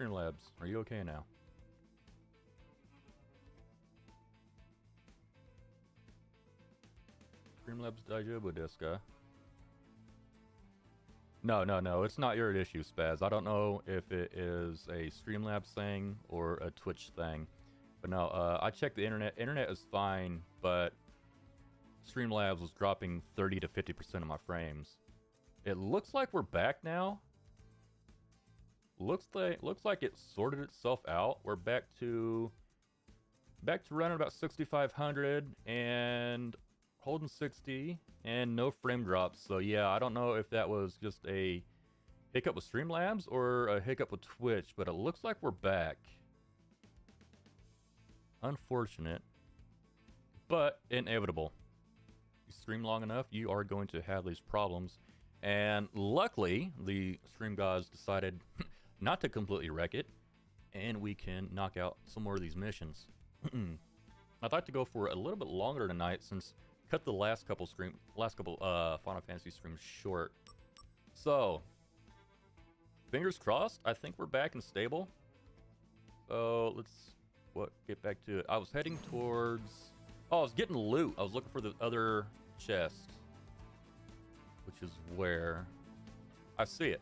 Streamlabs, are you okay now? Streamlabs Daijoubu desu ka? No, it's not your issue, Spaz. I don't know if it is a Streamlabs thing or a Twitch thing. But no, I checked the internet. Internet is fine, but Streamlabs was dropping 30 to 50% of my frames. It looks like we're back now. Looks like it sorted itself out. We're back to running about 6,500 and holding 60 and no frame drops. So yeah, I don't know if that was just a hiccup with Streamlabs or a hiccup with Twitch, but it looks like we're back. Unfortunate, but inevitable. You stream long enough, you are going to have these problems. And luckily, the stream gods decided not to completely wreck it, and we can knock out some more of these missions. I'd like to go for a little bit longer tonight, since cut the last couple Final Fantasy streams short. So, fingers crossed. I think we're back and stable. So let's get back to it. I was heading towards. Oh, I was getting loot. I was looking for the other chest, which is where I see it.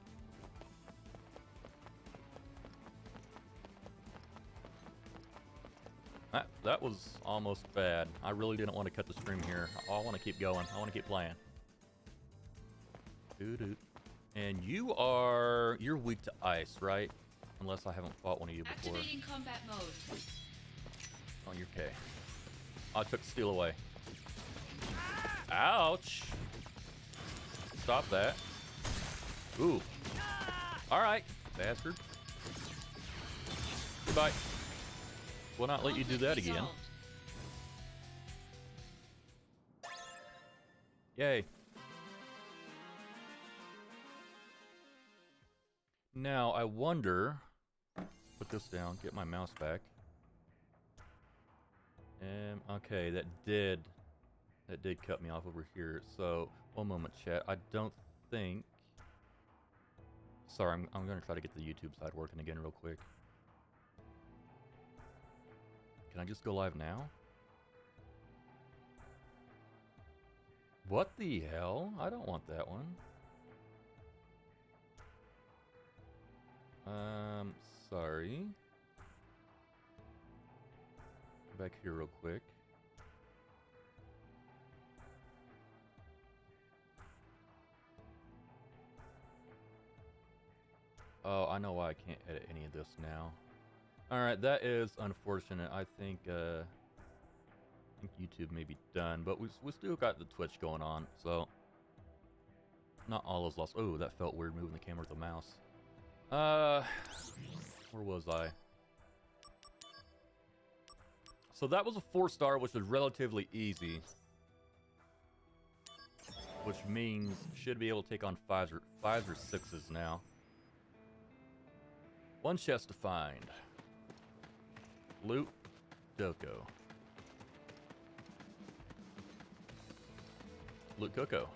That was almost bad. I really didn't want to cut the stream here. I want to keep going. I want to keep playing. And you're weak to ice, right? Unless I haven't fought one of you before. Activating combat mode. Oh, you're okay. I took steel away. Ouch! Stop that. Ooh. Alright, bastard. Goodbye. Will not let you do that again. Yay. Now, I wonder... Put this down, get my mouse back. Okay, that did cut me off over here. So, one moment, chat. I don't think... Sorry, I'm going to try to get the YouTube side working again real quick. Can I just go live now? What the hell? I don't want that one. Sorry. Back here real quick. Oh, I know why I can't edit any of this now. Alright, that is unfortunate. I think YouTube may be done, but we still got the Twitch going on, so not all is lost. Oh, that felt weird moving the camera with the mouse. Where was I? So that was a 4-star, which was relatively easy. Which means should be able to take on 5s or 6s now. One chest to find. Loot Doko. Loot Coco.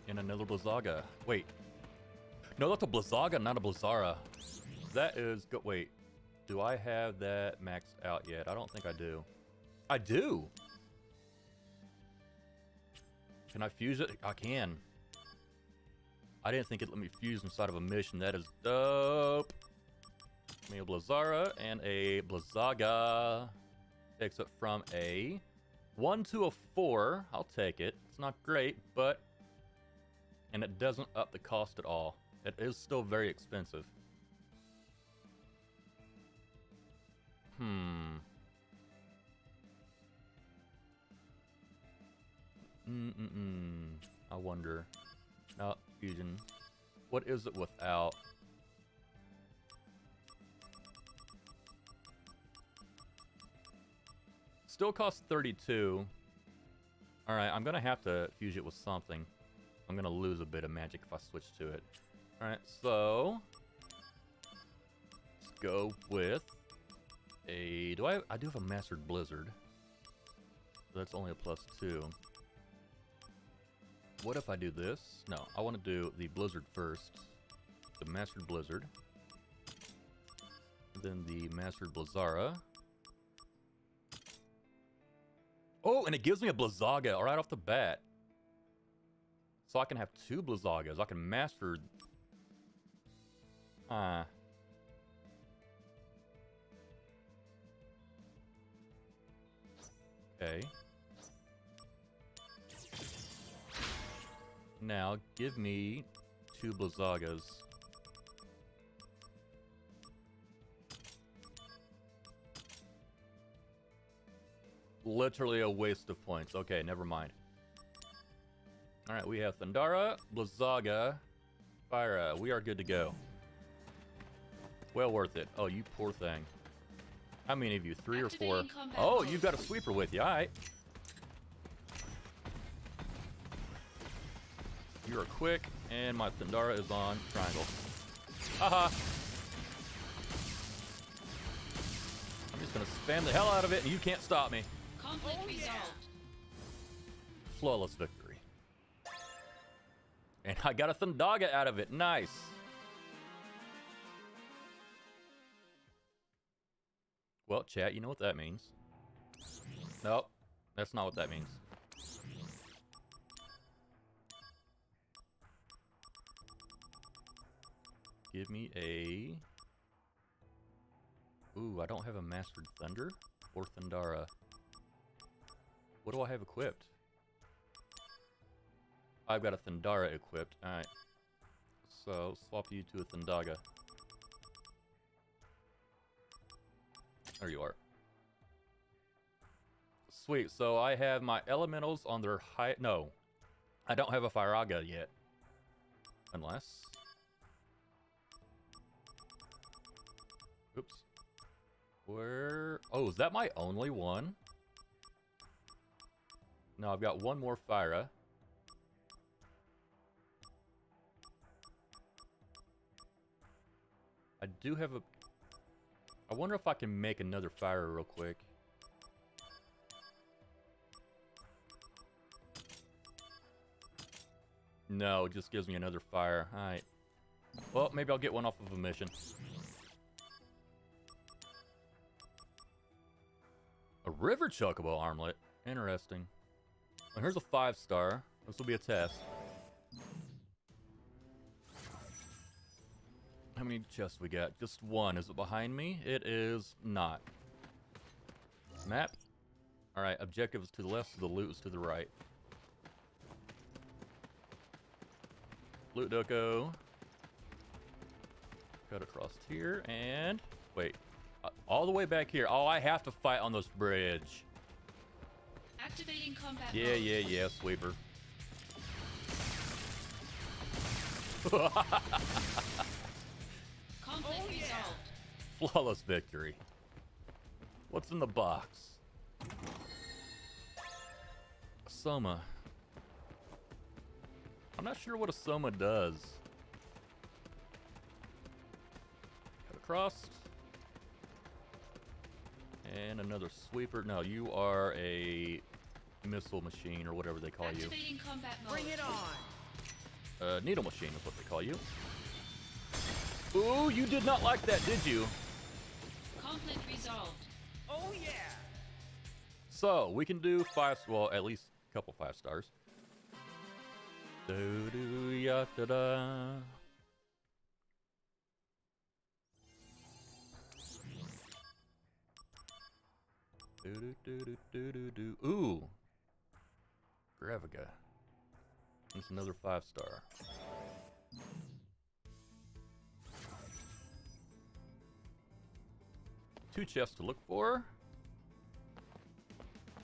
And another Blizzaga. Wait. No, that's a Blizzaga, not a Blizzara. That is... Wait. Do I have that maxed out yet? I don't think I do. I do! Can I fuse it? I can. I didn't think it let me fuse inside of a mission. That is dope. Give me a Blizzara and a Blizzaga. Takes it from a 1 to a 4. I'll take it. It's not great, but... And it doesn't up the cost at all. It is still very expensive. I wonder. No, fusion. What is it without? Still costs 32. Alright, I'm gonna have to fuse it with something. I'm gonna lose a bit of magic if I switch to it. Alright, so... Let's go with... I do have a Mastered Blizzard. That's only a +2. What if I do this? No, I want to do the Blizzard first. The Mastered Blizzard. Then the Mastered Blizzara. Oh, and it gives me a Blizzaga right off the bat. So I can have 2 Blizzagas. I can master... Okay. Now, give me 2 Blizzagas. Literally a waste of points. Okay, never mind. Alright, we have Thundara, Blizzaga, Fyra. We are good to go. Well worth it. Oh, you poor thing. How many of you? 3 or 4? Oh, you've got a sweeper with you. Alright. You are quick, and my Thundara is on triangle. Haha! I'm just gonna spam the hell out of it, and you can't stop me. Conflict resolved. Flawless victory. And I got a Thundaga out of it. Nice. Well, chat, you know what that means. Nope, that's not what that means. Give me a... Ooh, I don't have a Mastered Thunder or Thundara. What do I have equipped? I've got a Thundara equipped. Alright. So, swap you to a Thundaga. There you are. Sweet, so I have my elementals on their high... No. I don't have a Firaga yet. Unless... Oops. Where... Oh, is that my only one? No, I've got one more Fyra. I do have a... I wonder if I can make another Fyra real quick. No, it just gives me another fire. Alright. Well, maybe I'll get one off of a mission. A River Chocobo armlet. Interesting. Well, here's a 5-star. This will be a test. How many chests we got? Just one. Is it behind me? It is not. Map. Alright, objective is to the left, so the loot is to the right. Loot Doko. Cut across here, and... Wait. All the way back here. Oh, I have to fight on this bridge. Activating combat Yeah, mode. yeah, sweeper. Conflict resolved. Flawless victory. What's in the box? A Soma. I'm not sure what a Soma does. Cut across. And another sweeper. No, you are a missile machine or whatever they call you. Activating combat mode. Bring it on. Needle machine is what they call you. Ooh, you did not like that, did you? Conflict resolved. Oh yeah. So, we can do 5, well, at least a couple 5 stars. Do-do-ya-da-da. Do-do-do-do-do-do. Ooh. Graviga. It's another 5-star. Two chests to look for.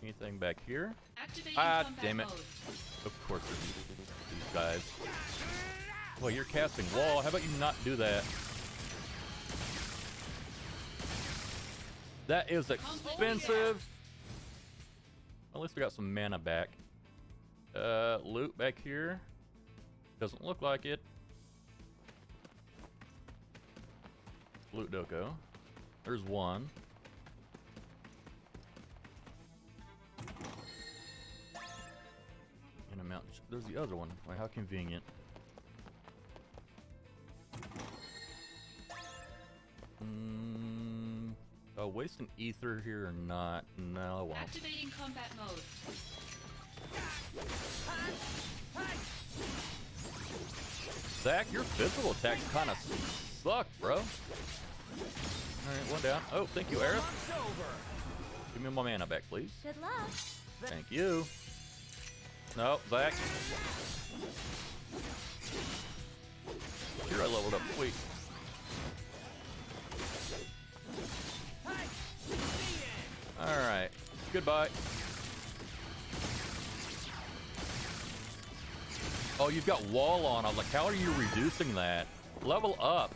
Anything back here? Activating Ah, combat damn it. mode. Of course there's these guys. Well, you're casting wall. How about you not do that? That is expensive. At least we got some mana back. Loot back here. Doesn't look like it. Loot Doko. There's one. mountain. There's the other one. Wait, how convenient. Waste an ether here or not? No, I won't. Activating combat mode. Zach, your physical attacks kind of suck, bro. Alright, one down. Oh, thank you, Aerith. Give me my mana back, please. Good luck. Thank you. No, Zach. Here I leveled up. Sweet. Alright. Goodbye. Oh, you've got wall on. I was like, how are you reducing that? Level up.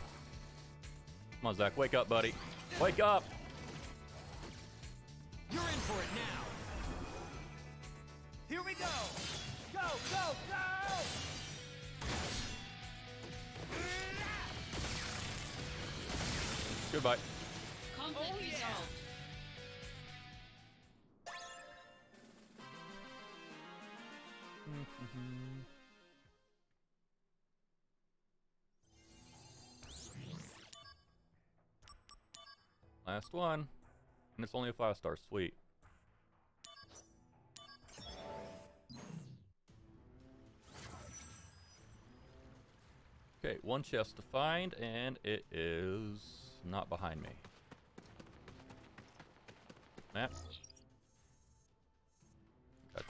Come on, Zach. Wake up, buddy. Wake up. You're in for it now. Here we go. Go, go, go. Goodbye. Conflict Oh, yeah. resolved. Last one. And it's only a 5-star. Sweet. Okay, one chest to find, and it is not behind me. Map. Gotcha.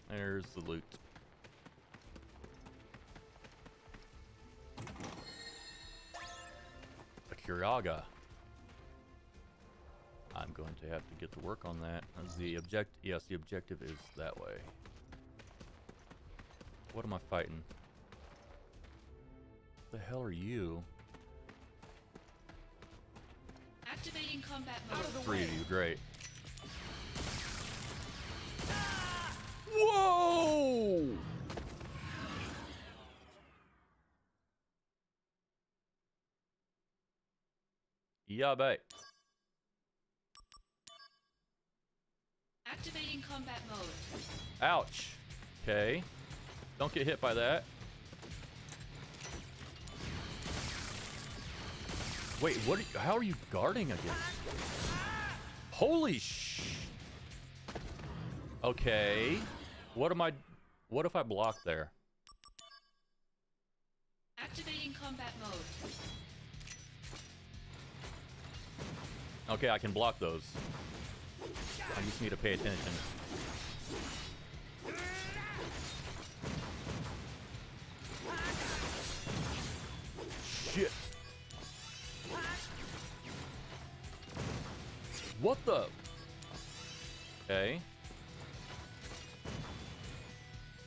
There's the loot. A Curaga. I'm going to have to get to work on that. As the yes, the objective is that way. What am I fighting? The hell are you? Activating combat mode. 3 of you, great. Whoa! Yeah, babe. Activating combat mode. Ouch. Okay. Don't get hit by that. Wait, what? How are you guarding against? Holy sh! Okay. What am I? What if I block there? Activating combat mode. Okay, I can block those. I just need to pay attention. Shit. What the? Okay.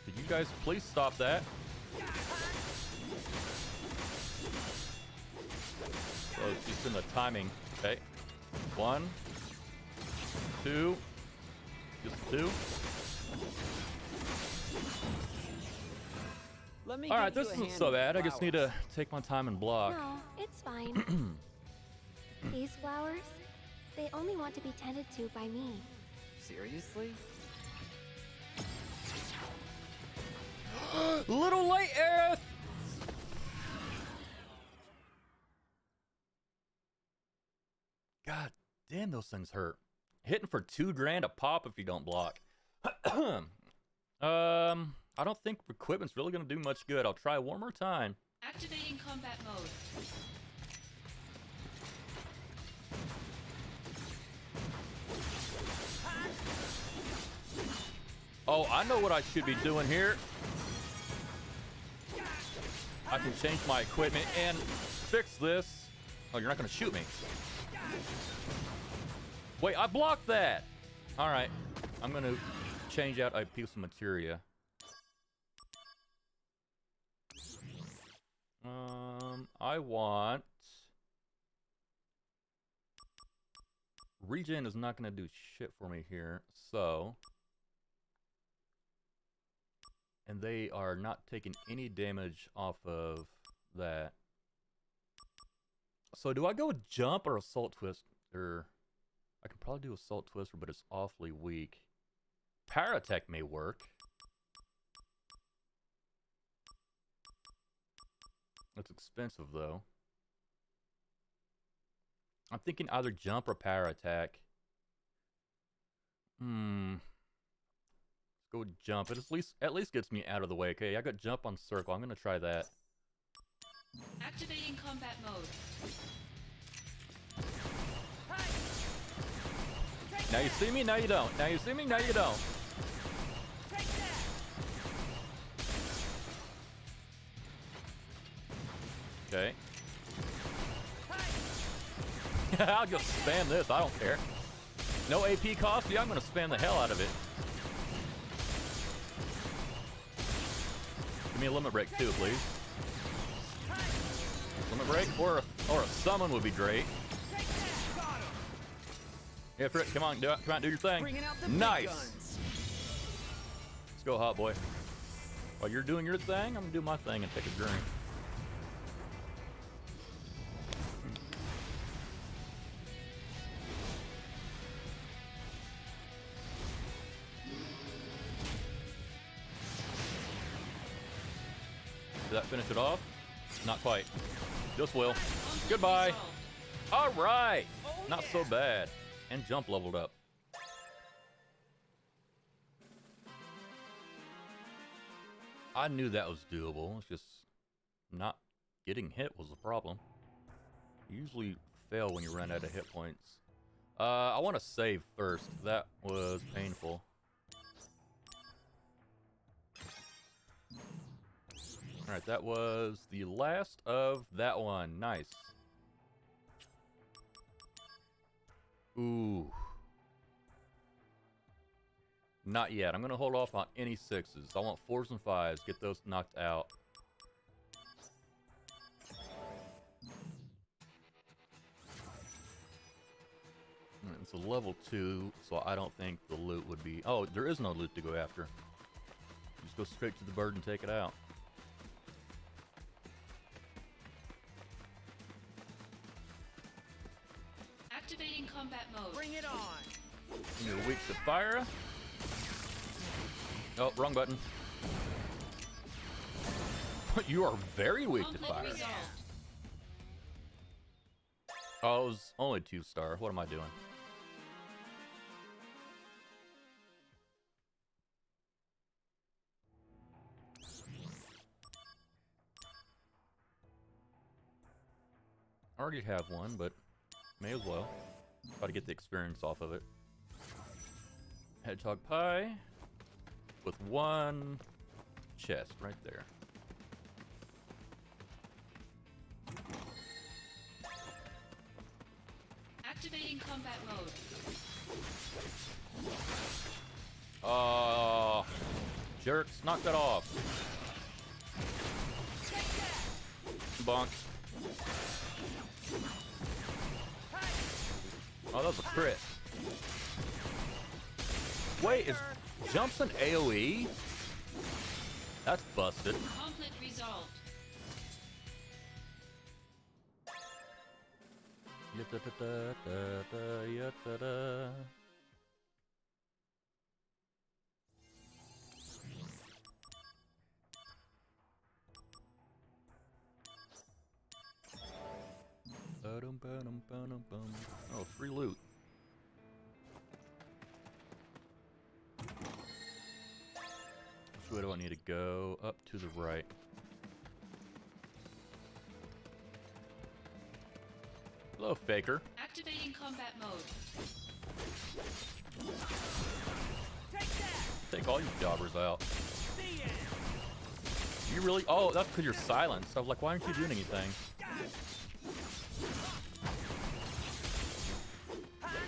Could you guys please stop that? So it's just in the timing. Okay. 1, 2. Just 2. Let me Alright, get this you a isn't hand so of bad. I just need to flowers. take my time and block. No, it's fine. These flowers, they only want to be tended to by me. Seriously? Little light, Aerith! God damn, those things hurt. Hitting for $2 grand a pop if you don't block. I don't think equipment's really gonna do much good. I'll try one more time. Activating combat mode. Oh, I know what I should be doing here. I can change my equipment and fix this. Oh, you're not gonna shoot me. Wait, I blocked that. All right, I'm gonna change out a piece of materia. I want... Regen is not gonna do shit for me here, so... And they are not taking any damage off of that. So do I go with jump or assault twister? I can probably do assault twister, but it's awfully weak. Paratech may work. It's expensive though. I'm thinking either jump or power attack. Let's go with jump. It at least gets me out of the way. Okay, I got jump on circle. I'm gonna try that. Activating combat mode. Now you see me, now you don't. Now you see me, now you don't. Take that! Okay. I'll just spam this. I don't care. No AP cost? Yeah, I'm gonna spam the hell out of it. Give me a limit break too, please. Limit break or a summon would be great. Yeah, Frick, come on, do it. Come on, do your thing. Bringing out the big Nice. guns. Let's go, hot boy. While you're doing your thing, I'm gonna do my thing and take a drink. Did that finish it off? Not quite. Just will. Conflict Goodbye. resolved. All right. Oh, Not yeah. so bad. And jump leveled up. I knew that was doable. It's just not getting hit was the problem. You usually fail when you run out of hit points. I want to save first. That was painful. Alright, that was the last of that one. Nice. Ooh. Not yet. I'm going to hold off on any 6s. I want 4s and 5s. Get those knocked out. It's a level 2, so I don't think the loot would be... Oh, there is no loot to go after. Just go straight to the bird and take it out. Activating combat mode. Bring it on. You're weak to fire. Oh, wrong button. You are very weak to Conflict fire. resolved. Oh, it was only 2-star. What am I doing? I already have one, but may as well. Try to get the experience off of it. Hedgehog pie with 1 chest right there. Activating combat mode. Jerks, knock that off. Bonk. Oh, that was a crit. Wait, is jumps an AoE? That's busted. Conflict resolved. Ya-da-da-da-da-da-ya-da-da. Ba-dum-ba-dum-ba-dum-bum. Oh, free loot. Which way do I need to go? Up to the right. Hello, Faker. Activating combat mode. Take that. Take all you jobbers out. The end. You really? Oh, that's because you're silenced. I was like, why aren't you doing anything?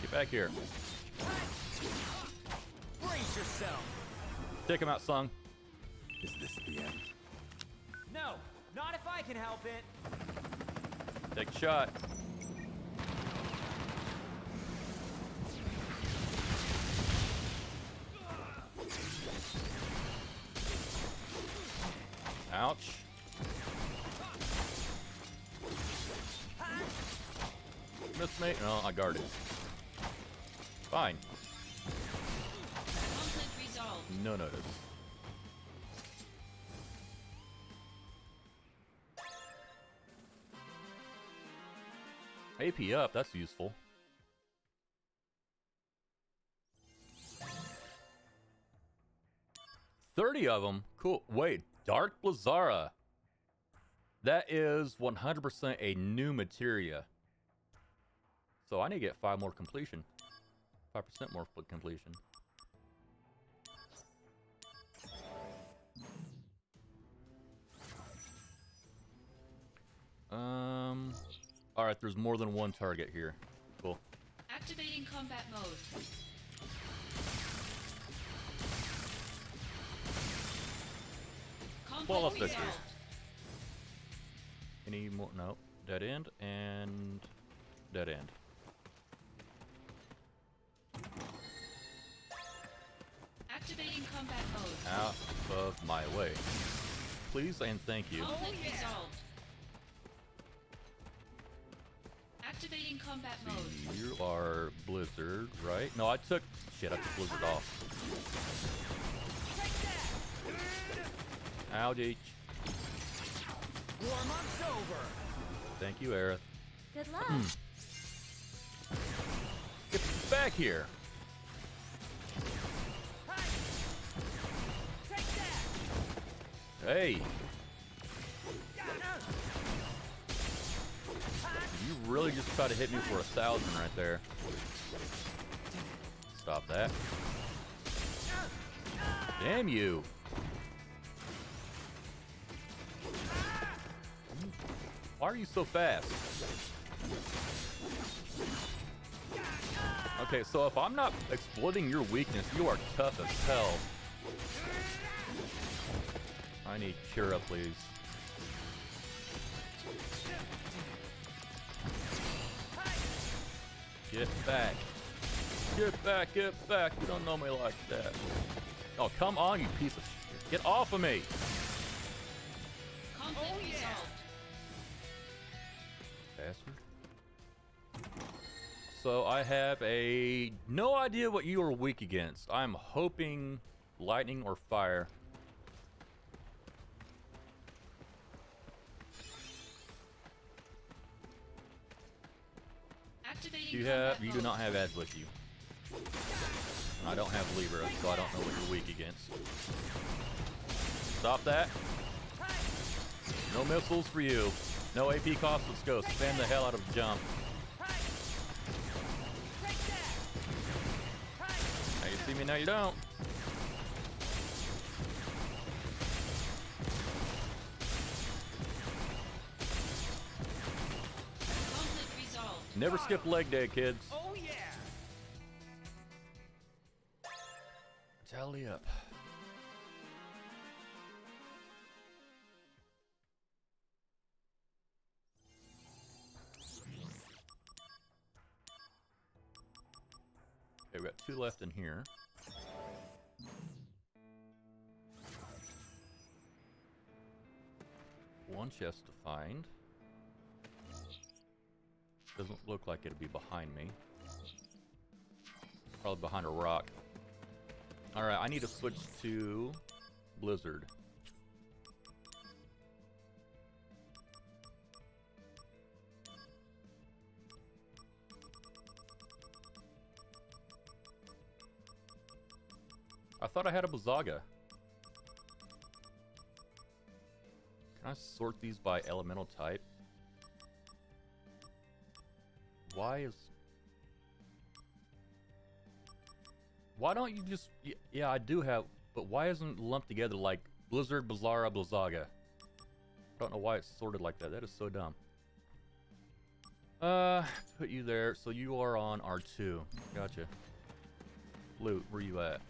Get back here. Brace yourself. Take him out, Sung. Is this the end? No, not if I can help it. Take a shot. Ouch. Miss me? No, I guarded. Fine. Conflict resolved. No notice. AP up, that's useful. $30 of them. Cool. Wait, Dark Blazara. That is 100% a new materia. So I need to get 5 more completion. 5% more completion. Alright, there's more than one target here. Cool. Activating combat mode. Well, Conflict let's fix resolved. Any more? No. Dead end and dead end. Activating combat mode. Out of my way. Please and thank you. Conflict resolved. Activating combat mode. You are Blizzard, right? No, I took... Shit, I took Blizzard off. Ouch. Warm-up's over. Thank you, Aerith. Good luck. Get back here. Hey! Take that! Hey, you really just tried to hit me for 1,000 right there. Stop that. Damn you. Why are you so fast? Okay, so if I'm not exploiting your weakness, you are tough as hell. I need Kira, please. Get back. Get back, get back. You don't know me like that. Oh, come on, you piece of shit. Get off of me. Conflict resolved. Bastard. So I have no idea what you are weak against. I'm hoping lightning or fire. Activating You combat do not mode. have ads with you. And I don't have Libra, so I don't know what you're weak against. Stop that. No missiles for you. No AP cost. Let's go. Spam the hell out of the jump. Now you see me, now you don't. Conflict resolved. Never skip leg day, kids. Oh yeah! Tally up. Okay, we got 2 left in here. One chest to find. Doesn't look like it'd be behind me. Probably behind a rock. Alright, I need to switch to Blizzard. I thought I had a Blizzaga. Can I sort these by elemental type? Why don't you just... Yeah, I do have... But why isn't it lumped together like Blizzard, Blizara, Blizzaga? I don't know why it's sorted like that. That is so dumb. Put you there. So you are on R2. Gotcha. Loot, where you at?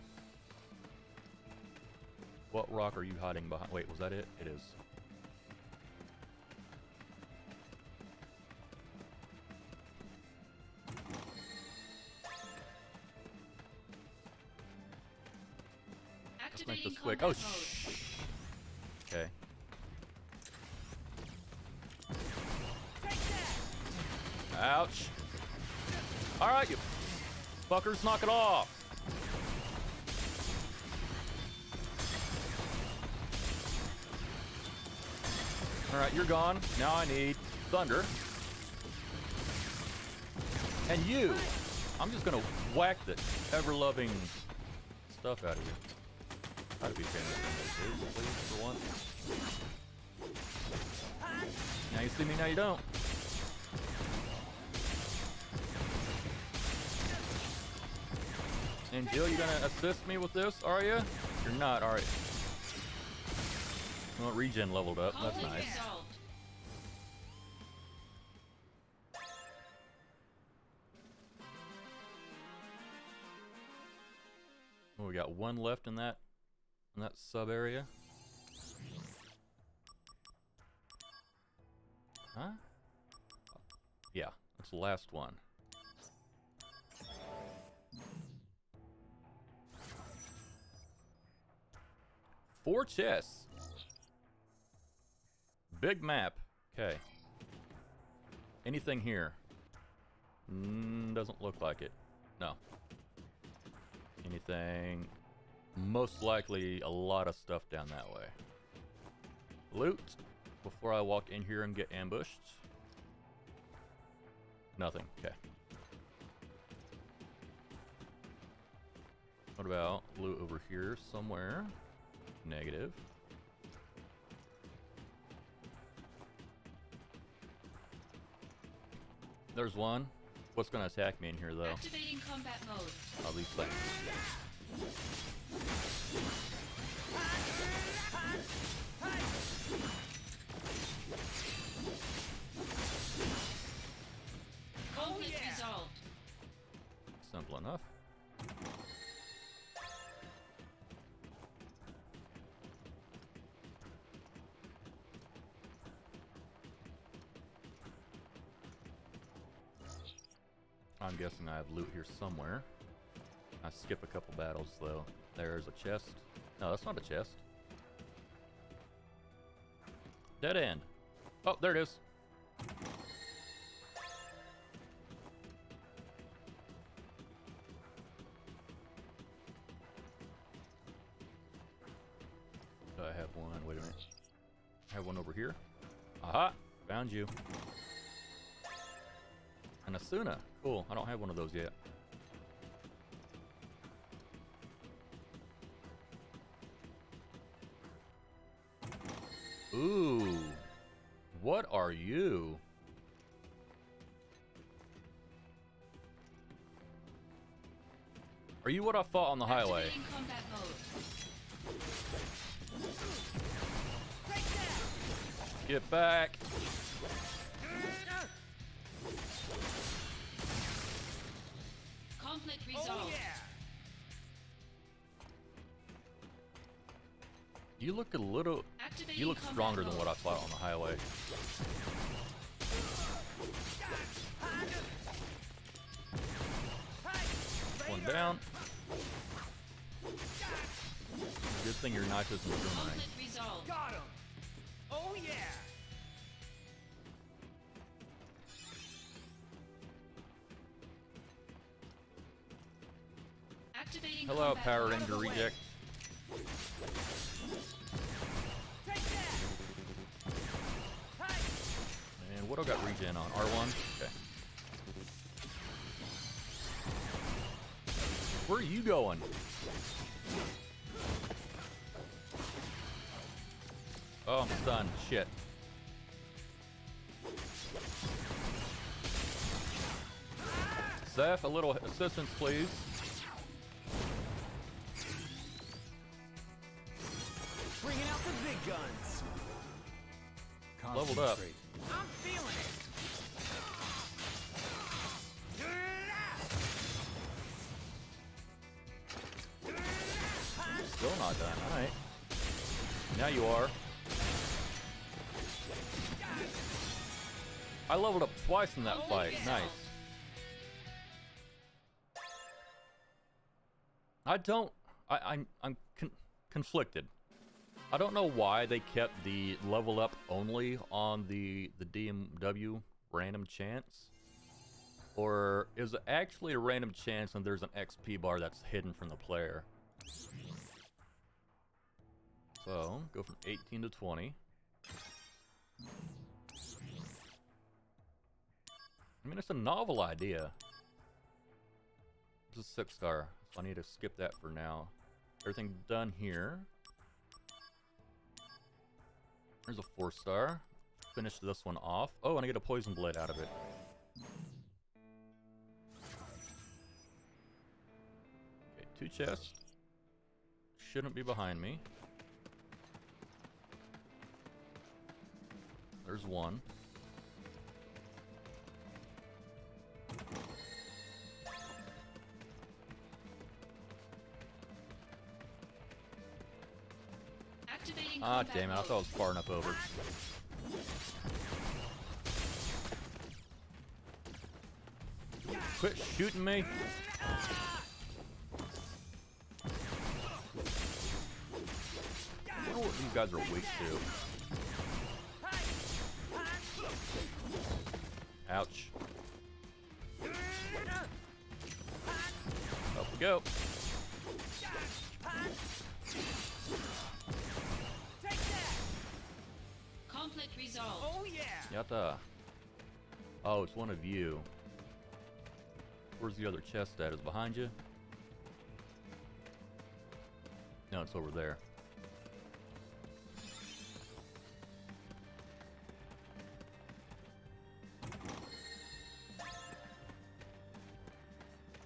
What rock are you hiding behind? Wait, was that it? It is. Let's make Activating this quick. combat Oh, mode. Okay. Ouch. Alright, you fuckers, knock it off. Alright, you're gone. Now I need Thunder. And you! I'm just gonna whack the ever-loving stuff out of you. Try to be famous in this, please, for once. Now you see me, now you don't. And Jill, you gonna assist me with this, are you? You're not, alright. Well, regen leveled up, that's Conflict nice. resolved. Well, we got one left in that sub area. Huh? Yeah, that's the last one. Four chests. Big map. Okay. Anything here? Doesn't look like it. No. Anything? Most likely a lot of stuff down that way. Loot before I walk in here and get ambushed. Nothing. Okay. What about loot over here somewhere? Negative. There's one. What's gonna attack me in here though? Activating combat mode. All these things. Conflict yeah. resolved. Simple enough. I'm guessing I have loot here somewhere. I skip a couple battles though. There's a chest. No, that's not a chest. Dead end. Oh, there it is. Do I have one? Wait a minute. I have one over here. Aha! Found you. An Asuna. Cool. I don't have one of those yet. Ooh. What are you? Are you what I fought on the highway? Activating combat mode. Get back. Conflict Oh resolved. yeah. You look a little... Activating You look combat stronger than mode. what I fought on the highway. One down. Good thing your knife isn't boomerang. Conflict resolved. Got him. Oh yeah. Activating Hello, combat Power mode. Ranger reject. Take that. Hey. And what do I got regen on? R1? Okay. Where are you going? Oh, I'm stunned. Shit. Zeph, a little assistance, please. Bringing out the big guns. Leveled up. Concentrate. I'm feeling it. Still not done. Alright. Now you are. I leveled up twice in that fight. Nice. I'm conflicted. I don't know why they kept the level up only on the DMW random chance. Or is it actually a random chance and there's an XP bar that's hidden from the player? So, go from 18 to 20. I mean, it's a novel idea. is a 6-star, so I need to skip that for now. Everything done here. There's a 4-star. Finish this one off. Oh, and I get a poison blade out of it. Okay, 2 chests. Shouldn't be behind me. There's 1. Activating Ah, combat damn it. I mode. thought it was far enough over. Quit shooting me. I wonder what these guys are weak to. Ouch. Up we go. Take that! Conflict resolved. Oh yeah! Yatta. Oh, it's one of you. Where's the other chest at? Is it behind you? No, it's over there.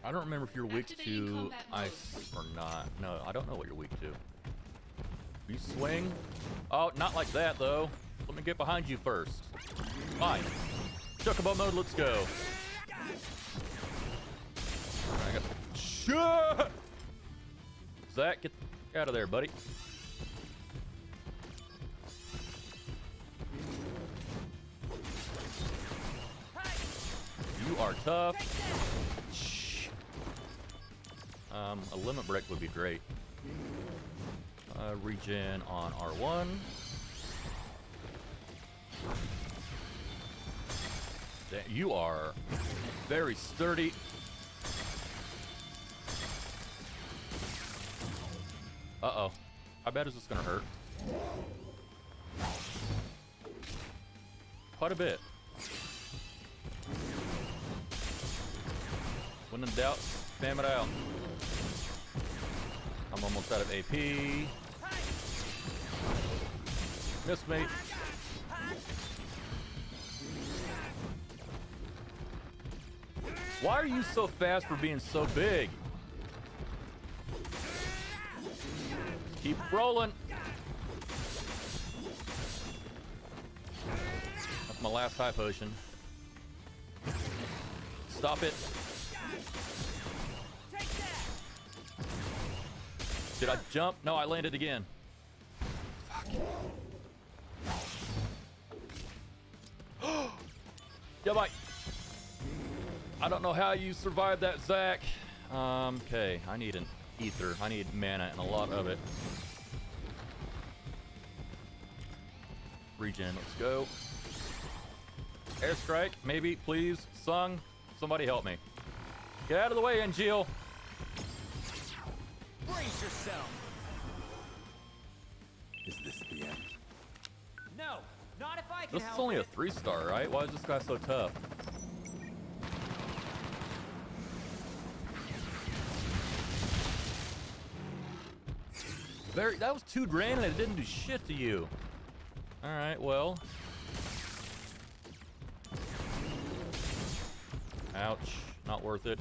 I don't remember if you're weak Activating to combat mode. ice or not. No, I don't know what you're weak to. You swing? Oh, not like that though. Let me get behind you first. Fine. Chocobo mode, let's go. I got shit. Zach, get out of there, buddy. You are tough. Shh. A limit break would be great. Regen on R1. You are very sturdy. Uh-oh. How bad is this gonna hurt? Quite a bit. When in doubt, spam it out. I'm almost out of AP. Missed me. Why are you so fast for being so big? Keep rolling. That's my last high potion. Stop it. Did I jump? No, I landed again. Fuck. Yeah, bye. I don't know how you survived that, Zach. Okay, I need an ether. I need mana and a lot of it. Regen, let's go. Airstrike, maybe, please. Sung, somebody help me. Get out of the way, Angeal. Brace yourself! Is this the end? No, not if I can This is help only a it. 3-star, right? Why is this guy so tough? That was 2 grand and it didn't do shit to you. Alright, well. Ouch. Not worth it.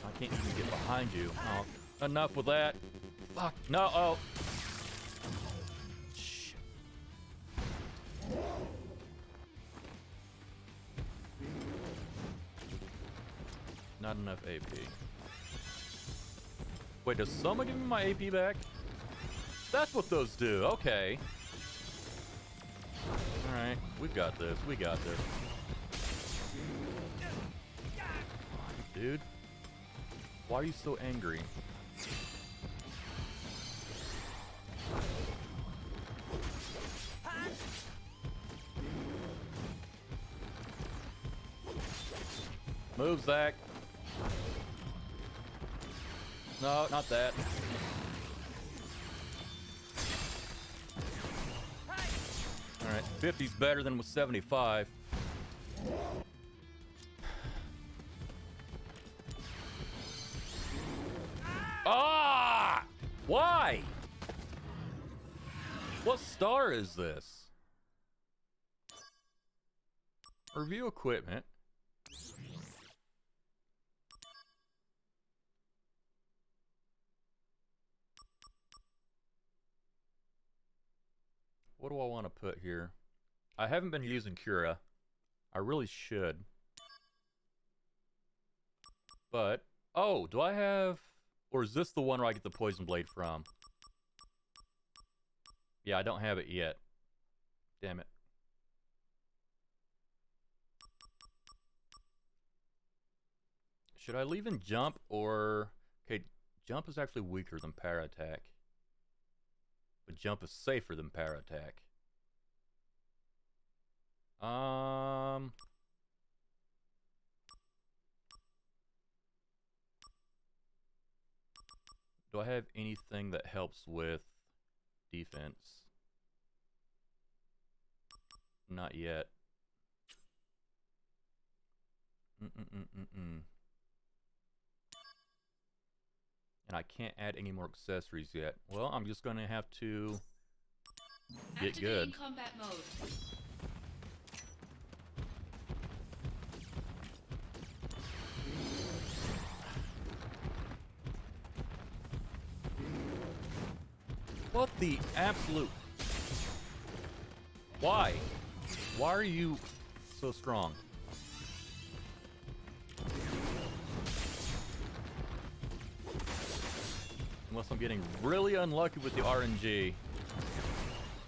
I can't even get behind you. Oh, enough with that. Fuck. No. Oh. Shit. Not enough AP. Wait, does someone give me my AP back? That's what those do. Okay. Alright. We've got this. We got this. Dude. Why are you so angry? Move, Zach. No, not that. Alright, 50's better than with 75. Ah! Why? What star is this? Review equipment. What do I want to put here? I haven't been using Cura. I really should. But, oh, do I have... Or is this the one where I get the Poison Blade from? Yeah, I don't have it yet. Damn it. Should I leave in Jump or... Okay, Jump is actually weaker than Para Attack. But Jump is safer than Para Attack. Do I have anything that helps with defense? Not yet. And I can't add any more accessories yet. Well, I'm just gonna have to get good. Activating combat mode. What the absolute... Why? Why are you so strong? Unless I'm getting really unlucky with the RNG. Take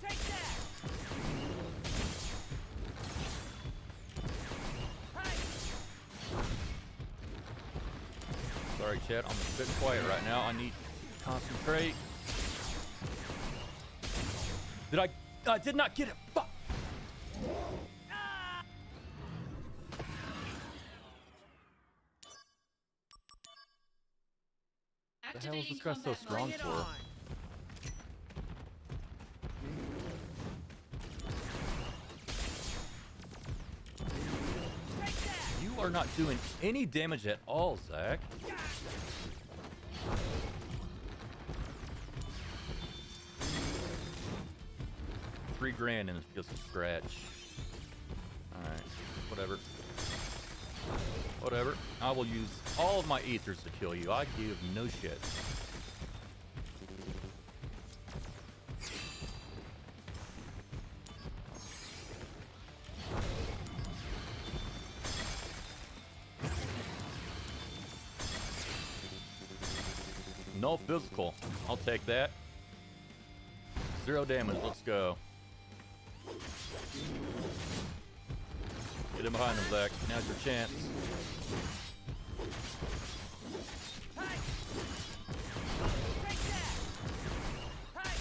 that! Hey! Sorry, chat. I'm a bit quiet right now. I need to concentrate. I did not get it. Fuck. What the hell is this guy so strong Bring it for? on! Take that! You are not doing any damage at all, Zach. $3,000 and it's just a scratch. Alright, whatever. Whatever. I will use all of my ethers to kill you. I give no shit. No physical. I'll take that. 0 damage. Let's go. Get in behind him, Zach. Now's your chance. Hey! Take that! Hey!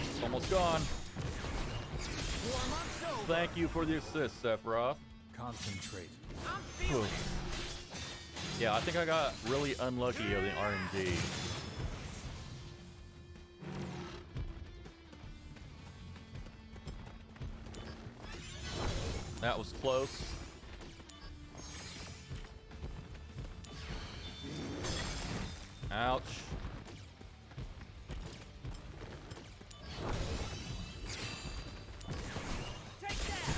It's almost gone. Warm-up's over. Thank you for the assist, Sephiroth. Concentrate. I'm feeling it. Yeah, I think I got really unlucky with the RNG. That was close. Ouch. Take that!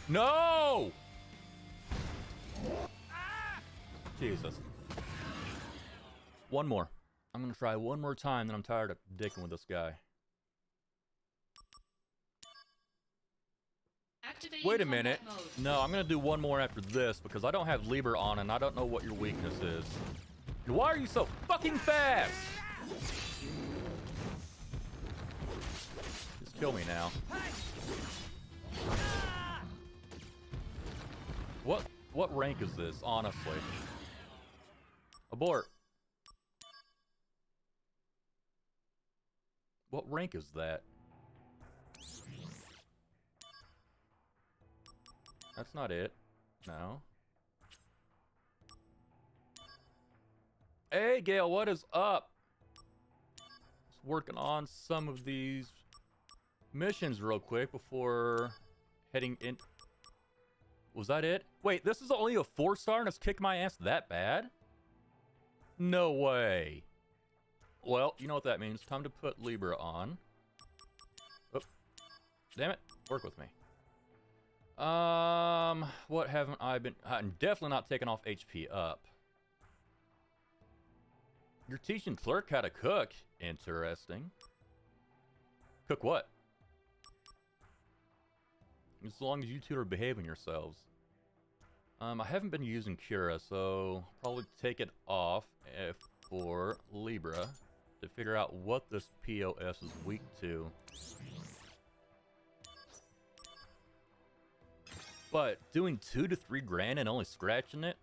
No! Jesus. One more. I'm gonna try one more time, then I'm tired of dicking with this guy. Activating Wait a combat minute. mode. No, I'm gonna do one more after this because I don't have Liber on and I don't know what your weakness is. Why are you so fucking fast? Just kill me now. What rank is this, honestly? Abort. What rank is that? That's not it. No. Hey, Gale, what is up? Just working on some of these missions real quick before heading in. Was that it? Wait, this is only a 4-star and it's kicked my ass that bad? No way. Well, you know what that means. Time to put Libra on. Oh, damn it. Work with me. What haven't I been... I'm definitely not taking off HP up. You're teaching Clerk how to cook. Interesting. Cook what? As long as you two are behaving yourselves. I haven't been using Cura, so probably take it off for Libra to figure out what this POS is weak to. But doing 2 to 3 grand and only scratching it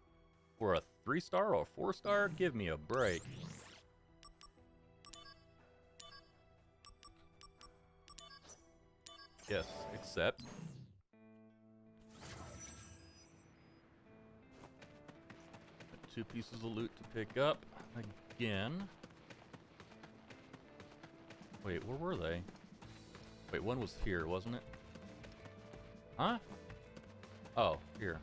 for a 3-star or a 4-star? Give me a break. Yes, accept. Two pieces of loot to pick up again. Wait, where were they? Wait, one was here, wasn't it? Huh? Oh, here.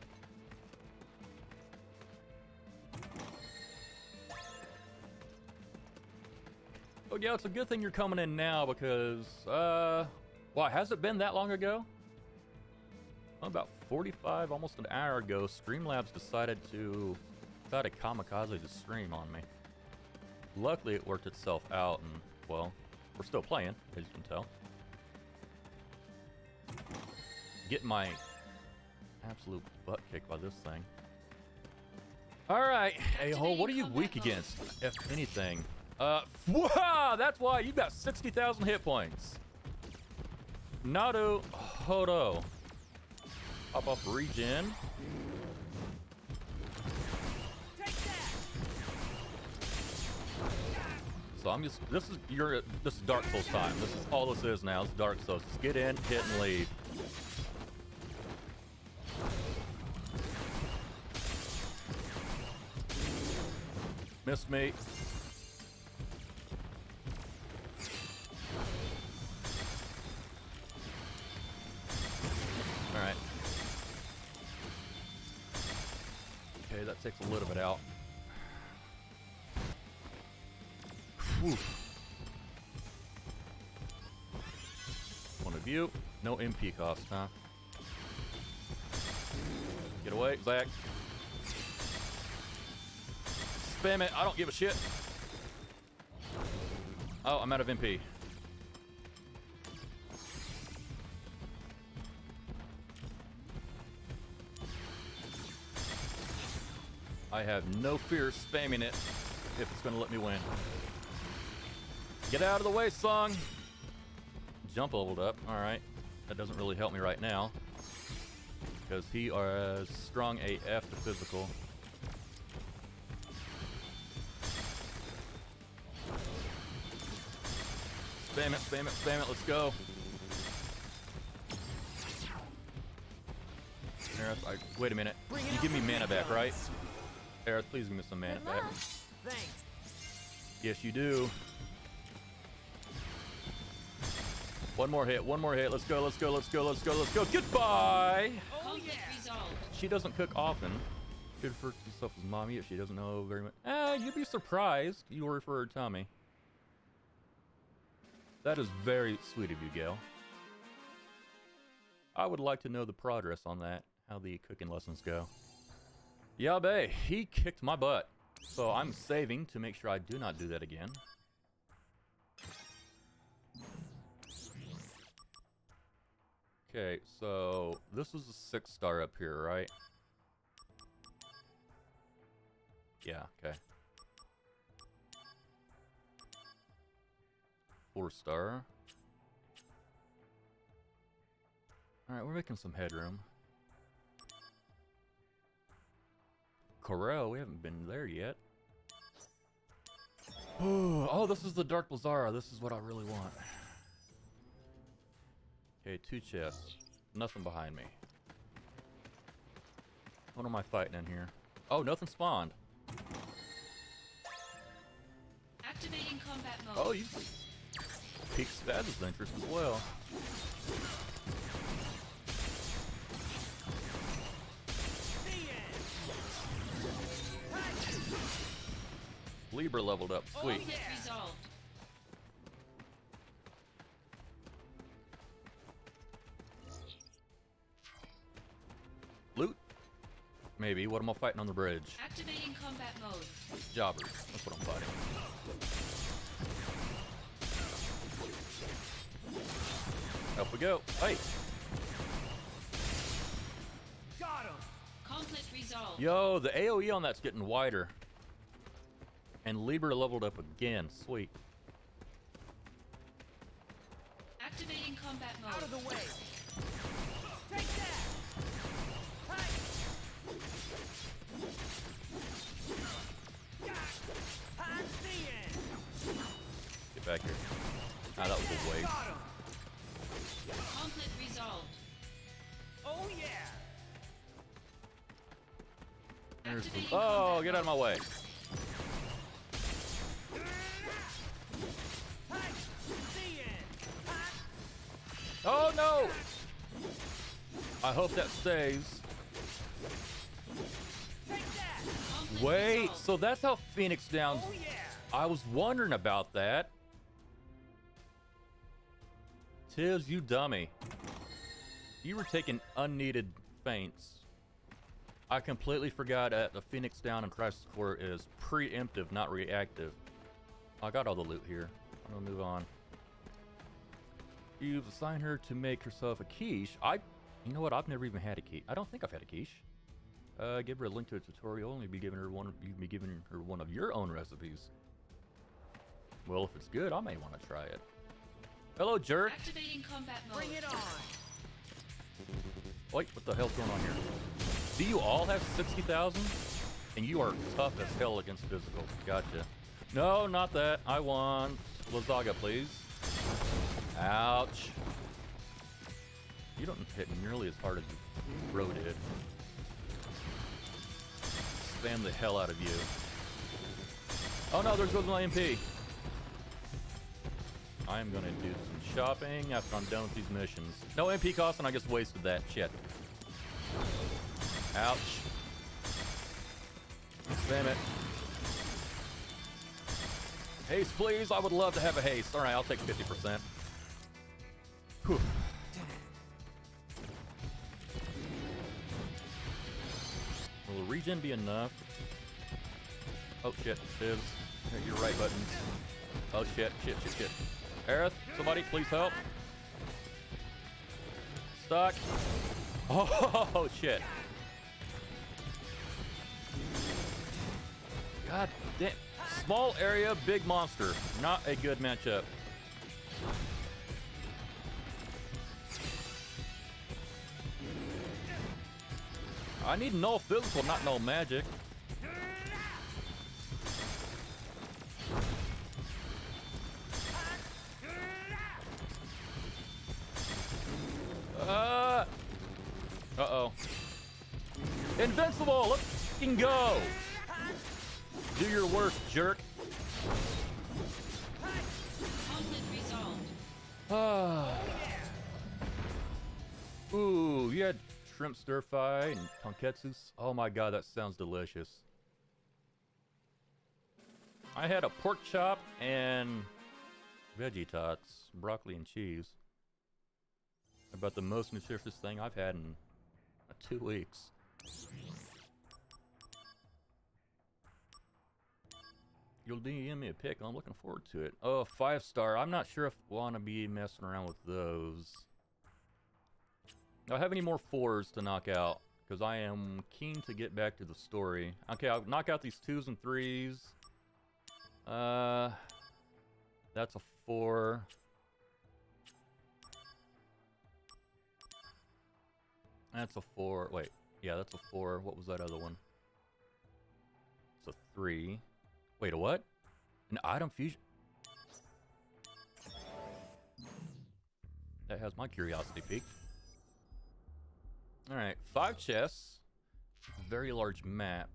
Oh yeah, it's a good thing you're coming in now because, why, has it been that long ago? About 45, almost an hour ago, Streamlabs decided to a kamikaze to stream on me. Luckily, it worked itself out, and, well, we're still playing, as you can tell. Getting my absolute butt kicked by this thing. Alright, a-hole, what are you weak against, if anything? Wow, that's why you got 60,000 hit points. Naru Hodo. Pop off regen. So I'm just, this is Dark Souls time. This is all this is now. It's Dark Souls. Just get in, hit, and leave. Missed me. Alright. Okay, that takes a little bit out. Whew. One of you. No MP cost, huh? Get away, Zach. Spam it. I don't give a shit. Oh, I'm out of MP. I have no fear spamming it if it's going to let me win. Get out of the way, Song. Jump leveled up. Alright. That doesn't really help me right now. Because he is strong AF to physical. Spam it, spam it, spam it. Let's go. Aerith, wait a minute. You give me mana back, right? Aerith, please give me some mana back. Thanks. Yes, you do. One more hit, one more hit. Let's go, let's go, let's go, let's go, let's go. Goodbye! Conflict resolved. She doesn't cook often. She refers to herself as mommy if she doesn't know very much. You'd be surprised you refer her Tommy. That is very sweet of you, Gail. I would like to know the progress on that, how the cooking lessons go. Yabe, he kicked my butt. So I'm saving to make sure I do not do that again. Okay, so this is a 6-star up here, right? Yeah, okay. 4-star. Alright, we're making some headroom. Corel, we haven't been there yet. Oh, this is the Dark Blazara. This is what I really want. Okay, 2 chests. Nothing behind me. What am I fighting in here? Oh, nothing spawned. Activating combat mode. Oh, you... piques Spaz's interest as well. The end. Hey. Libra leveled up. Sweet. Conflict resolved. Loot? Maybe. What am I fighting on the bridge? Activating combat mode. Jobbers. That's what I'm fighting. Up we go. Hey! Got him. Conflict resolved. Yo, the AoE on that's getting wider. And Libra leveled up again. Sweet. Activating combat mode. Out of the way. Take that. Hey. That's the end. Get back here. Ah, that was a waste. Got him. Conflict resolved. Oh yeah. There's the... Activating Oh, combat get out of my way. Hey. The end. Oh, no! I hope that stays. Take that. Conflict Wait, resolved. so that's how Phoenix Downs... Oh yeah. I was wondering about that. Tiz, you dummy. You were taking unneeded feints. I completely forgot that the Phoenix Down and Crisis Core is preemptive, not reactive. I got all the loot here. I'm gonna move on. You've assigned her to make herself a quiche. You know what? I've never even had a quiche. I don't think I've had a quiche. Give her a link to a tutorial, and you'd be giving her one of your own recipes. Well, if it's good, I may want to try it. Hello, jerk. Activating combat mode. Bring it on. Wait, what the hell's going on here? Do you all have 60,000? And you are tough as hell against physical. Gotcha. No, not that. I want Lazaga, please. Ouch. You don't hit nearly as hard as Bro did. Spam the hell out of you. Oh no, there goes my MP. I am gonna do some shopping after I'm done with these missions. No MP cost, and I just wasted that shit. Ouch. Spam it. Haste, please. I would love to have a haste. All right, I'll take 50%. Whew. Will the regen be enough? Oh shit, Tibbs. Hit your right buttons. Oh shit, shit. Aerith, somebody please help. Stuck. Oh shit. God damn. Small area, big monster. Not a good matchup. I need no physical, not no magic. Uh-oh. Invincible! Let's fucking go! Do your worst, jerk. Conflict resolved. Ah. Ooh, you had shrimp stir fry and tonketsu. Oh my god, that sounds delicious. I had a pork chop and veggie tots, broccoli and cheese. About the most nutritious thing I've had in 2 weeks. You'll DM me a pic. I'm looking forward to it. Oh, 5-star. I'm not sure if I want to be messing around with those. Do I have any more 4s to knock out? Because I am keen to get back to the story. Okay, I'll knock out these 2s and 3s. That's a 4. That's a 4. Wait. Yeah, that's a 4. What was that other one? It's a 3. Wait, a what? An item fusion? That has my curiosity peaked. Alright, 5 chests. Very large map.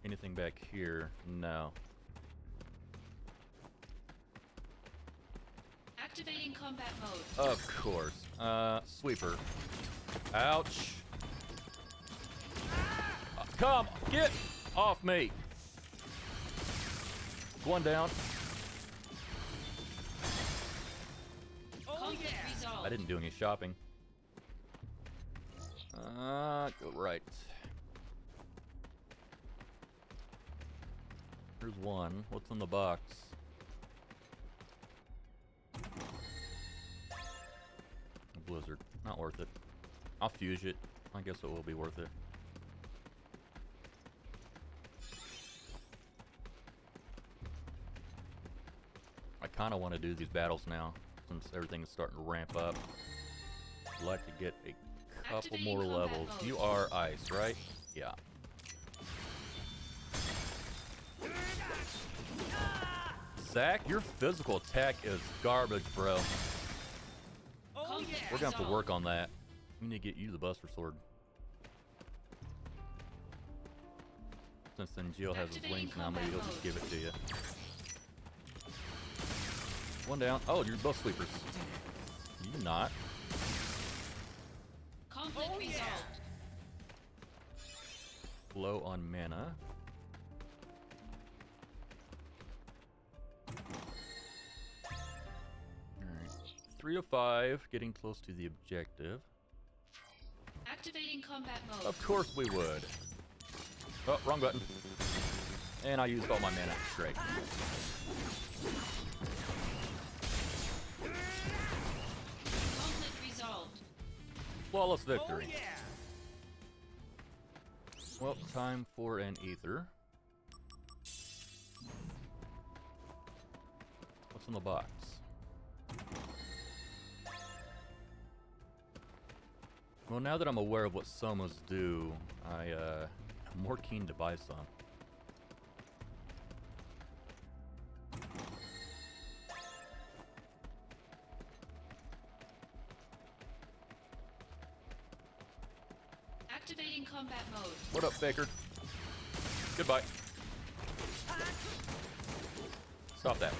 Anything back here? No. Activating combat mode. Of course. Sweeper. Ouch. Come, get off me. One down. Oh Conflict yeah. resolved. I didn't do any shopping. Go right. Here's one. What's in the box? A blizzard. Not worth it. I'll fuse it. I guess it will be worth it. I kind of want to do these battles now, since everything's starting to ramp up. I'd like to get a couple Activating more combat levels. mode. You are ice, right? Yeah. Zach, your physical attack is garbage, bro. Oh Conflict yeah. We're gonna have to resolved. work on that. We need to get you the Buster Sword. Since then Jill has his Activating wings now, maybe he'll combat just give it to you. One down. Oh, you're both sweepers. You not. Conflict Oh, yeah. resolved. Low on mana. Alright. 3 of 5, getting close to the objective. Activating combat mode. Of course we would. Oh, wrong button. And I used all my mana. Great. Conflict resolved. Flawless Oh victory. yeah. Well, time for an ether. What's in the box? Well, now that I'm aware of what somas do, I'm more keen to buy some. Activating combat mode. What up, Baker? Goodbye. Stop that.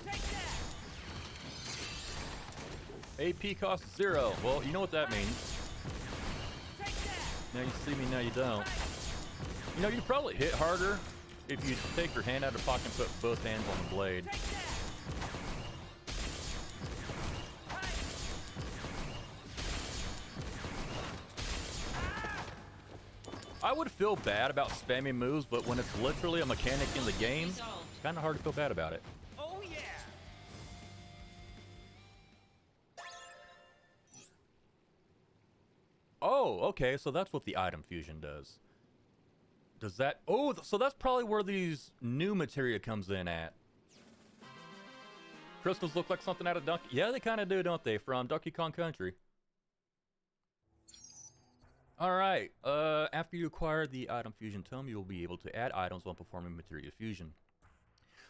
Take that. AP cost 0. Well, you know what that means. Take that. Now you see me, now you don't. You know, you'd probably hit harder if you take your hand out of the pocket and put both hands on the blade. Take that. I would feel bad about spamming moves, but when it's literally a mechanic in the game, Resolved. it's kind of hard to feel bad about it. Oh yeah. Oh, okay, so that's what the item fusion does. Does that... Oh, so that's probably where these new materia comes in at. Crystals look like something out of Donkey... Yeah, they kind of do, don't they? From Donkey Kong Country. Alright, after you acquire the item fusion tome, you will be able to add items while performing materia fusion.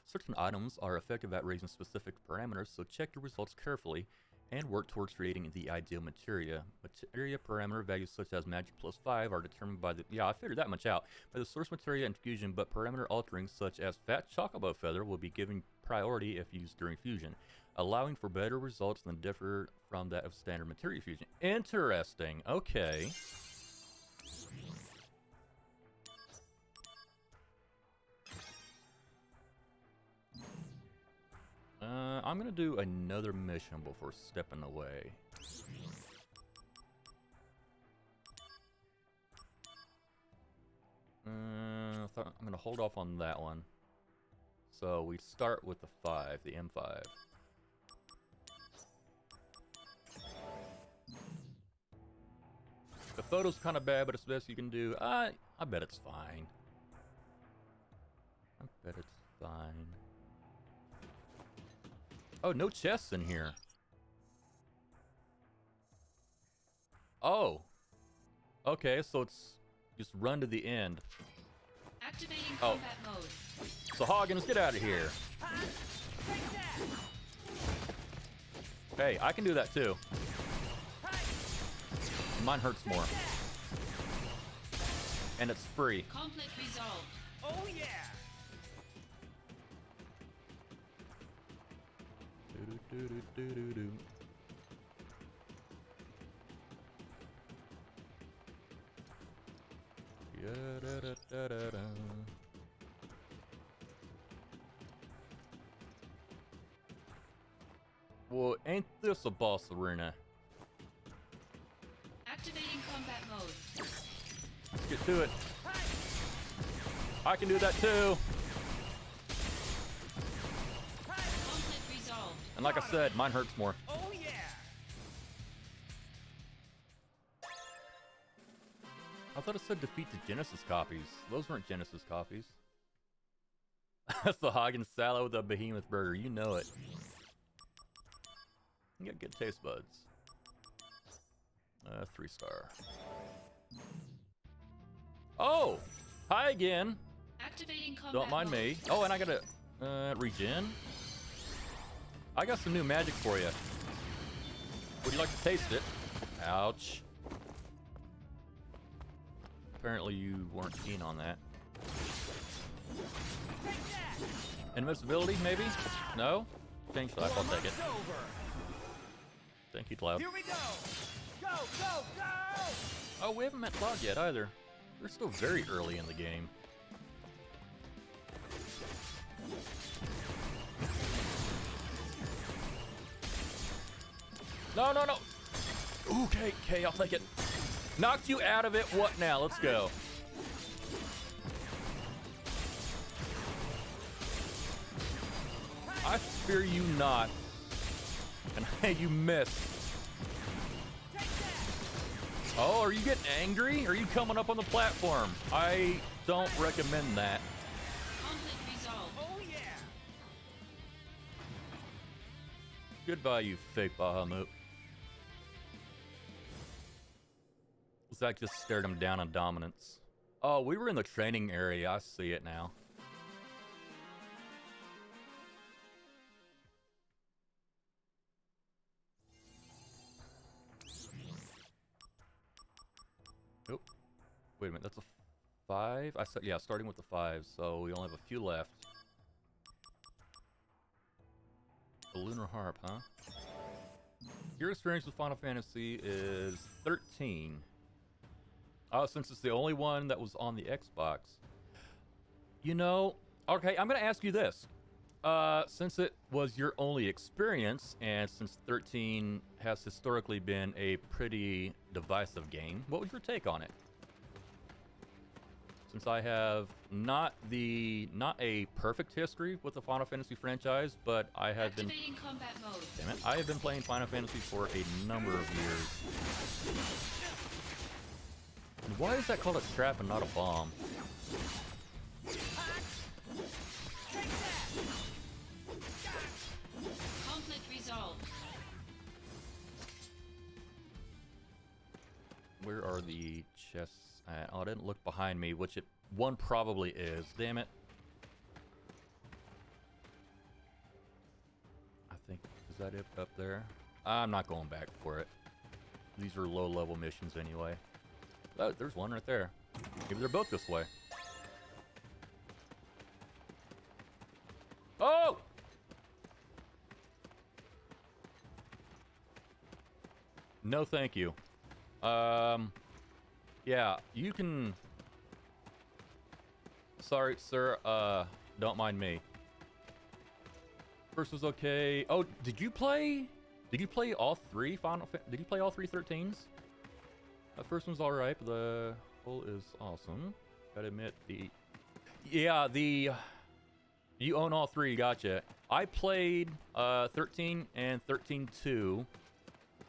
Certain items are effective at raising specific parameters, so check your results carefully and work towards creating the ideal materia. Materia parameter values such as magic plus 5 are determined by the... Yeah, I figured that much out. By the source materia and fusion, but parameter altering such as fat chocobo feather will be given priority if used during fusion, allowing for better results than differ from that of standard materia fusion. Interesting. Okay. I'm gonna do another mission before stepping away. I'm gonna hold off on that one. So we start with the 5, the M5. The photo's kind of bad, but it's the best you can do. I bet it's fine. I bet it's fine. Oh, no chests in here. Oh. Okay, so it's just run to the end. Activating Oh. combat mode. So Hoggins, get out of here. Take that. Hey, I can do that too. Mine hurts more. And it's free. Conflict resolved. Oh yeah. Do-do-do-do-do. Ya-da-da-da-da-da. Well, ain't this a boss arena? Activating combat mode. Let's get to it. I can do that too. Conflict resolved. And like I said, mine hurts more. Oh yeah! I thought it said defeat the Genesis copies. Those weren't Genesis copies. That's the Hagen salad with a behemoth burger. You know it. You got good taste buds. 3-star. Oh! Hi again. Activating combat Don't mind mode. me. Oh, and I gotta regen. I got some new magic for you. Would you like to taste it? Ouch. Apparently you weren't keen on that. Take that! Invincibility, maybe? No? Change life, I'll take it. Warm-up's over. Thank you, Cloud. Here we go! Go, go, go! Oh, we haven't met Cloud yet either. We're still very early in the game. No, no, no! Okay, okay, I'll take it. Knocked you out of it, what now? Let's go. I fear you not. And you missed. Take that! Oh, are you getting angry? Are you coming up on the platform? I don't recommend that. Conflict resolved. Oh yeah! Goodbye, you fake Bahamut. Zach just stared him down on dominance. Oh, we were in the training area. I see it now. Nope. Wait a minute, that's a 5? I said, yeah, starting with the 5, so we only have a few left. The Lunar Harp, huh? Your experience with Final Fantasy is 13. Oh, since it's the only one that was on the Xbox. You know, okay, I'm gonna ask you this. Since it was your only experience, and since 13 has historically been a pretty divisive game, what was your take on it? Since I have not a perfect history with the Final Fantasy franchise, but I have been, Activating combat mode. damn it, I have been playing Final Fantasy for a number of years. And why is that called a trap and not a bomb? Take that! Conflict resolved. Where are the chests at? Oh, I didn't look behind me, which one probably is. Damn it. I think, is that it up there? I'm not going back for it. These are low-level missions anyway. Oh, there's one right there. Maybe they're both this way. Oh! No, thank you. Yeah, you can... Sorry, sir, don't mind me. First was okay. Oh, did you play all three did you play all three 13s? The first one's alright, but the whole is awesome. Gotta admit, you own all three, gotcha. I played 13 and 13-2.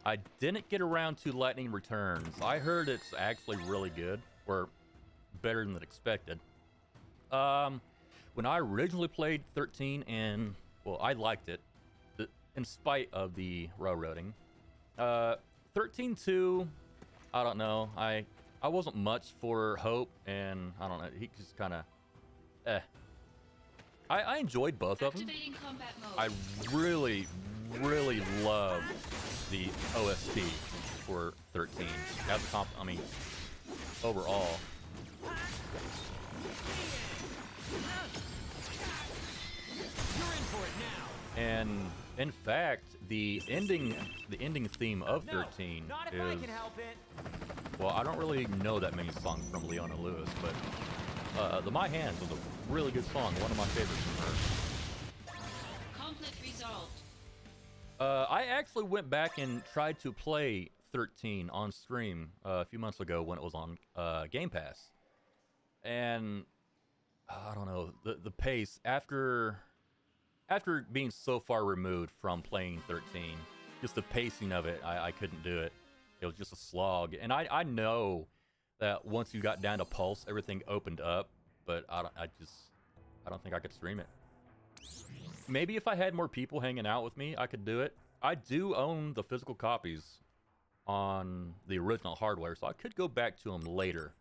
I didn't get around to Lightning Returns. I heard it's actually really good, or better than expected. When I originally played 13 and, well, I liked it, in spite of the railroading. 13-2, I don't know. I wasn't much for Hope, and I don't know. He just kind of, I enjoyed both of them. Activating combat mode. I really, really love the OST for 13. As a I mean, overall. You're in for it now! And In fact, the ending theme of 13 not if I is, can help it. well, I don't really know that many songs from Leona Lewis, but the My Hands was a really good song, one of my favorites from her. Conflict resolved. I actually went back and tried to play 13 on stream a few months ago when it was on Game Pass, and I don't know, the pace after being so far removed from playing 13, just the pacing of it, I couldn't do it. It was just a slog, and I know that once you got down to Pulse, everything opened up, but I don't think I could stream it. Maybe if I had more people hanging out with me, I could do it. I do own the physical copies on the original hardware, so I could go back to them later.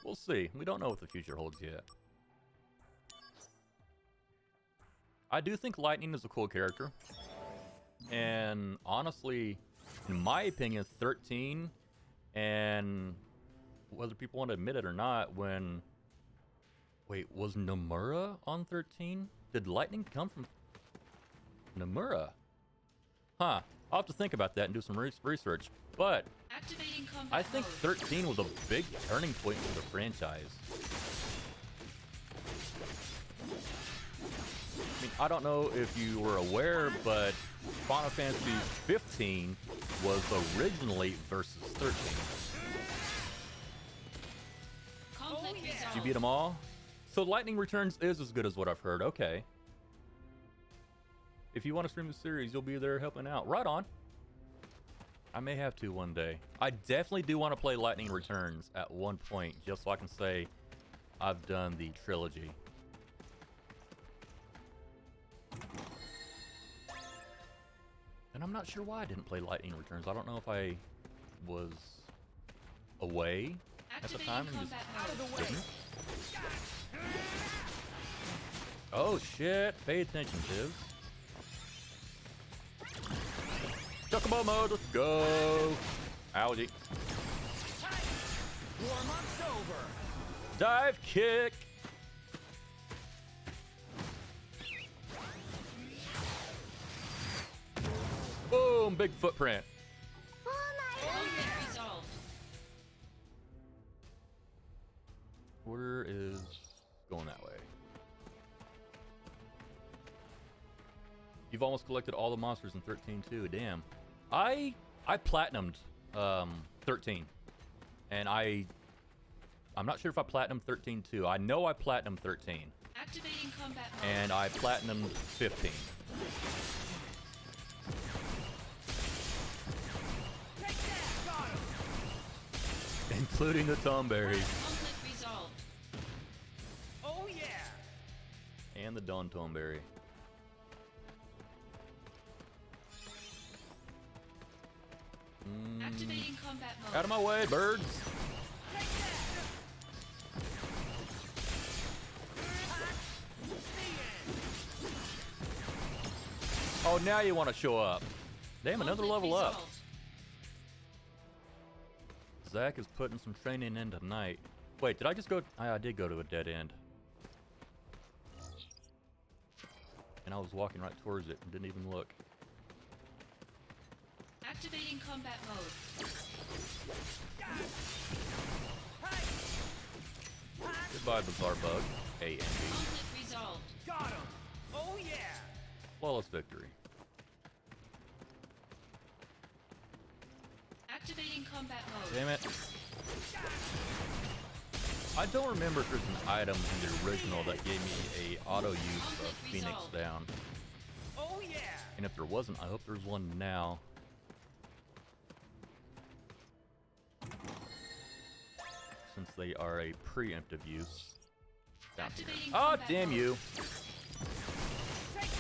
We'll see. We don't know what the future holds yet. I do think Lightning is a cool character. And honestly, in my opinion, 13, and whether people want to admit it or not, when... Wait, was Nomura on 13? Did Lightning come from Nomura? Huh. I'll have to think about that and do some research. But Activating combat I think mode. 13 was a big turning point for the franchise. I mean, I don't know if you were aware, but Final Fantasy 15 was originally Versus 13. Conflict Did you resolved. beat them all? So Lightning Returns is as good as what I've heard. Okay. If you want to stream the series, you'll be there helping out. Right on. I may have to one day. I definitely do want to play Lightning Returns at one point, just so I can say I've done the trilogy. And I'm not sure why I didn't play Lightning Returns. I don't know if I was away at the Activating time and just combat Out of the mode. way. didn't. Oh shit, pay attention, Tiz. Chocobo mode, let's go. Ouchie. Warm-up's over. Dive kick. Boom, big footprint. Conflict resolved. Order is going that way. You've almost collected all the monsters in 13 too. Damn. I platinumed 13. And I'm not sure if I platinumed 13 too. I know I platinumed 13. Activating combat mode. And I platinumed 15. Take that. Got him. Including the Tomberry. Conflict resolved. Oh yeah. And the Dawn Tomberry. Activating combat mode. Out of my way, birds. Take that. Oh, now you want to show up. Damn, another Conflict level up. resolved. Zach is putting some training in tonight. Wait, did I just go? I did go to a dead end. And I was walking right towards it and didn't even look. Activating combat mode. Goodbye, Bizarre Bug. A and B. Conflict resolved. Got him. Oh yeah. Flawless victory. Activating combat mode. Damn it. I don't remember if there's an item in the original that gave me a auto use of Phoenix down. Oh yeah. And if there wasn't, I hope there's one now. Since they are a preemptive use. Down here. Activating Oh, combat damn mode. you. Take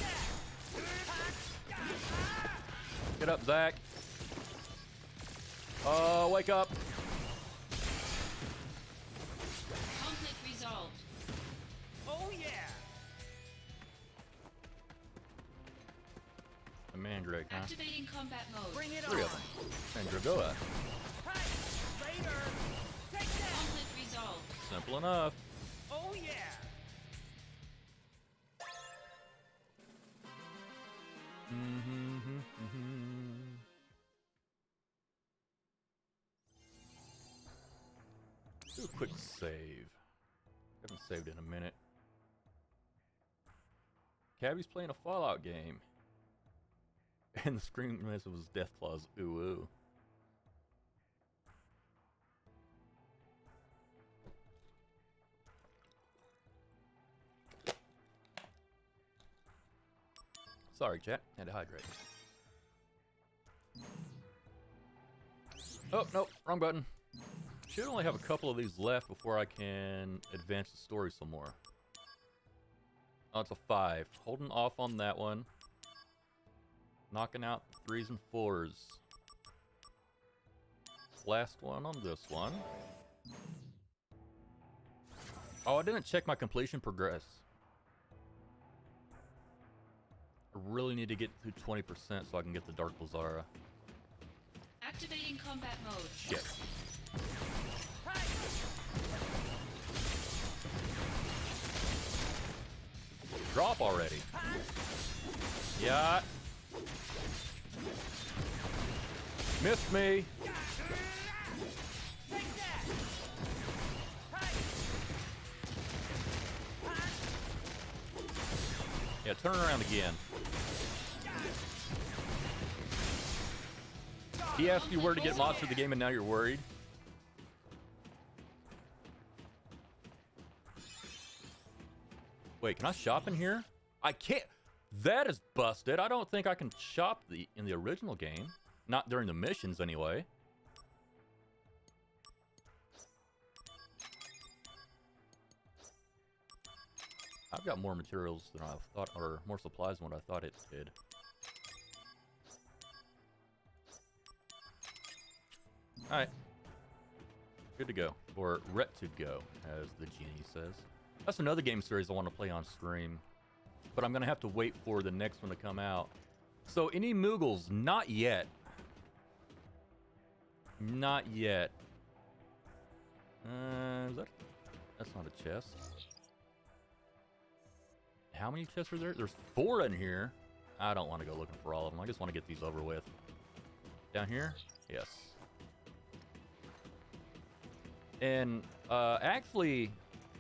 that. Get up, Zach. Oh, wake up. Conflict resolved. Oh yeah. A Mandrake, huh? Activating combat mode. Bring it 3 on. of them. Mandragoa. Hey, later. Take that. Conflict resolved. Simple enough. Oh yeah. Do a quick save. Haven't saved in a minute. Cabby's playing a Fallout game. And the screen message was Deathclaws. Ooh, ooh. Sorry, chat. Had to hydrate. Oh, nope. Wrong button. Should only have a couple of these left before I can advance the story some more. Oh, it's a 5. Holding off on that one. Knocking out 3s and 4s. Last one on this one. Oh, I didn't check my completion progress. I really need to get to 20% so I can get the Dark Blazara. Activating combat mode. Shit. Drop already. Yeah. Missed me. Yeah, turn around again. He asked you where to get mods for the game and now you're worried? Wait, can I shop in here? I can't. That is busted. I don't think I can shop in the original game. Not during the missions, anyway. I've got more materials than I thought, or more supplies than what I thought it did. Alright. Good to go. Or ret to go, as the genie says. That's another game series I want to play on stream. But I'm going to have to wait for the next one to come out. So, any Moogles? Not yet. Not yet. That's not a chest. How many chests are there? There's 4 in here. I don't want to go looking for all of them. I just want to get these over with. Down here? Yes. And, actually,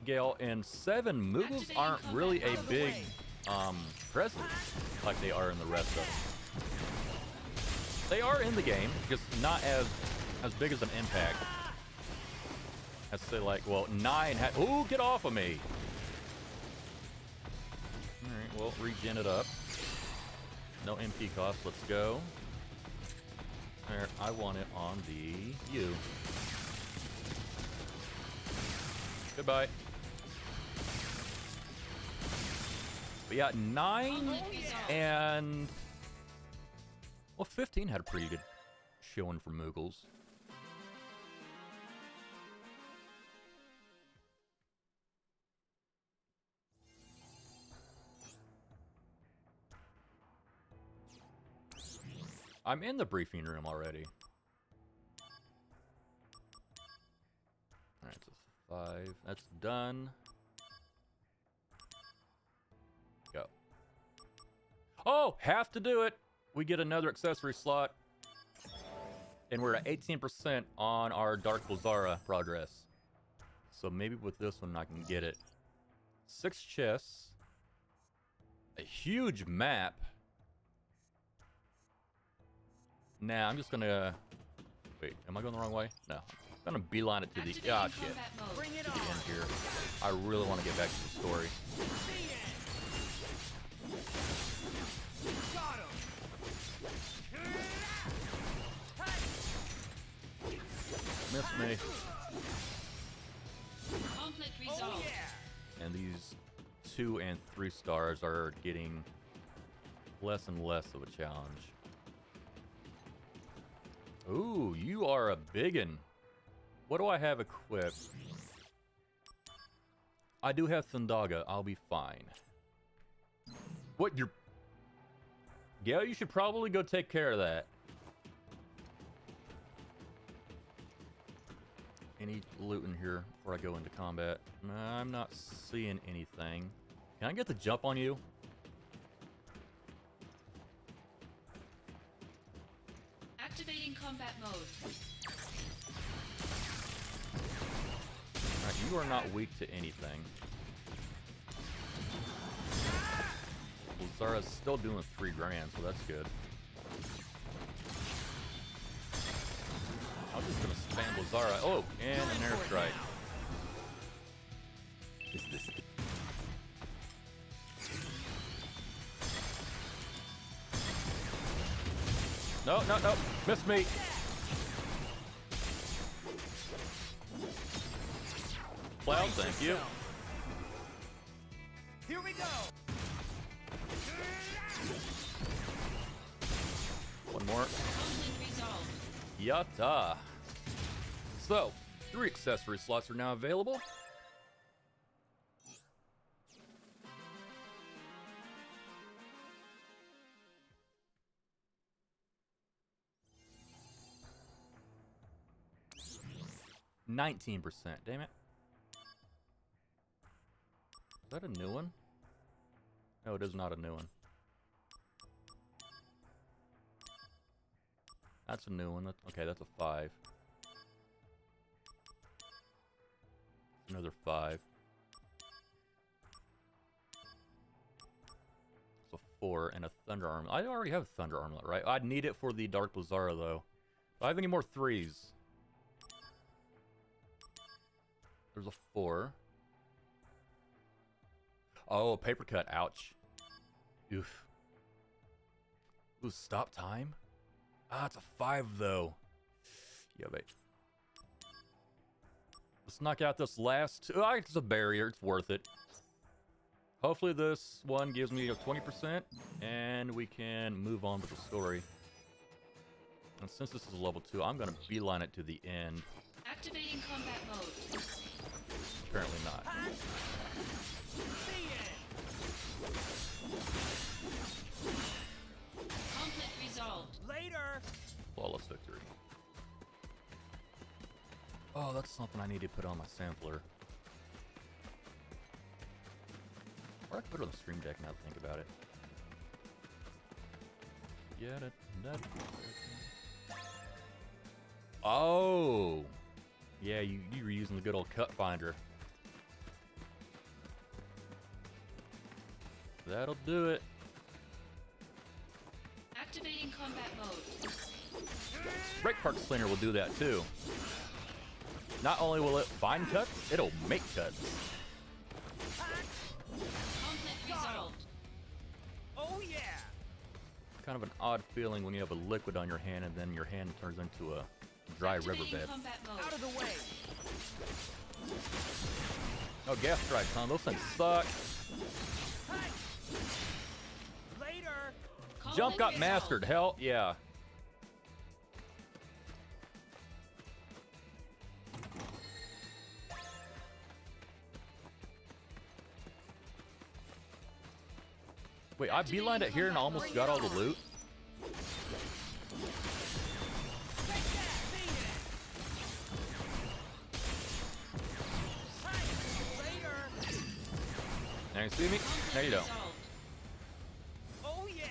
Gale, in 7, Moogles aren't really a big, presence like they are in the rest of them. They are in the game, just not as big as an impact. I'd say, like, well, 9 had... Ooh, get off of me! Alright, well, regen it up. No MP cost, let's go. There, I want it on the U. Goodbye. But yeah, 9 and... Well, 15 had a pretty good showing for Moogles. I'm in the briefing room already. Alright, so 5. That's done. Go. Oh, have to do it. We get another accessory slot. And we're at 18% on our Dark Blazara progress. So maybe with this one I can get it. 6 chests. A huge map. Nah, I'm just gonna... Wait, am I going the wrong way? No. I'm gonna beeline it to the... Ah, shit. To the end here. I really want to get back to the story. Missed me. Conflict resolved. And these 2 and 3 stars are getting less and less of a challenge. Ooh, you are a biggin. What do I have equipped? I do have Thundaga. I'll be fine. What, you're... Gale, you should probably go take care of that. Any loot in here before I go into combat? I'm not seeing anything. Can I get the jump on you? Activating combat mode. Alright, you are not weak to anything. Zara's still doing 3 grand, so that's good. I'm just gonna spam Lazara. Oh, and an airstrike. Is this the... No, no, no. Missed me. Cloud, thank you. Here we go. One more. Conflict resolved. Yatta. So, 3 accessory slots are now available. %. Damn it. Is that a new one? No, it is not a new one. That's a new one. Okay, that's a 5. Another 5. It's a 4 and a Thunder Armlet. I already have a Thunder Armlet, right? I'd need it for the Dark Blazara, though. Do I have any more 3s? There's a 4. Oh, paper cut. Ouch. Oof. Ooh, stop time? Ah, it's a 5, though. Yeah, wait. Let's knock out this last... Oh, it's a barrier. It's worth it. Hopefully this one gives me a 20%, and we can move on with the story. And since this is level 2, I'm going to beeline it to the end. Activating combat mode. Apparently not. Conflict resolved. Later. Flawless victory. Oh, that's something I need to put on my sampler. Or I could put it on the stream deck now to think about it. Yeah, that. Oh! Yeah, you were using the good old cut finder. That'll do it. Activating combat mode. Break Park Slinger will do that too. Not only will it find cuts, it'll make cuts. Conflict resolved. Oh yeah. Kind of an odd feeling when you have a liquid on your hand and then your hand turns into a dry Activating riverbed. combat mode. Out of the way. Oh, gas strikes, huh? Those things suck. Hey. Later. Jump got Conflict mastered. Hell yeah. Wait, I beelined it here and almost got all the loot? Take that. Beat it. Hey. Later. Now you see me? Conflict No, you don't. resolved. Oh yeah.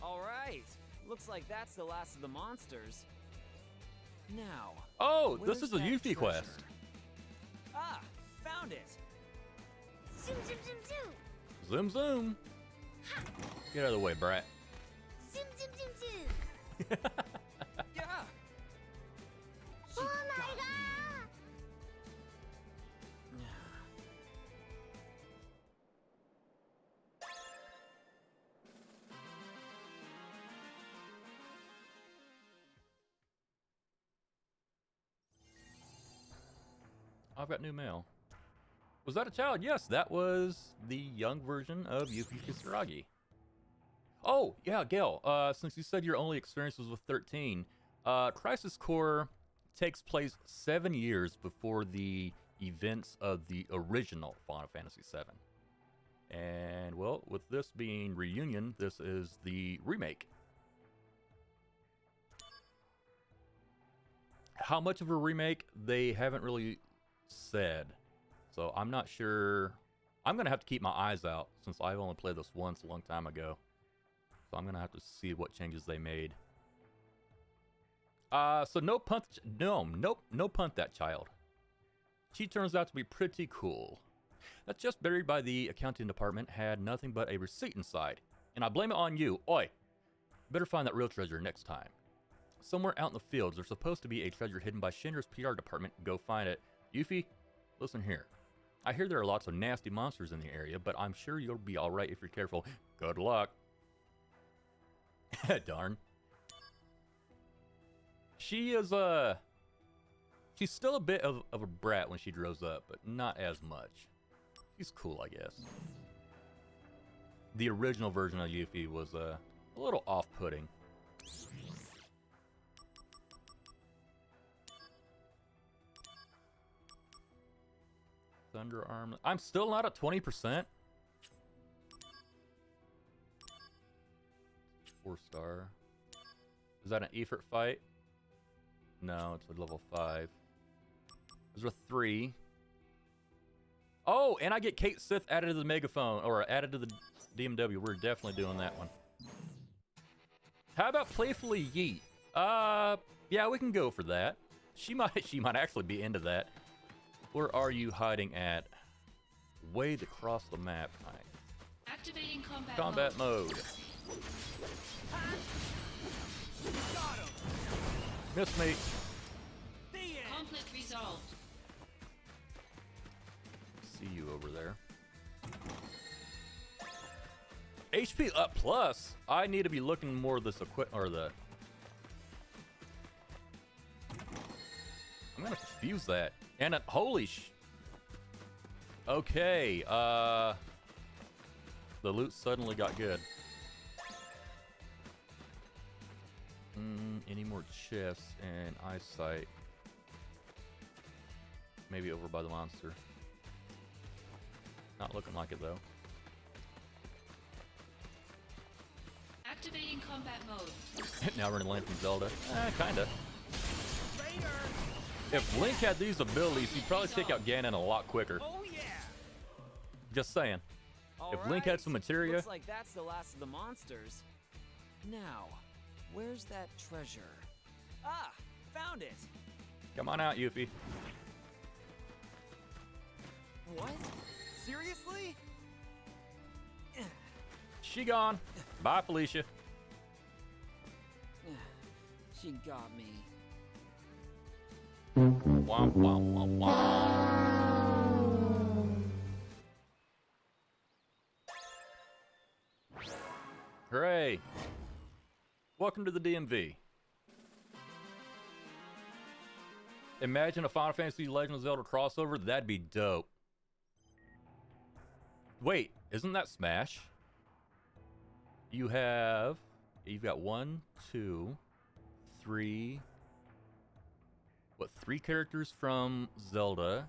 All right. Looks like that's the last of the monsters. Now. Oh, this where's is a that Yuffie quest. treasure? Ah, found it. Zoom, zoom, zoom, zoom. Zoom, zoom. Get out of the way, brat. Zoom, zoom, zoom, zoom. Yeah. Oh my god! I've got new mail. Was that a child? Yes, that was the young version of Yuffie Kisaragi. Oh, yeah, Gail, since you said your only experience was with 13, Crisis Core takes place 7 years before the events of the original Final Fantasy VII. And, well, with this being Reunion, this is the remake. How much of a remake, they haven't really said. So I'm not sure. I'm going to have to keep my eyes out since I've only played this once a long time ago. So I'm gonna have to see what changes they made. So no punt. No punt that child. She turns out to be pretty cool. That just buried by the accounting department had nothing but a receipt inside, and I blame it on you. Oi! Better find that real treasure next time. Somewhere out in the fields, there's supposed to be a treasure hidden by Shinra's PR department. Go find it. Yuffie, listen here. I hear there are lots of nasty monsters in the area, but I'm sure you'll be alright if you're careful. Good luck. Darn. She is, she's still a bit of a brat when she grows up, but not as much. She's cool, I guess. The original version of Yuffie was, a little off-putting. Thunder Arm. I'm still not at 20%. 4-star. Is that an Ifrit fight? No, it's a level 5. There's a 3. Oh, and I get Kate Sith added to the megaphone, or added to the DMW. We're definitely doing that one. How about Playfully Yeet? Yeah, we can go for that. She might actually be into that. Where are you hiding at? Way across the map. All right. Activating Combat mode. Got him. Miss me. The end. Conflict resolved. See you over there. HP up plus. I need to be looking more of this or the. I'm gonna fuse that. And holy okay, the loot suddenly got good. Any more chests and eyesight? Maybe over by the monster. Not looking like it though. Activating combat mode. Now we're in Legend of Zelda. Kinda. Raider. If Link had these abilities, he'd probably take out Ganon a lot quicker. Oh yeah. Just saying. If Link had some materia. Looks like that's the last of the monsters. Now, where's that treasure? Ah, found it. Come on out, Yuffie. What? Seriously? She gone. Bye, Felicia. She got me. Womp, womp, womp, womp. Hooray. Welcome to the DMV. Imagine a Final Fantasy Legend of Zelda crossover. That'd be dope. Wait, isn't that Smash? You've got 1, 2, 3. What, 3 characters from Zelda?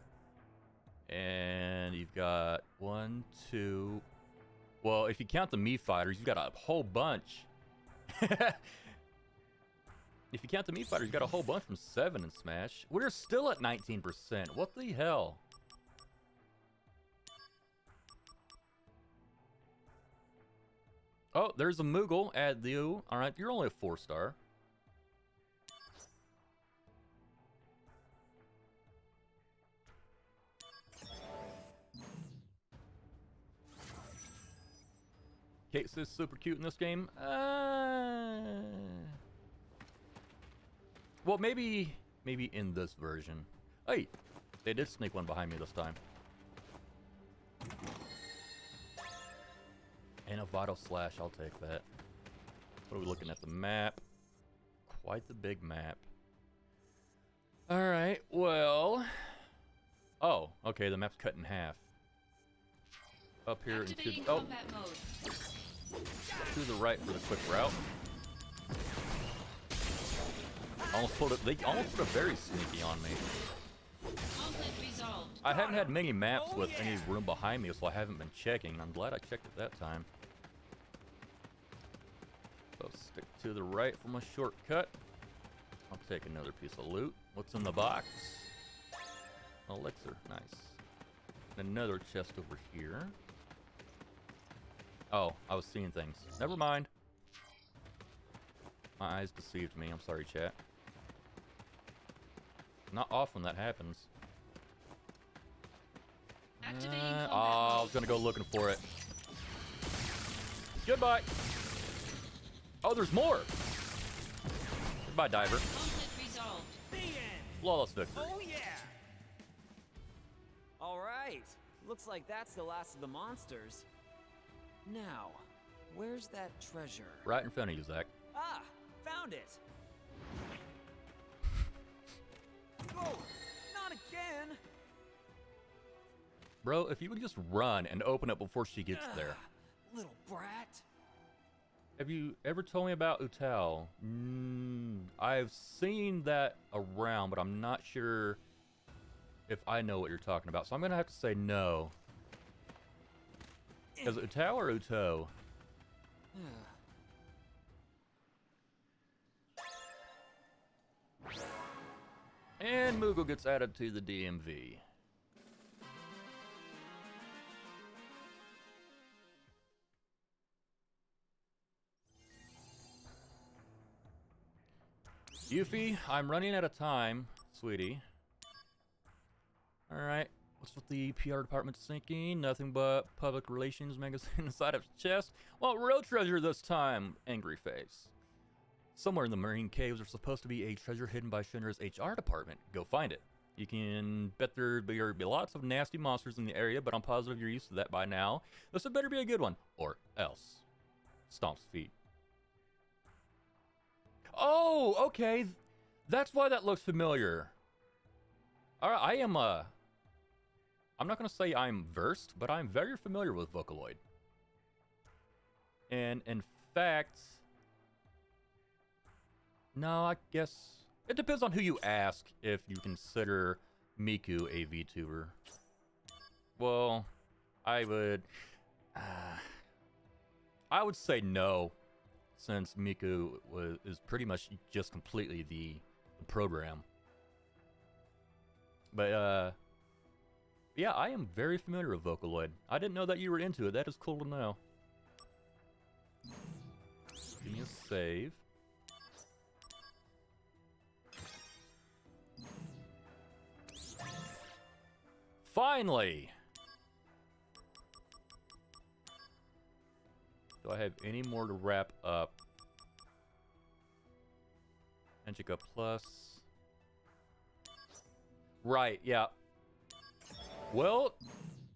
And you've got 1, 2. Well, if you count the Mii fighters, you've got a whole bunch. If you count the Mii fighters, you've got a whole bunch from 7 in Smash. We're still at 19%. What the hell? Oh, there's a Moogle at you. All right, you're only a 4-star. Kate says super cute in this game. Well, maybe in this version. Hey, they did sneak one behind me this time. And a Vital Slash, I'll take that. What are we looking at? The map. Quite the big map. Alright, well. Oh, okay, the map's cut in half. Up here and Activating to combat mode. to the right for the quick route. They almost put a very sneaky on me. Conflict resolved. I haven't had many maps with any room behind me, so I haven't been checking. I'm glad I checked it that time. So stick to the right for my shortcut. I'll take another piece of loot. What's in the box? Elixir, nice. Another chest over here. Oh, I was seeing things. Never mind. My eyes deceived me. I'm sorry, chat. Not often that happens. Activating combat I mode. was gonna go looking for it. Goodbye. Oh, there's more. Goodbye, diver. Conflict resolved. The end. Flawless victory. Oh yeah. All right. Looks like that's the last of the monsters. Now, where's that treasure? Right in front of you, Zach. Ah, found it. Oh, not again. Bro, if you would just run and open it before she gets there. Little brat. Have you ever told me about Utao? I've seen that around, but I'm not sure if I know what you're talking about. So I'm gonna have to say no. Is it Utao or Uto? And Moogle gets added to the DMV. Yuffie, I'm running out of time, sweetie. Alright, what's with the PR department thinking? Nothing but public relations magazine inside of his chest. Well, real treasure this time, angry face. Somewhere in the marine caves there's supposed to be a treasure hidden by Shinra's HR department. Go find it. You can bet there'd be lots of nasty monsters in the area, but I'm positive you're used to that by now. This had better be a good one, or else. Stomps feet. Oh, okay. That's why that looks familiar. Alright, I'm not gonna say I'm versed, but I'm very familiar with Vocaloid. And in fact, no, I guess it depends on who you ask if you consider Miku a VTuber. Well, I would say no, since Miku is pretty much just completely the program. But yeah, I am very familiar with Vocaloid. I didn't know that you were into it. That is cool to know. Give me a save. Finally! Do I have any more to wrap up? Angelica Plus. Right, yeah. Well,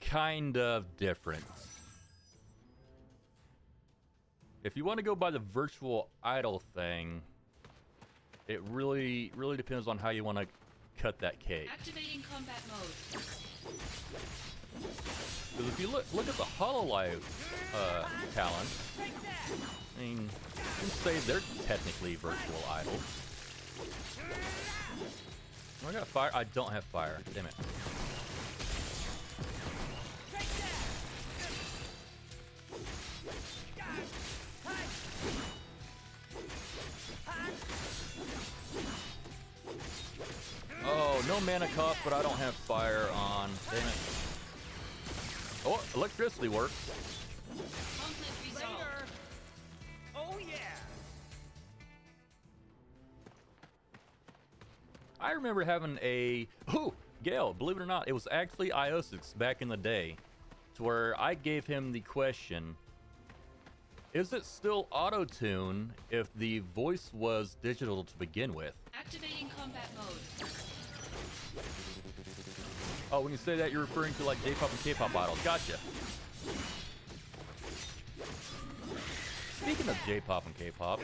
kind of different. If you want to go by the virtual idol thing, it really depends on how you want to cut that cake. Activating combat mode. Because if you look at the HoloLive talent, I mean, you can say they're technically virtual idols. Oh, I got fire. I don't have fire. Damn it. Oh, no mana cost, but I don't have fire on. Damn it. Oh, electricity works. Conflict resolved. Later. Oh yeah. I remember having a... Ooh, Gale, believe it or not, it was actually Iosix back in the day, to where I gave him the question, is it still auto-tune if the voice was digital to begin with? Activating combat mode. Oh, when you say that, you're referring to like J-pop and K-pop idols. Gotcha. Speaking of J-pop and K-pop,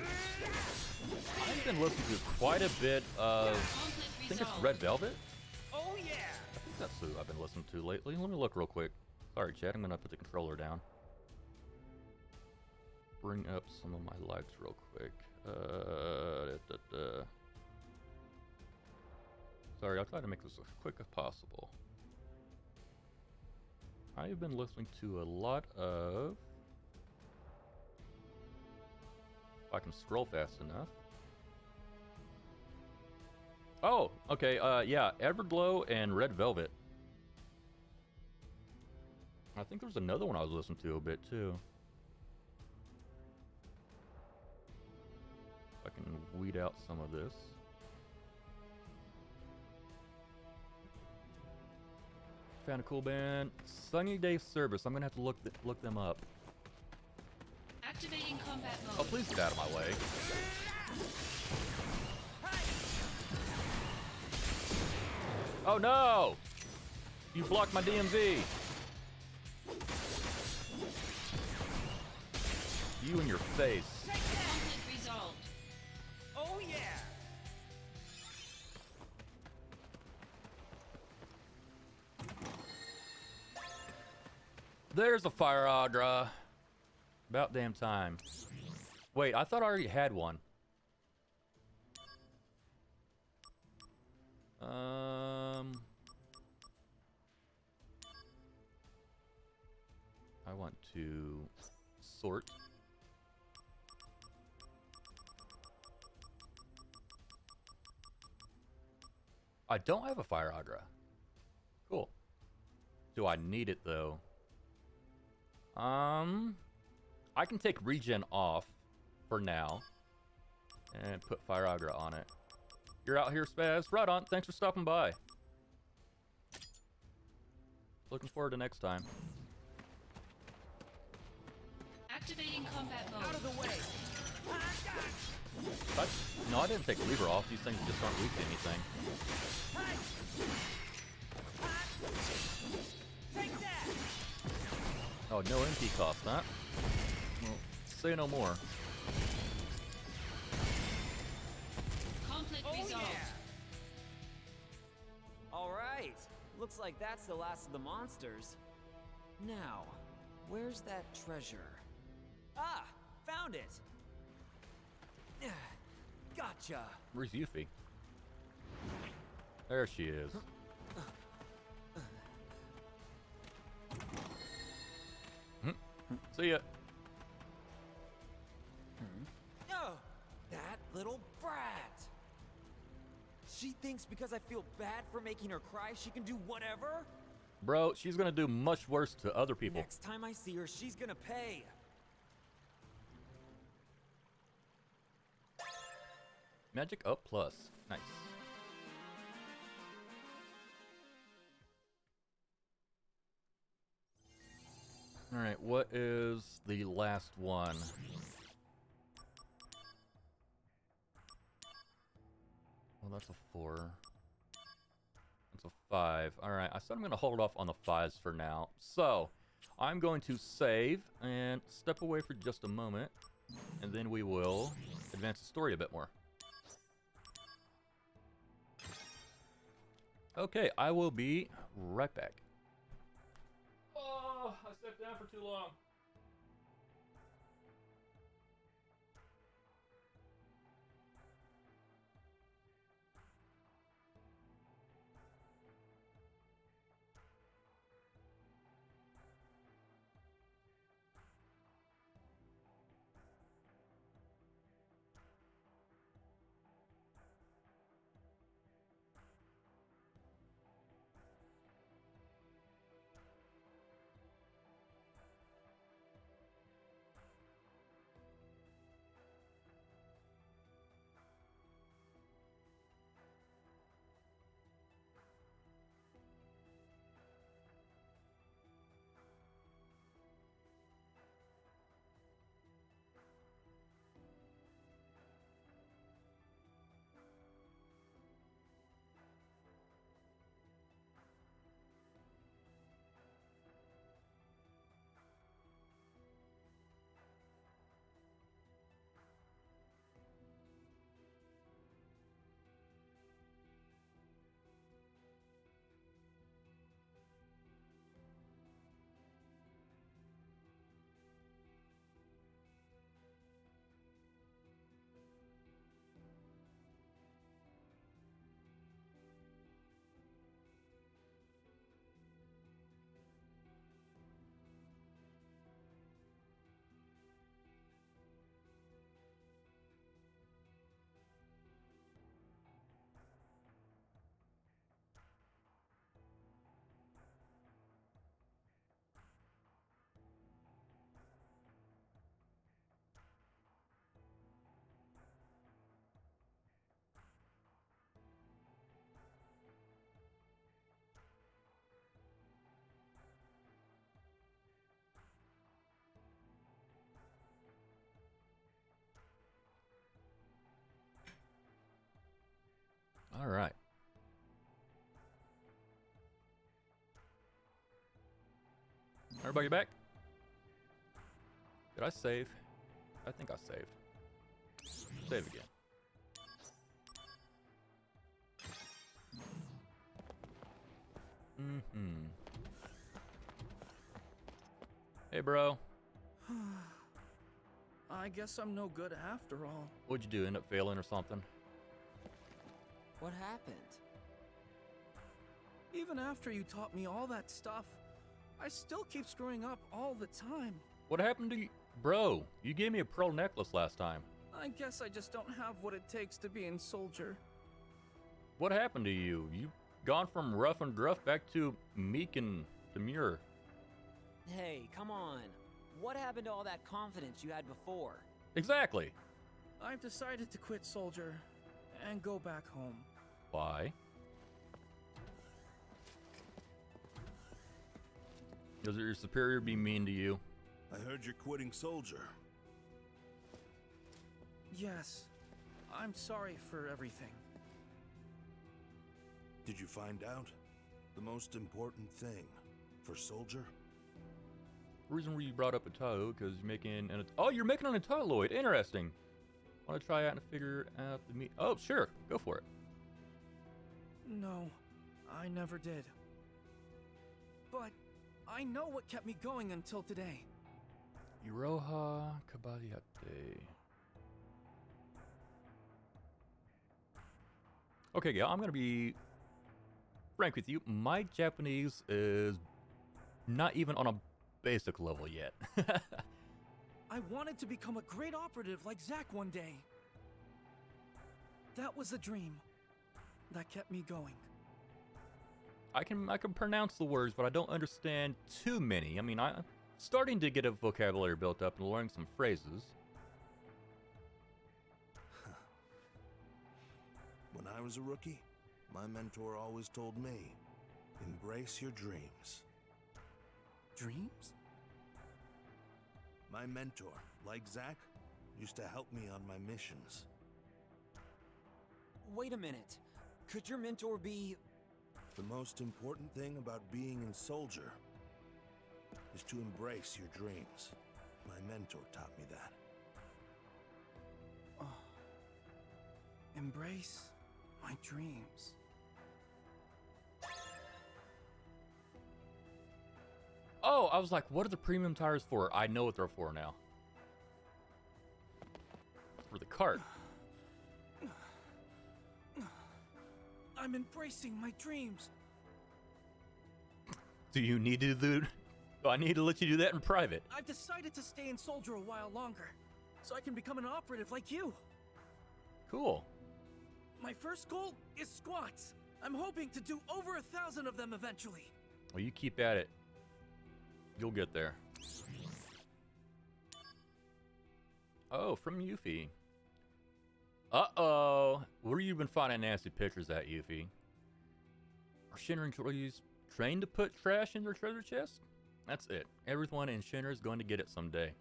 I've been listening to quite a bit of... Conflict I think it's resolved. Red Velvet. Oh yeah. I think that's who I've been listening to lately. Let me look real quick. Sorry, chat. I'm gonna put the controller down. Bring up some of my likes real quick. Sorry, I'll try to make this as quick as possible. I've been listening to a lot of... If I can scroll fast enough. Oh, okay, yeah, Everglow and Red Velvet. I think there's another one I was listening to a bit, too. If I can weed out some of this. Found a cool band. Sunny Day Service. I'm gonna have to look them up. Activating combat mode. Oh, please get out of my way. Oh no! You blocked my DMZ. You and your face. Conflict resolved. Oh yeah! There's a Fire Agra. About damn time. Wait, I thought I already had one. I want to sort. I don't have a Fire Agra. Cool. Do I need it though? I can take regen off for now and put Fire Agra on it. You're out here, Spaz. Right on. Thanks for stopping by. Looking forward to next time. Activating combat mode. Out of the way! No, I didn't take the lever off. These things just aren't weak to anything. Take that! Oh, no MP cost, huh? Well, say no more. Conflict Oh resolved. yeah! Alright, looks like that's the last of the monsters. Now, where's that treasure? Ah, found it! Gotcha! Where's Yuffie? There she is. See ya. Oh, that little brat! She thinks because I feel bad for making her cry, she can do whatever? Bro, she's gonna do much worse to other people. Next time I see her, she's gonna pay. Magic up plus. Nice. Alright, what is the last one? Well, that's a 4. That's a 5. Alright, I said I'm going to hold off on the 5s for now. So, I'm going to save and step away for just a moment. And then we will advance the story a bit more. Okay, I will be right back. Oh, I stepped down for too long. All right. Everybody back? Did I save? I think I saved. Save again. Hey, bro. I guess I'm no good after all. What'd you do? End up failing or something? What happened? Even after you taught me all that stuff, I still keep screwing up all the time. What happened to you? Bro, you gave me a pearl necklace last time. I guess I just don't have what it takes to be in Soldier. What happened to you? You gone from rough and gruff back to meek and demure. Hey, come on. What happened to all that confidence you had before? Exactly. I've decided to quit Soldier and go back home. Why? Does your superior be mean to you? I heard you're quitting Soldier. Yes, I'm sorry for everything. Did you find out? The most important thing for Soldier? The reason you brought up a toe because you're making an oh, you're making an Italoid. Interesting. Want to try out and figure out the meat? Oh, sure, go for it. No, I never did. But I know what kept me going until today. Iroha Kabaliate. Okay, yeah, I'm gonna be frank with you. My Japanese is not even on a basic level yet. I wanted to become a great operative like Zack one day. That was a dream that kept me going. I can pronounce the words, but I don't understand too many. I mean, I'm starting to get a vocabulary built up and learning some phrases. When I was a rookie, my mentor always told me, embrace your dreams. Dreams? My mentor, like Zack, used to help me on my missions. Wait a minute. Could your mentor be... The most important thing about being in Soldier is to embrace your dreams. My mentor taught me that. Embrace my dreams. Oh, I was like, what are the premium tires for? I know what they're for now. For the cart. I'm embracing my dreams. Do you need to do... Do I need to let you do that in private? I've decided to stay in Soldier a while longer, so I can become an operative like you. Cool. My first goal is squats. I'm hoping to do over 1,000 of them eventually. Well, you keep at it. You'll get there. Oh, from Yuffie. Uh-oh. Where you been finding nasty pictures at, Yuffie? Are Shinra employees trained to put trash in their treasure chest? That's it. Everyone in Shinra is going to get it someday.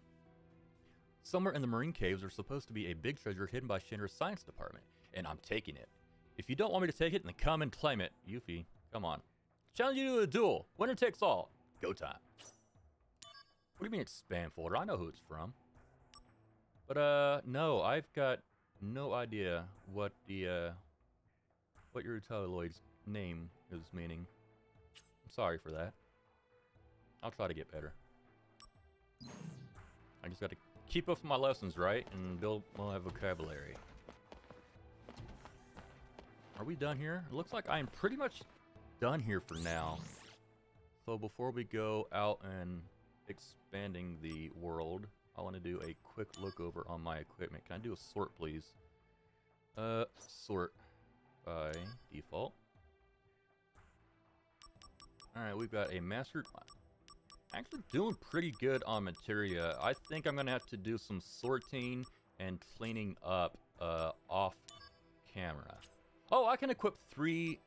Somewhere in the marine caves there's supposed to be a big treasure hidden by Shinra's science department, and I'm taking it. If you don't want me to take it, then come and claim it. Yuffie, come on. Challenge you to a duel. Winner takes all. Go time. What do you mean it's spam folder? I know who it's from. But, no, I've got no idea what the, what your Italoid's name is meaning. I'm sorry for that. I'll try to get better. I just gotta keep up with my lessons, right? And build my vocabulary. Are we done here? It looks like I'm pretty much done here for now. So before we go out and expanding the world, I want to do a quick look over on my equipment. Can I do a sort, please? Sort by default. Alright, we've got a master... Actually doing pretty good on materia. I think I'm gonna have to do some sorting and cleaning up off camera. Oh, I can equip three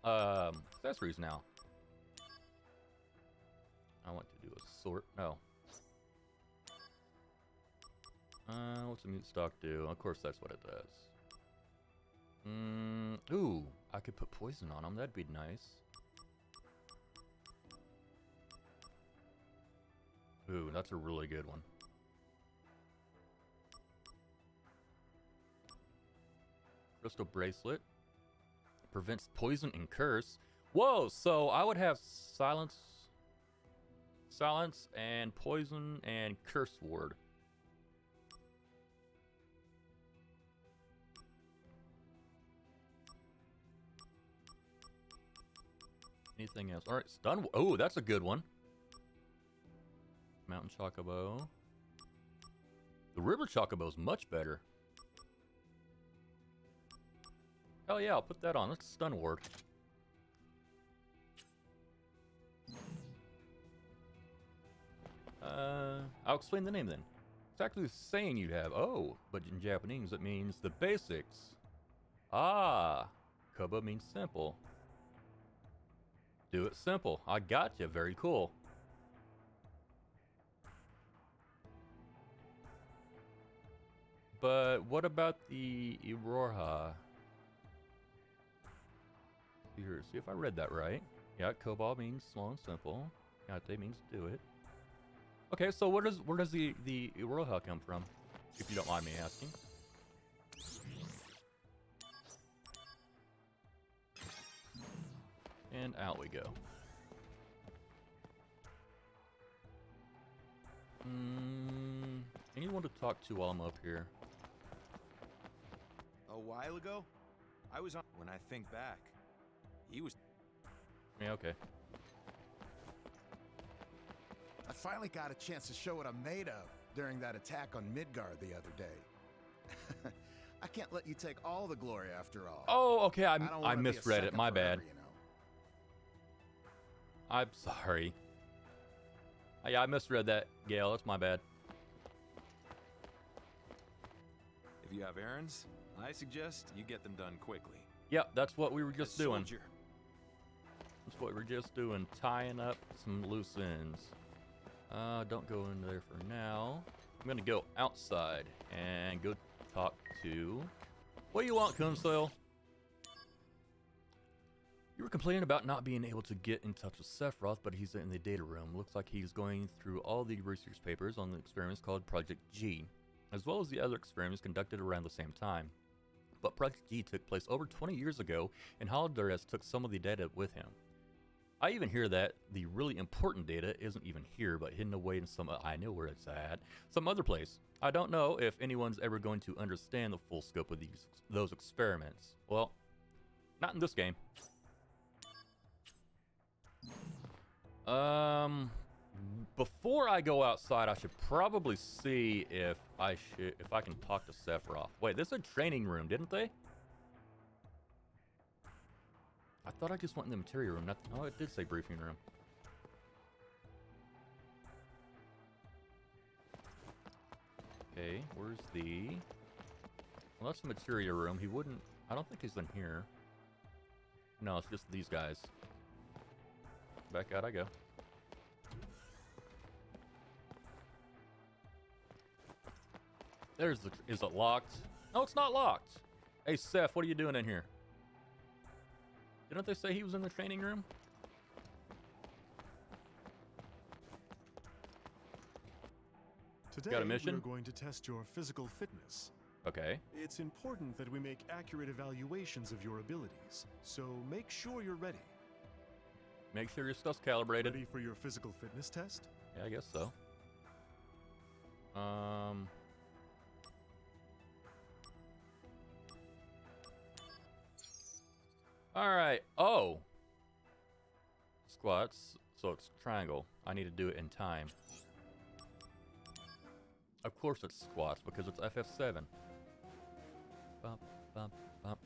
accessories now. I want to do a sort. No. What's a mute stock do? Of course, that's what it does. Ooh, I could put poison on him. That'd be nice. Ooh, that's a really good one. Crystal bracelet. Prevents poison and curse. Whoa, so I would have silence and poison and curse ward. Anything else? All right, stun. Oh, that's a good one. Mountain Chocobo. The River Chocobo is much better. Hell yeah, I'll put that on. Let's stun ward. I'll explain the name then. It's actually the saying you have. Oh, but in Japanese it means the basics. Ah, Koba means simple. Do it simple. I gotcha. Very cool. But what about the Iroha? Here, see if I read that right. Yeah, Koba means slow and simple. Yate means do it. Okay, so where does the Iroha come from? If you don't mind me asking. And out we go. Anyone to talk to while I'm up here? A while ago, I was on. When I think back, he was. Yeah, okay. I finally got a chance to show what I'm made of during that attack on Midgard the other day. I can't let you take all the glory after all. Oh, okay. I don't wanna be a misread it. second My forever, bad. you know. I'm sorry. Yeah, I misread that, Gale. That's my bad. If you have errands, I suggest you get them done quickly. Yep, that's what we were just A doing. soldier. That's what we're just doing. Tying up some loose ends. Don't go in there for now. I'm gonna go outside and go talk to... What do you want, Kunsoil? You were complaining about not being able to get in touch with Sephiroth, but he's in the data room. Looks like he's going through all the research papers on the experiments called Project G, as well as the other experiments conducted around the same time. But Project G took place over 20 years ago, and Holodares took some of the data with him. I even hear that the really important data isn't even here, but hidden away in some, I know where it's at, some other place. I don't know if anyone's ever going to understand the full scope of those experiments. Well, not in this game. Before I go outside, I should probably see if I can talk to Sephiroth. Wait, this is a training room, didn't they? I thought I just went in the materia room. Oh, it did say briefing room. Okay, where's the... Well, that's the materia room. He wouldn't... I don't think he's in here. No, it's just these guys. Back out I go. There's the... Is it locked? No, it's not locked. Hey, Seth, what are you doing in here? Didn't they say he was in the training room? Today, Got a mission? we're going to test your physical fitness. Okay. It's important that we make accurate evaluations of your abilities, so make sure you're ready. Make sure your stuff's calibrated. Ready for your physical fitness test? Yeah, I guess so. Alright. Oh! Squats. So it's triangle. I need to do it in time. Of course it's squats, because it's FF7. Bump, bump, bump.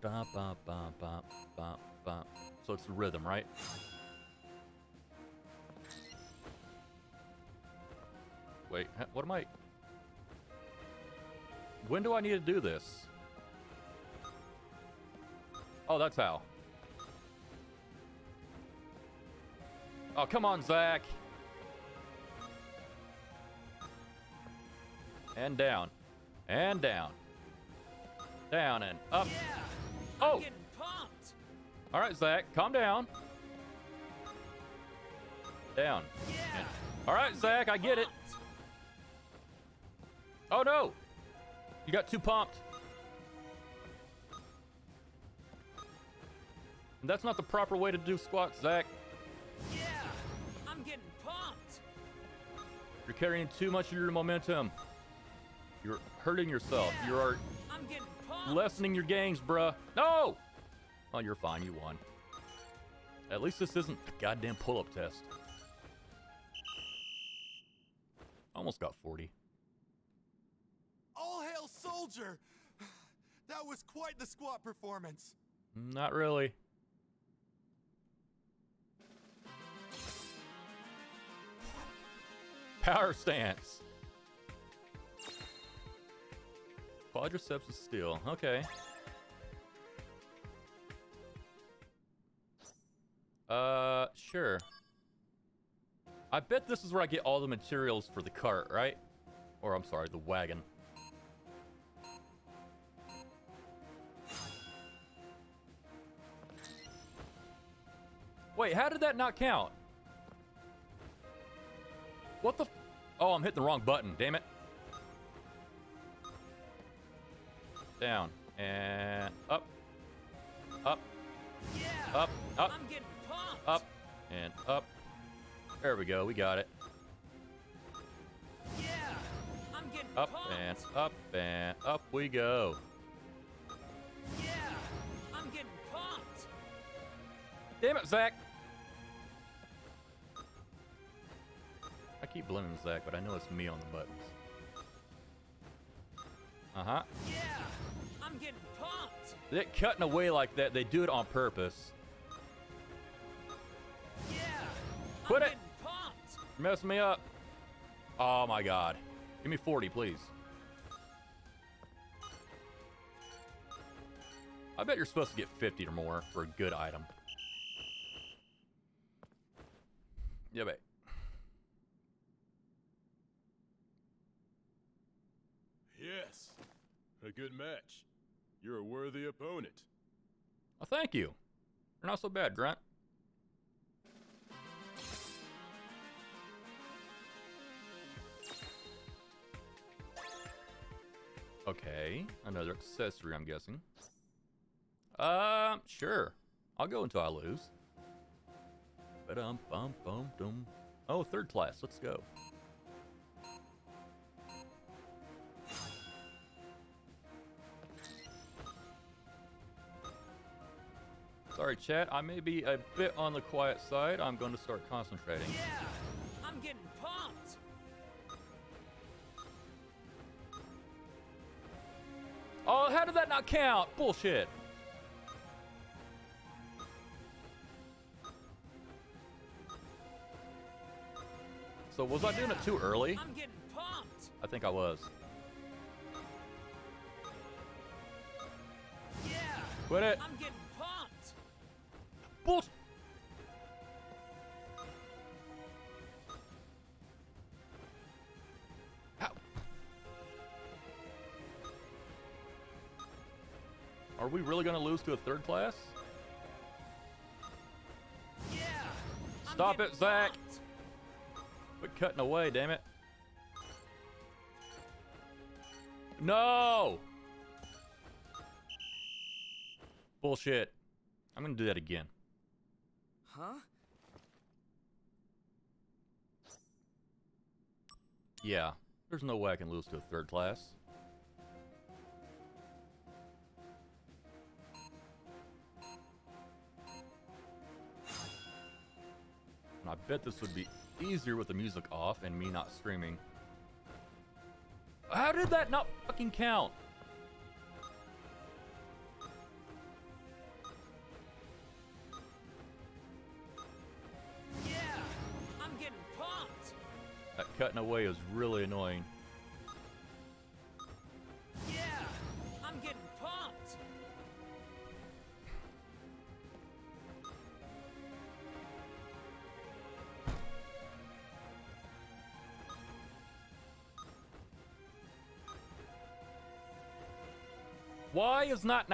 Bump, bump, bump, bump, bump, bump. So it's the rhythm, right? Wait, what am I... When do I need to do this? Oh, that's how. Oh, come on, Zach. And down. And down. Down and up. Oh! I'm getting pumped. All right, Zach, calm down. Down. Yeah. All right, I'm Zach, I getting get it. pumped. Oh no! You got too pumped. That's not the proper way to do squats, Zach. Yeah. I'm getting pumped. You're carrying too much of your momentum. You're hurting yourself. Yeah. You are I'm getting pumped. lessening your gains, bruh. No! Oh, you're fine. You won. At least this isn't a goddamn pull-up test. Almost got 40. All hail Soldier! That was quite the squat performance. Not really. Power stance. Quadriceps is steel. Okay. Sure. I bet this is where I get all the materials for the cart, right? Or, I'm sorry, the wagon. Wait, how did that not count? What the f— oh, I'm hitting the wrong button, damn it. Down, and up, up, Yeah. up, up, I'm getting pumped. up, and up. There we go, we got it. Yeah. I'm getting Up pumped. and up we go. Yeah. I'm getting pumped. Damn it, Zach. I keep blaming Zach, but I know it's me on the buttons. Uh-huh. Yeah. I'm getting pumped. They're cutting away like that. They do it on purpose. Yeah. Quit I'm it. getting pumped. You're messing me up. Oh my god. Give me 40, please. I bet you're supposed to get 50 or more for a good item. Yeah, babe. Yes, a good match. You're a worthy opponent. Oh, thank you. You're not so bad, Grunt. Okay, another accessory, I'm guessing. Sure. I'll go until I lose. Ba-dum-bum-bum-dum. Oh, third class. Let's go. Sorry, chat. I may be a bit on the quiet side. I'm going to start concentrating. Yeah. I'm getting pumped. Oh, how did that not count? Bullshit. So was I doing it too early? I'm getting pumped. I think I was. Yeah. Quit it. I'm getting pumped. Bullshit. Ow. Are we really going to lose to a third class? Yeah. I'm Stop getting it, Zach. pumped. Quit cutting away, damn it. No! Bullshit. I'm gonna do that again. Huh? Yeah, there's no way I can lose to a third class. And I bet this would be easier with the music off and me not streaming. How did that not fucking count? Yeah. I'm getting pumped. That cutting away is really annoying. Yeah. I'm getting pumped. Why is not?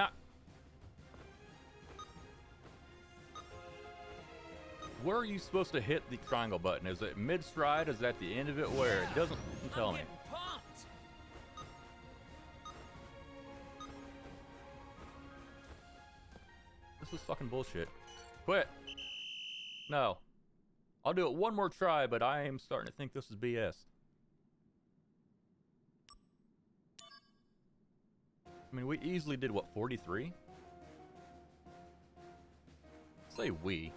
where are you supposed to hit the triangle button? Is it mid-stride? Is it at the end of it? Where? It doesn't tell me. Pumped. This is fucking bullshit. Quit. No. I'll do it one more try, but I am starting to think this is BS. I mean, we easily did, what, 43? Say we.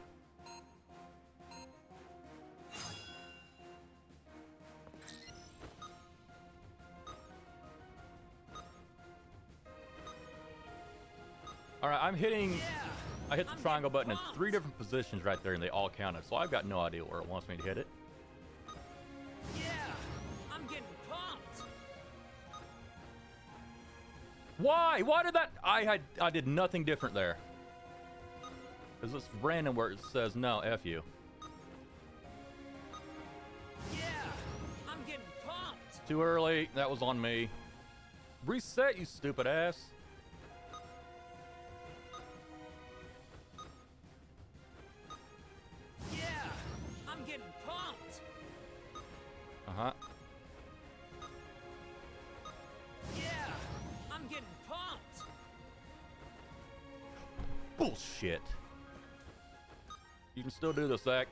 Alright, I'm hitting... I hit the triangle button in 3 different positions right there, and they all counted, so I've got no idea where it wants me to hit it. Yeah, I'm getting pumped. Why? Why did that... I did nothing different there. Because it's random where it says, no, F you. Yeah, I'm getting pumped. Too early. That was on me. Reset, you stupid ass. Yeah, I'm getting pumped. Uh-huh. Yeah, I'm getting pumped. Bullshit. You can still do this, Zach.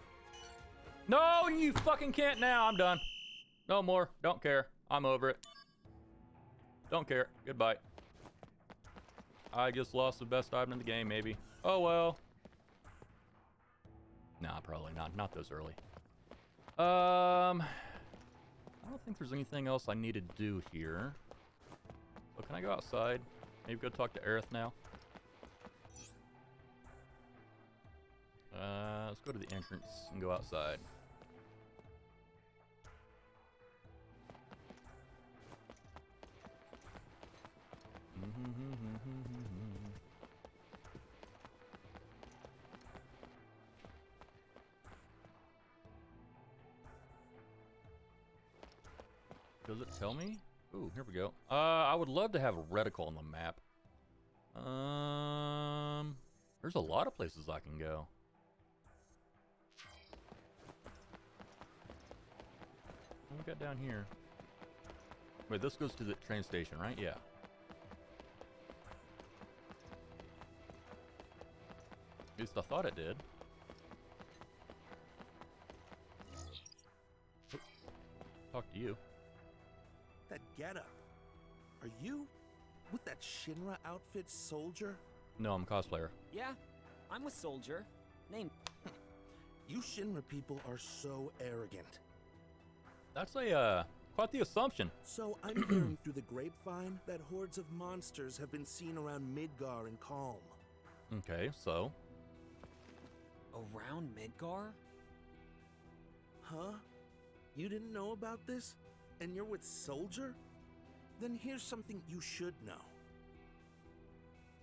No, you fucking can't now. I'm done. No more. Don't care. I'm over it. Don't care. Goodbye. I just lost the best item in the game, maybe. Oh, well. Nah, probably not. Not this early. I don't think there's anything else I need to do here. So can I go outside? Maybe go talk to Aerith now? Let's go to the entrance and go outside. Does it tell me? Ooh, here we go. I would love to have a reticle on the map. There's a lot of places I can go. What we got down here? Wait, this goes to the train station, right? Yeah. At least I thought it did. Oop. Talk to you. That getup. Are you with that Shinra outfit soldier? No, I'm a cosplayer. Yeah, I'm a soldier. Name. You Shinra people are so arrogant. That's a, quite the assumption. So I'm hearing through the grapevine that hordes of monsters have been seen around Midgar and Calm. Okay, so? Around Midgar? Huh? You didn't know about this? And you're with Soldier? Then here's something you should know.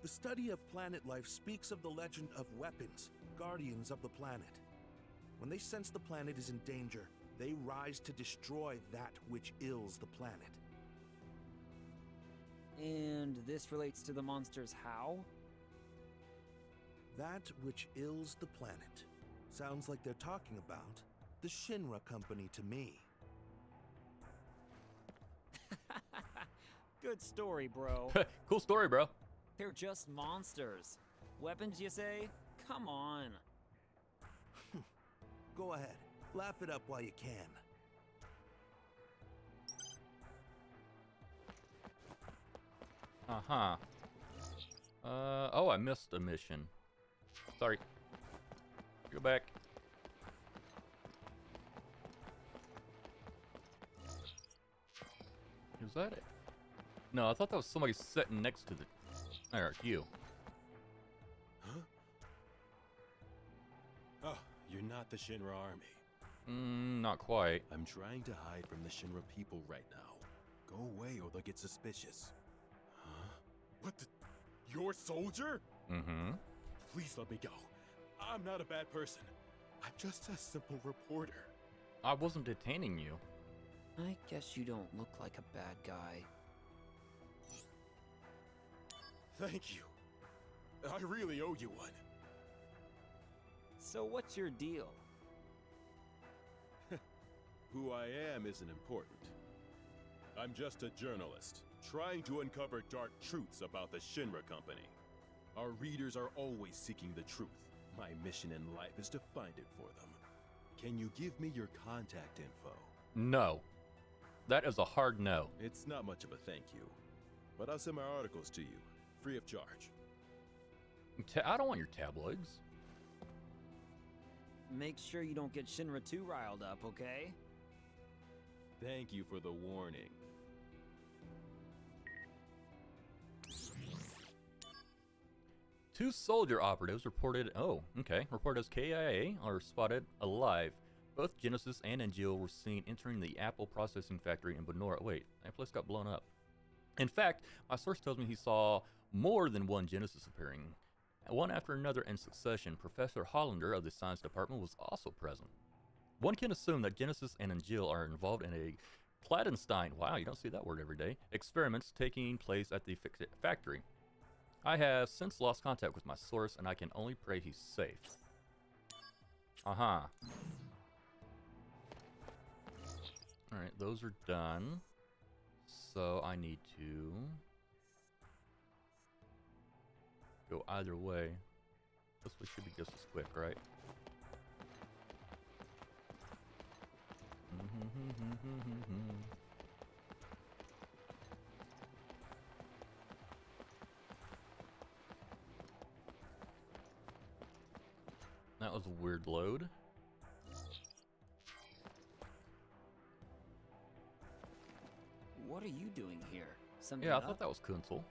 The study of planet life speaks of the legend of weapons, guardians of the planet. When they sense the planet is in danger, they rise to destroy that which ills the planet. And this relates to the monsters how? That which ills the planet. Sounds like they're talking about the Shinra Company to me. Good story, bro. Cool story, bro. They're just monsters. Weapons, you say? Come on. Go ahead. Laugh it up while you can. Uh-huh. Oh, I missed a mission. Sorry. Go back. Is that it? No, I thought that was somebody sitting next to the... There, you. Huh? Oh, you're not the Shinra army. Not quite. I'm trying to hide from the Shinra people right now. Go away or they'll get suspicious. Huh? What the... You're a soldier? Mm-hmm. Please let me go. I'm not a bad person. I'm just a simple reporter. I wasn't detaining you. I guess you don't look like a bad guy. Thank you. I really owe you one. So what's your deal? Who I am isn't important. I'm just a journalist, trying to uncover dark truths about the Shinra Company. Our readers are always seeking the truth. My mission in life is to find it for them. Can you give me your contact info? No. That is a hard no. It's not much of a thank you, but I'll send my articles to you, free of charge. I don't want your tabloids. Make sure you don't get Shinra too riled up, okay? Thank you for the warning. Two soldier operatives reported as KIA are spotted alive. Both Genesis and Angeal were seen entering the Apple processing factory in Benora. Wait, that place got blown up. In fact, my source tells me he saw more than one Genesis appearing. One after another in succession. Professor Hollander of the science department was also present. One can assume that Genesis and Angeal are involved in a Clandestine, wow, you don't see that word every day, experiments taking place at the factory. I have since lost contact with my source, and I can only pray he's safe. Alright, those are done. So I need to go either way. This way should be just as quick, right? That was a weird load. What are you doing here? Yeah, I thought that was Kunsel.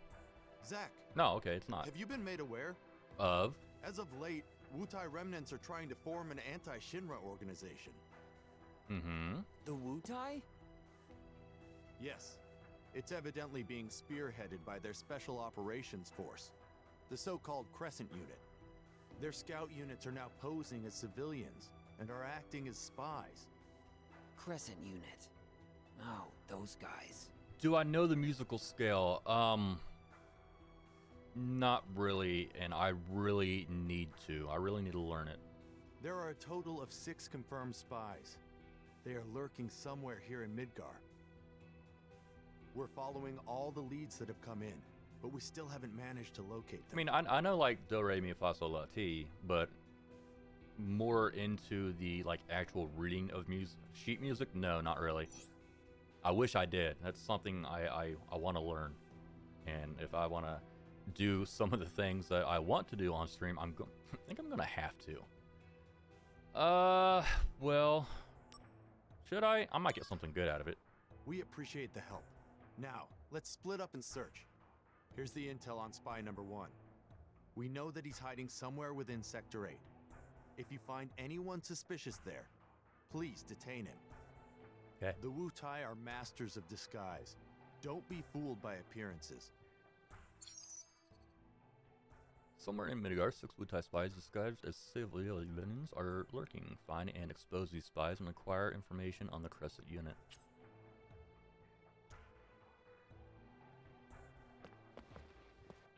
Zack. No, okay, it's not. Have you been made aware? Of? As of late, Wutai remnants are trying to form an anti-Shinra organization. Mm-hmm. The Wutai? Yes. It's evidently being spearheaded by their Special Operations Force, the so-called Crescent Unit. Their scout units are now posing as civilians and are acting as spies. Crescent Unit. Oh, those guys. Do I know the musical scale? Not really, and I really need to. I really need to learn it. There are a total of 6 confirmed spies. They are lurking somewhere here in Midgar. We're following all the leads that have come in, but we still haven't managed to locate them. I mean, I know like Do Re Mi Fa Sol La Ti, but more into the like actual reading of sheet music. No, not really. I wish I did. That's something I want to learn, and if I want to do some of the things that I want to do on stream, I think I'm gonna have to. Well, should I? I might get something good out of it. We appreciate the help. Now, let's split up and search. Here's the intel on spy number 1. We know that he's hiding somewhere within Sector 8. If you find anyone suspicious there, please detain him. Okay. The Wutai are masters of disguise. Don't be fooled by appearances. Somewhere in Midgar, 6 Wutai spies disguised as civilians are lurking. Find and expose these spies and acquire information on the Crescent Unit.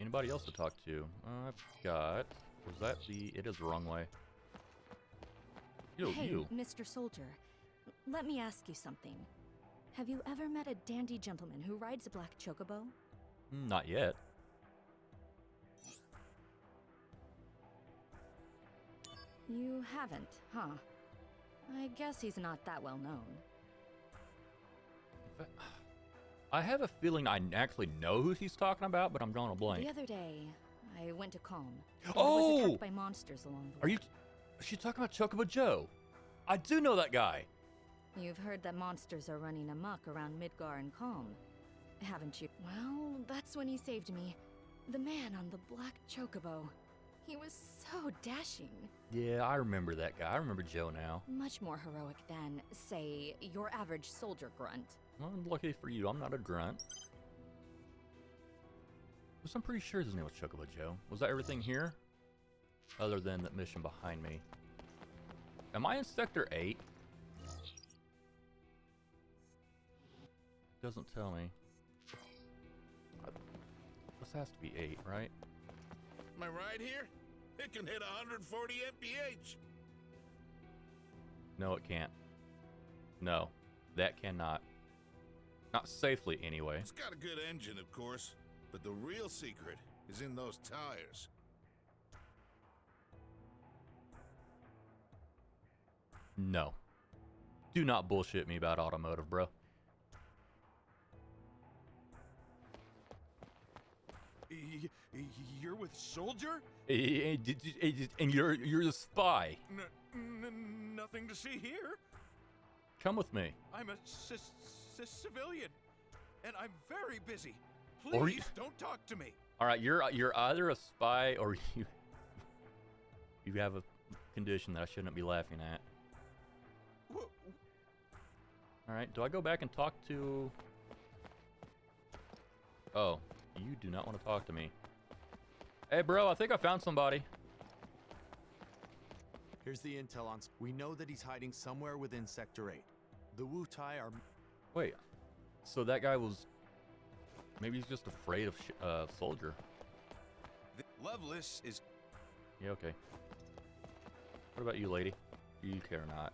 Anybody else to talk to? I've got... Was that the... It is the wrong way. Yo, hey, you. Mr. Soldier. Let me ask you something. Have you ever met a dandy gentleman who rides a black chocobo? Not yet. You haven't, huh? I guess he's not that well known. I have a feeling I actually know who he's talking about, but I'm drawing a blank. The other day, I went to Calm. And Oh! was attacked by monsters along the way. Is she talking about Chocobo Joe? I do know that guy. You've heard that monsters are running amok around Midgar and Calm, haven't you? Well, that's when he saved me. The man on the black chocobo. He was so dashing. Yeah, I remember that guy. I remember Joe now. Much more heroic than, say, your average soldier grunt. Well, lucky for you, I'm not a grunt. Because I'm pretty sure his name was Chocobo Joe. Was that everything here? Other than that mission behind me. Am I in Sector 8? Doesn't tell me. This has to be 8, right? Am I right here? It can hit 140 mph. No, it can't. No, that cannot. Not safely, anyway. It's got a good engine, of course, but the real secret is in those tires. No. Do not bullshit me about automotive, bro. You're with Soldier? And you're a spy. Nothing to see here. Come with me. I'm a civilian, and I'm very busy. Or Please you- don't talk to me. All right, you're either a spy or you have a condition that I shouldn't be laughing at. All right, do I go back and talk to? Oh, you do not want to talk to me. Hey, bro, I think I found somebody. Here's the intel on. We know that he's hiding somewhere within Sector 8. The Wu Tai are. Wait, so that guy was. Maybe he's just afraid of Soldier. Lovelace is. Yeah, okay. What about you, lady? You care not.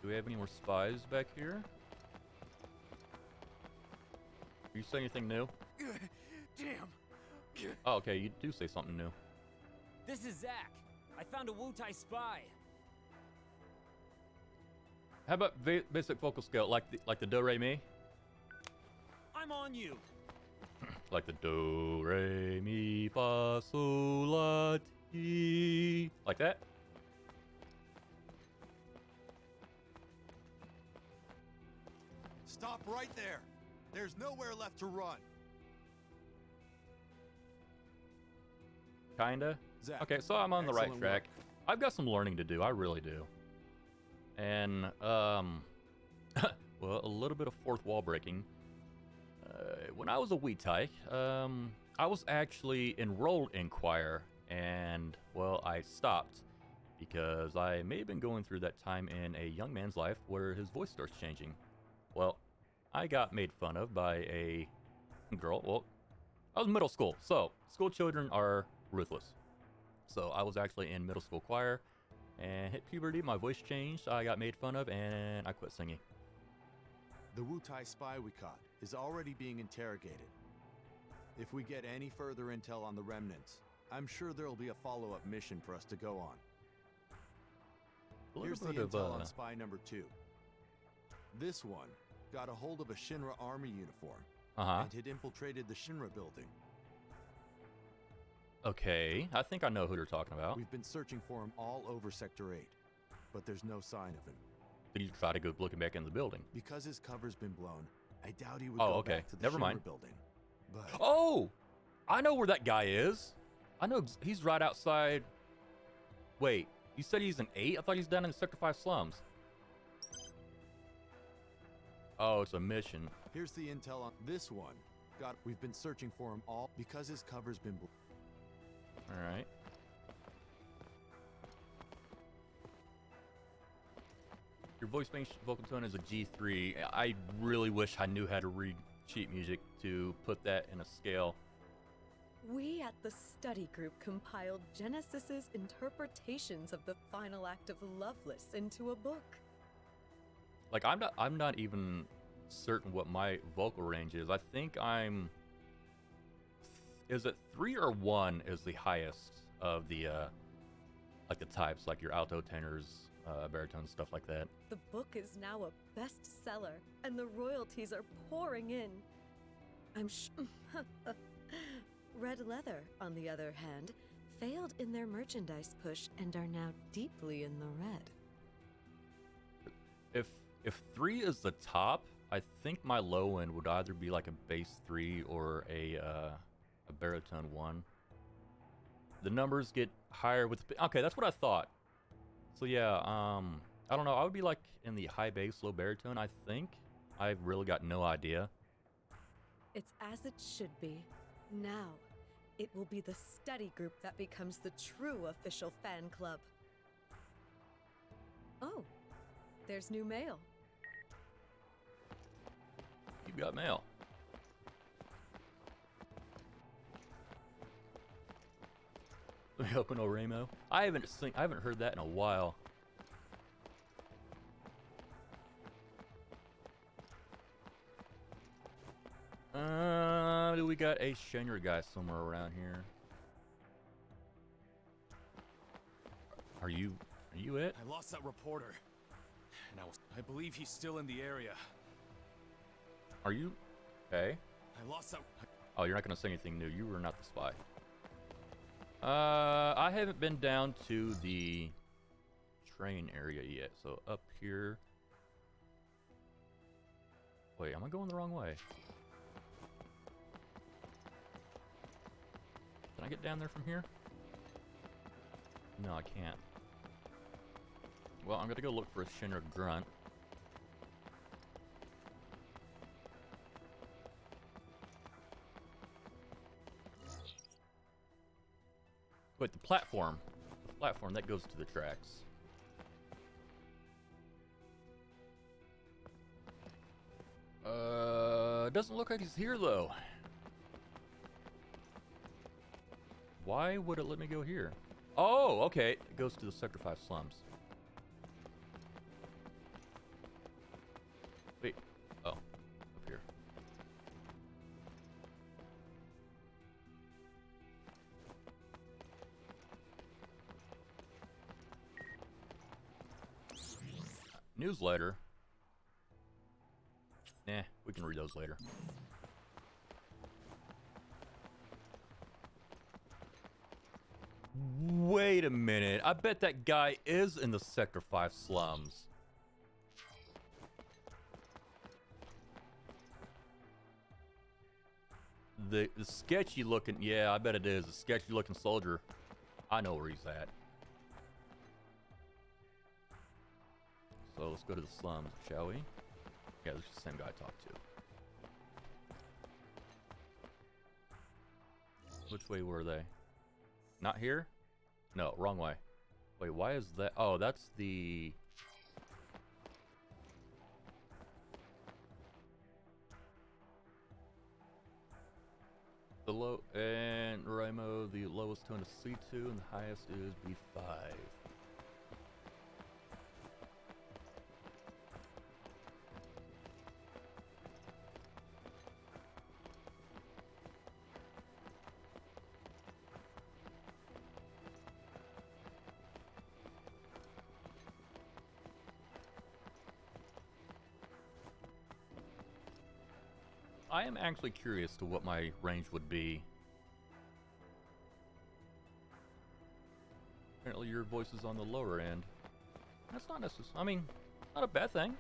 Do we have any more spies back here? Are you saying anything new? Damn. Oh, okay, you do say something new. This is Zack. I found a Wu Tai spy. How about basic vocal scale, like the do re mi, I'm on you. like the do re mi fa sol la ti, like that. Stop right there. There's nowhere left to run. Kinda. Zack, Okay, so I'm on the right excellent track. work. I've got some learning to do. I really do. And well, a little bit of fourth wall breaking. When I was a wee tyke, I was actually enrolled in choir, and well, I stopped because I may have been going through that time in a young man's life where his voice starts changing. Well, I got made fun of by a girl. Well, I was middle school, so school children are ruthless. So I was actually in middle school choir, and hit puberty, my voice changed, I got made fun of, and I quit singing. The Wu Tai spy we caught is already being interrogated. If we get any further intel on the remnants, I'm sure there'll be a follow-up mission for us to go on. Here's the intel on spy number 2. This one got a hold of a Shinra army uniform and had infiltrated the Shinra building. Okay, I think I know who they're talking about. We've been searching for him all over Sector 8, but there's no sign of him. Did he try to go looking back in the building? Because his cover's been blown, I doubt he would Oh, go okay. back to the Never Shinra mind. building. But Oh! I know where that guy is. I know he's right outside. Wait, you said he's an 8? I thought he's down in the Sector 5 slums. Oh, it's a mission. here's the intel on this one. We've been searching for him all because his cover's been blown. All right. Your voice vocal tone is a G3. I really wish I knew how to read sheet music to put that in a scale. We at the study group compiled Genesis's interpretations of the final act of Loveless into a book. Like I'm not even certain what my vocal range is. I think I'm is it 3 or 1 is the highest of the like the types, like your alto, tenors, baritones, stuff like that. The book is now a bestseller, and the royalties are pouring in. Red Leather, on the other hand, failed in their merchandise push and are now deeply in the red. If 3 is the top, I think my low end would either be like a bass 3 or a baritone 1. The numbers get higher with okay, that's what I thought. So yeah, I don't know. I would be like in the high bass, low baritone. I think. I've really got no idea. It's as it should be. Now, it will be the study group that becomes the true official fan club. Oh, there's new mail. You've got mail. Open Oremo. I haven't heard that in a while. Do we got a Shinra guy somewhere around here? Are you it? I lost that reporter. And I believe he's still in the area. Are you? Okay. I lost that. Oh, you're not gonna say anything new. You were not the spy. I haven't been down to the train area yet. So up here. Wait, am I going the wrong way? Can I get down there from here? No, I can't. Well, I'm gonna go look for a Shinra grunt. Wait, the platform. The platform that goes to the tracks. Doesn't look like he's here though. Why would it let me go here? Oh, okay. It goes to the Sector 5 slums. Wait. Oh, up here. Newsletter. Nah, we can read those later. Wait a minute. I bet that guy is in the Sector 5 slums. The sketchy looking, yeah, I bet it is. The sketchy looking soldier. I know where he's at. So let's go to the slums, shall we? Yeah, this is the same guy I talked to. Which way were they? Not here? No, wrong way. Wait, why is that? Oh, that's the... The low... And Raimo, the lowest tone is C2 and the highest is B5. I am actually curious to what my range would be. Apparently your voice is on the lower end. That's not necessary. I mean, not a bad thing.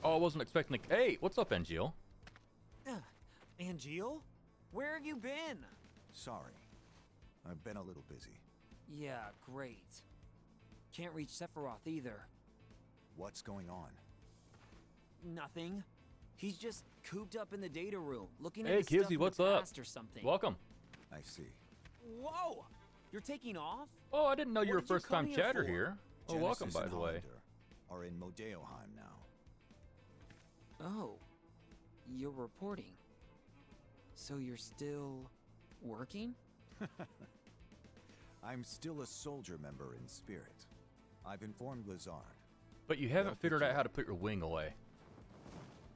Oh, I wasn't expecting to... Hey, what's up, Angeal? Angeal? Where have you been? Sorry. I've been a little busy. Yeah, great. Can't reach Sephiroth either. What's going on? Nothing. He's just cooped up in the data room, looking Hey, at his stuff Kizzy, in what's the up? past or something. Welcome. I see. Whoa! You're taking off? Oh, I didn't know you were a What did you first-time come here chatter for? here. Oh, welcome, Genesis by and the way. Hollander are in Modeoheim now. Oh. You're reporting. So you're still... working? I'm still a soldier member in spirit. I've informed Lazard. But you haven't figured out how to put your wing away.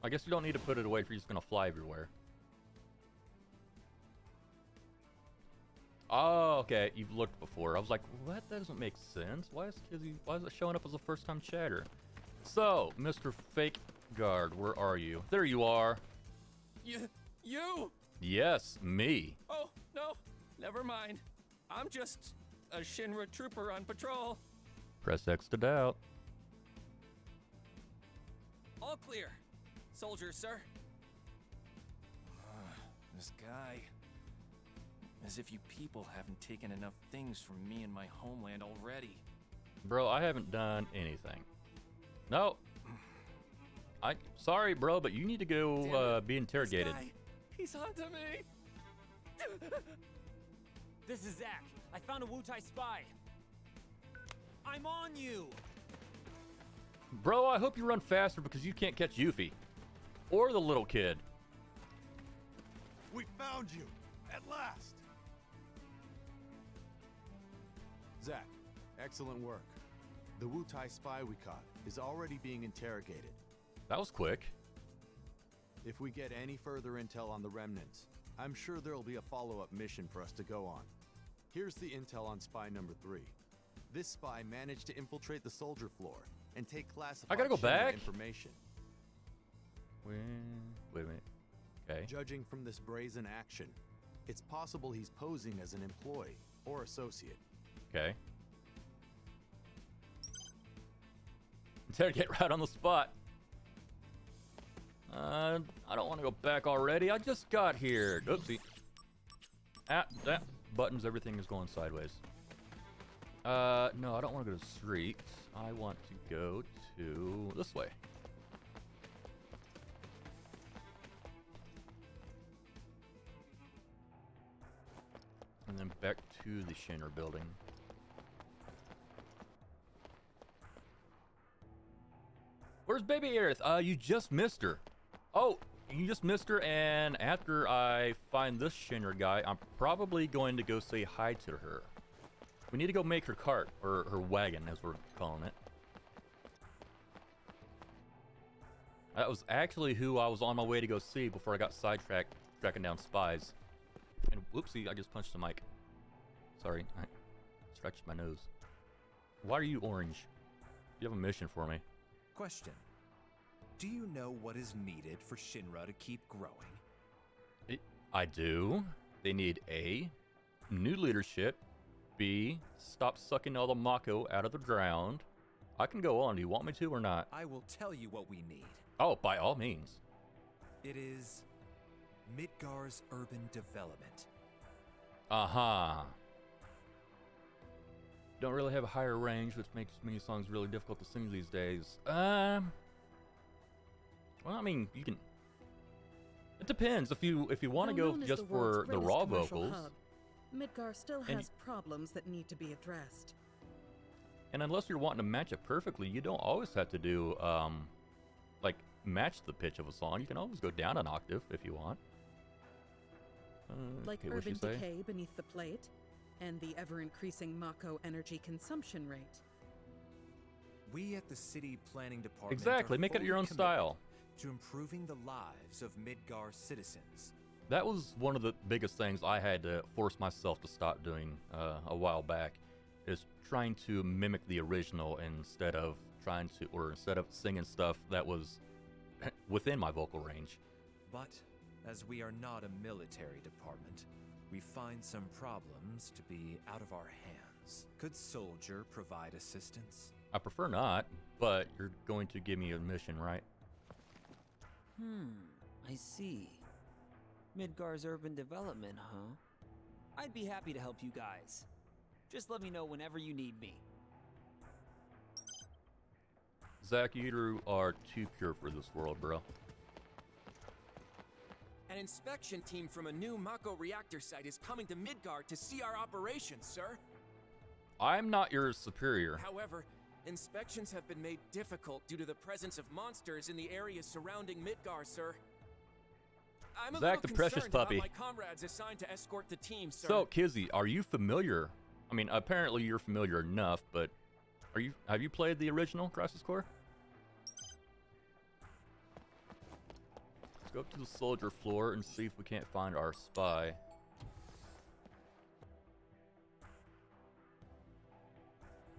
I guess you don't need to put it away if you're just going to fly everywhere. Oh, okay. You've looked before. I was like, well, that doesn't make sense. Why is it showing up as a first-time chatter? So, Mr. Fake Guard, where are you? There you are. You? Yes, me. Oh, no. Never mind. I'm just a Shinra trooper on patrol. Press X to doubt. All clear. Soldiers, sir. This guy. As if you people haven't taken enough things from me and my homeland already. Bro, I haven't done anything. No. Sorry, bro, but you need to go be interrogated. This guy, he's onto me. This is Zack. I found a Wutai spy. I'm on you. Bro, I hope you run faster because you can't catch Yuffie. or the little kid. We found you! At last! Zack, excellent work. The Wutai spy we caught is already being interrogated. That was quick. If we get any further intel on the remnants, I'm sure there'll be a follow-up mission for us to go on. Here's the intel on spy number 3. This spy managed to infiltrate the soldier floor and take classified I gotta go Shinra back? information. Wait a minute. Okay. Judging from this brazen action, it's possible he's posing as an employee or associate. Okay. Interrogate right on the spot. I don't want to go back already. I just got here. Oopsie. That buttons, everything is going sideways. No, I don't want to go to streets. I want to go to this way. And then back to the Shinra building. Where's Baby Aerith? You just missed her. Oh, you just missed her, and after I find this Shinra guy, I'm probably going to go say hi to her. We need to go make her cart, or her wagon, as we're calling it. That was actually who I was on my way to go see before I got sidetracked tracking down spies. And whoopsie, I just punched the mic. Sorry, I scratched my nose. Why are you orange? You have a mission for me. Question. Do you know what is needed for Shinra to keep growing? I do. They need A, new leadership. B, stop sucking all the Mako out of the ground. I can go on. Do you want me to or not? I will tell you what we need. Oh, by all means. It is Midgar's urban development. Uh-huh. Don't really have a higher range, which makes many songs really difficult to sing these days. Well, I mean, you can. It depends. If you want to go just for the raw vocals. Midgar still And has problems that need to be addressed. And unless you're wanting to match it perfectly, you don't always have to do like match the pitch of a song. You can always go down an octave if you want. Like Okay, what'd urban she say? decay beneath the plate, and the ever-increasing Mako energy consumption rate. We at the city planning department Exactly, are make it fully your own committed style. to improving the lives of Midgar citizens. That was one of the biggest things I had to force myself to stop doing a while back, is trying to mimic the original instead of singing stuff that was within my vocal range. But as we are not a military department, we find some problems to be out of our hands. Could Soldier provide assistance? I prefer not, but you're going to give me a mission, right? I see. Midgar's urban development, huh? I'd be happy to help you guys. Just let me know whenever you need me. Zack, you are too pure for this world, bro. An inspection team from a new Mako reactor site is coming to Midgar to see our operations, sir. I'm not your superior. However, inspections have been made difficult due to the presence of monsters in the areas surrounding Midgar, sir. I'm a Zack, little the precious concerned about puppy. my comrades assigned to escort the team, sir. So, Kizzy, are you familiar? I mean, apparently you're familiar enough, but have you played the original Crisis Core? Let's go up to the soldier floor and see if we can't find our spy.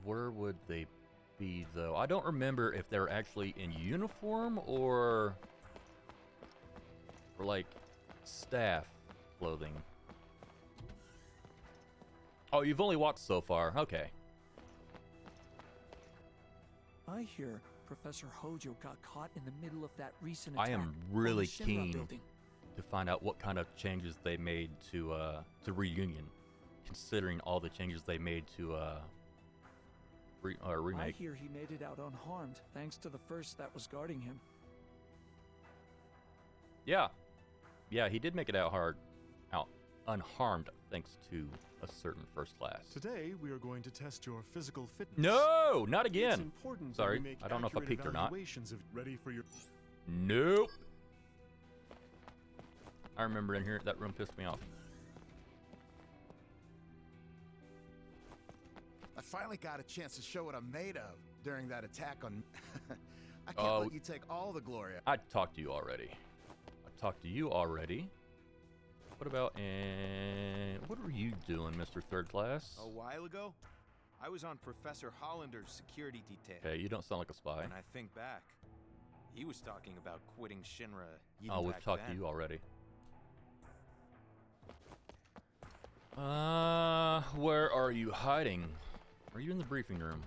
Where would they be, though? I don't remember if they're actually in uniform or like staff clothing. Oh, you've only watched so far. Okay. I hear Professor Hojo got caught in the middle of that recent I attack am on really the Shinra keen building. to find out what kind of changes they made to Reunion, considering all the changes they made to I remake. hear he made it out unharmed thanks to the first that was guarding him. Yeah, he did make it out unharmed thanks to a certain first class. Today, we are going to test your physical fitness. No, not again. It's important that Sorry, we make I don't know if I accurate peeked or not. evaluations of ready for your. Nope. I remember in here, that room pissed me off. I finally got a chance to show what I'm made of during that attack on... I can't let you take all the glory. I talked to you already. What about what were you doing, Mr. Third Class? A while ago, I was on Professor Hollander's security detail. Okay, you don't sound like a spy. When I think back, he was talking about quitting Shinra. Oh, we've talked to you already. Where are you hiding? Are you in the briefing room?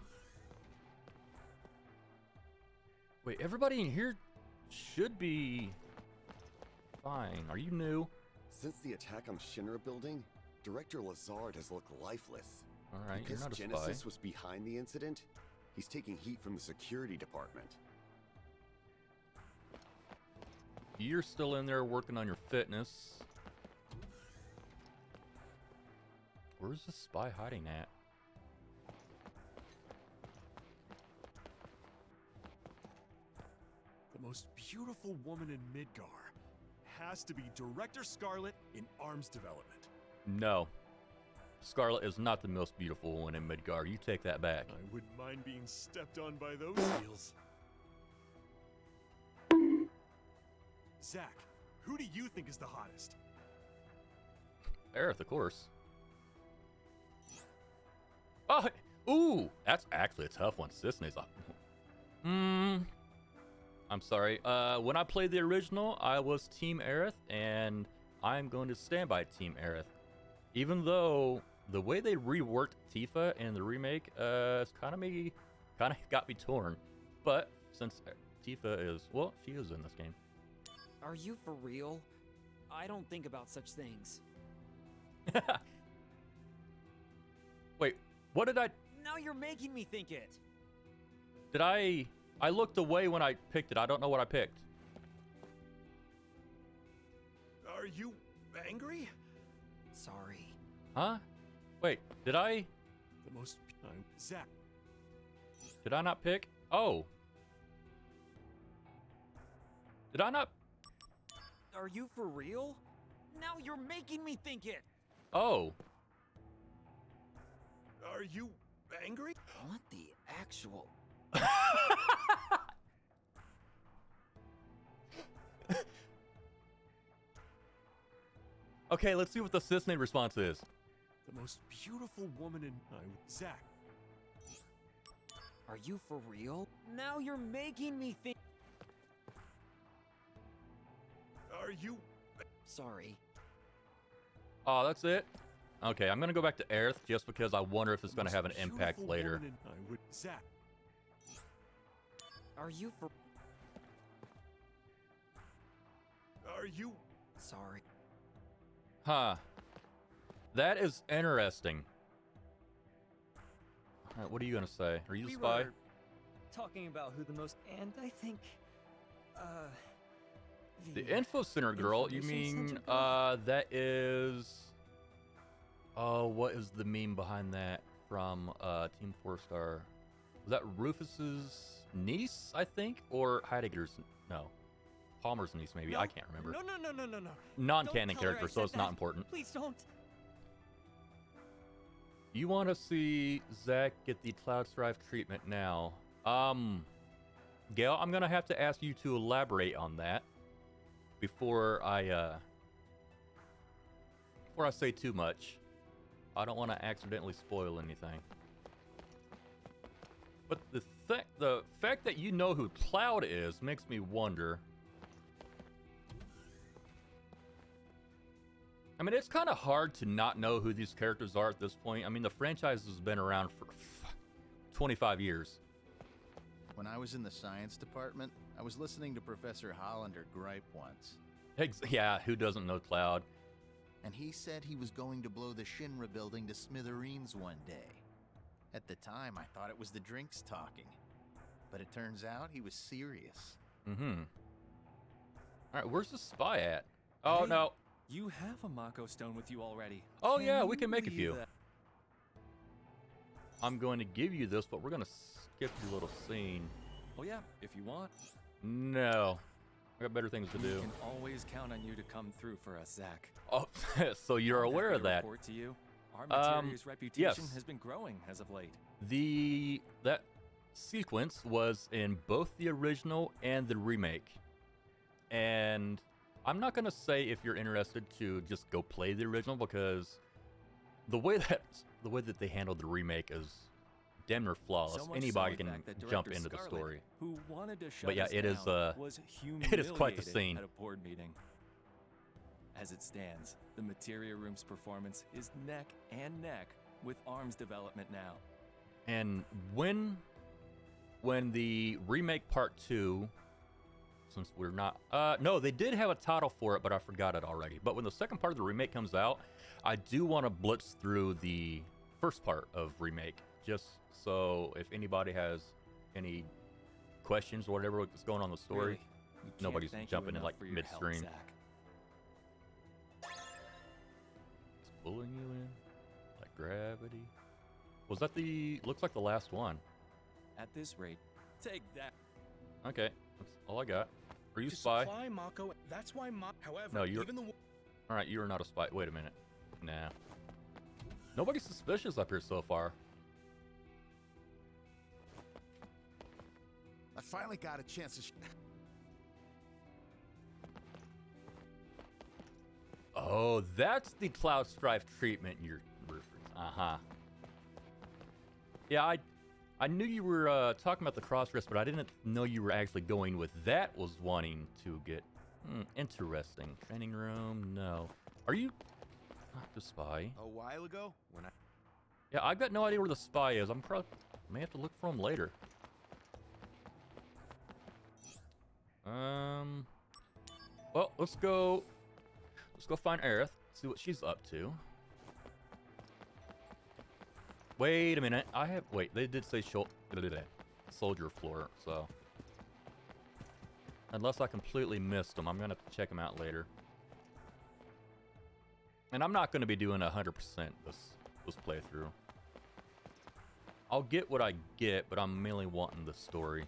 Wait, everybody in here should be fine. Are you new? Since the attack on the Shinra building, Director Lazard has looked lifeless. All right, because you're not a Genesis spy. was behind the incident, he's taking heat from the security department. You're still in there working on your fitness. Where's the spy hiding at? The most beautiful woman in Midgar has to be Director Scarlet in arms development. No. Scarlet is not the most beautiful one in Midgar. You take that back. I wouldn't mind being stepped on by those heels. Zach, who do you think is the hottest? Aerith, of course. Oh, ooh, that's actually a tough one. Cissna's up. I'm sorry. When I played the original, I was Team Aerith, and I'm going to stand by Team Aerith. Even though the way they reworked Tifa in the remake, it's kind of got me torn. But since Tifa is, well, she is in this game. Are you for real? I don't think about such things. Wait, what did I? Now you're making me think it. Did I looked away when I picked it. I don't know what I picked. Are you angry? Sorry. Huh? Wait, did I? The most... Zach. Did I not pick? Oh. Did I not? Are you for real? Now you're making me think it. Oh. Are you angry? What the actual... Okay, let's see what the Cissna response is. The most beautiful woman in... Zach. Are you for real? Now you're making me think... Are you... Sorry. Oh, that's it? Okay, I'm gonna go back to Aerith just because I wonder if it's gonna have an impact later. Zach. Are you for... Are you... Sorry. Huh. That is interesting. Alright, what are you gonna say? Are you the spy? Were talking about who the most... And I think... The Info Center girl? You mean, that is... Oh, what is the meme behind that from Team 4-Star? Was that Rufus's niece, I think? Or Heidegger's... No. Palmer's niece, maybe. No. I can't remember. No. Non-canon Don't tell her character, I so said it's not that. important. Please don't. You want to see Zach get the Cloud Strife treatment now. Gail, I'm going to have to ask you to elaborate on that before I say too much. I don't want to accidentally spoil anything. But the fact that you know who Cloud is makes me wonder. I mean, it's kind of hard to not know who these characters are at this point. I mean, the franchise has been around for 25 years. When I was in the science department, I was listening to Professor Hollander gripe once. Yeah, who doesn't know Cloud? And he said he was going to blow the Shinra building to smithereens one day. At the time, I thought it was the drinks talking. But it turns out he was serious. Mm-hmm. Alright, where's the spy at? Oh, Hey, no. You have a Mako stone with you already. Oh, Can yeah, we you can make a leave few. that- I'm going to give you this, but we're going to skip your little scene. Oh yeah, if you want. No. I got better things to We do. can always count on you to come through for us, Zack. Oh, so you're I'm aware happy of to that. report to you. Our Materia's reputation yes. has been growing as of late. That sequence was in both the original and the remake. And I'm not gonna say if you're interested to just go play the original, because the way that they handled the remake is damn near flawless. So much Anybody so, in can fact, that jump Director into the Scarlet, story. who wanted to shut But yeah, us it is down, was it is quite the humiliated scene. at a board meeting. As it stands, the Materia Room's performance is neck and neck with ARM's development now. And when the remake part 2, since we're not no, they did have a title for it, but I forgot it already. But when the second part of the remake comes out, I do want to blitz through the first part of remake, just so if anybody has any questions or whatever that's going on in the story, Really, we can't nobody's thank you jumping in enough like for your help, midstream. Zack. It's pulling you in like gravity. Was that the? Looks like the last one. At this rate, take that. Okay, that's all I got. Are you To spy? supply Mako, that's why however, No, you're. even the All right, you are not a spy. Wait a minute. Nah. Nobody's suspicious up here so far. I finally got a chance to. Oh, that's the Cloud Strife treatment you're referencing. Uh-huh. Yeah, I knew you were talking about the cross-dress, but I didn't know you were actually going with that was wanting to get... interesting. Training room? No. Are you... Not the spy. A while ago, when I... Yeah, I've got no idea where the spy is. I'm probably... May have to look for him later. Well, let's go find Aerith, see what she's up to. Wait a minute. Wait, they did say soldier floor, so. Unless I completely missed them, I'm going to have to check them out later. And I'm not going to be doing 100% this playthrough. I'll get what I get, but I'm mainly wanting the story.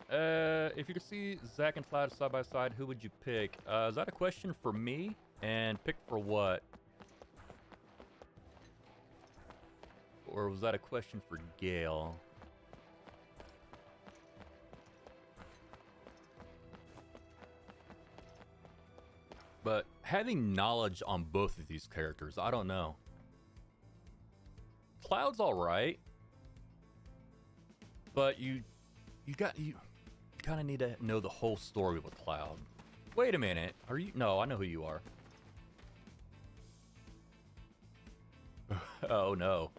If you could see Zack and Cloud side by side, who would you pick? Is that a question for me? And pick for what? Or was that a question for Gale? But having knowledge on both of these characters, I don't know. Cloud's alright. But you kind of need to know the whole story with Cloud. Wait a minute. Are you? No, I know who you are. Oh no.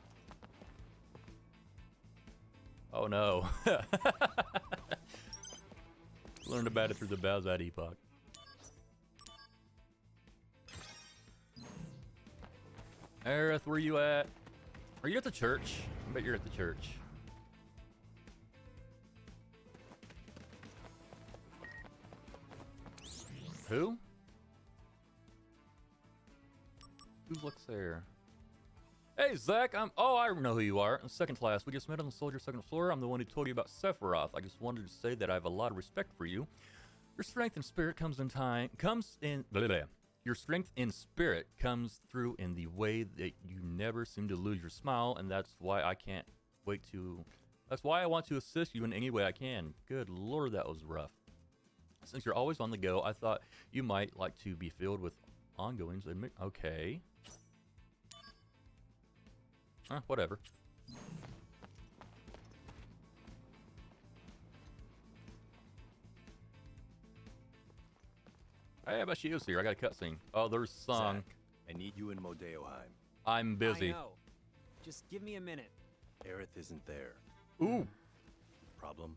Oh no. Learned about it through the Bowsat Epoch. Aerith, where you at? Are you at the church? I bet you're at the church. Who? Who looks there? Hey, Zack, oh, I know who you are. Second class. We just met on the soldier second floor. I'm the one who told you about Sephiroth. I just wanted to say that I have a lot of respect for you. Your strength and spirit Your strength in spirit comes through in the way that you never seem to lose your smile, and that's why I want to assist you in any way I can. Good lord, that was rough. Since you're always on the go, I thought you might like to be filled with ongoings. Okay. Whatever. Hey, how about she is here? I got a cutscene. Oh, there's a song. Zack, I need you in Modeoheim. I'm busy. I know. Just give me a minute. Aerith isn't there. Ooh. Problem?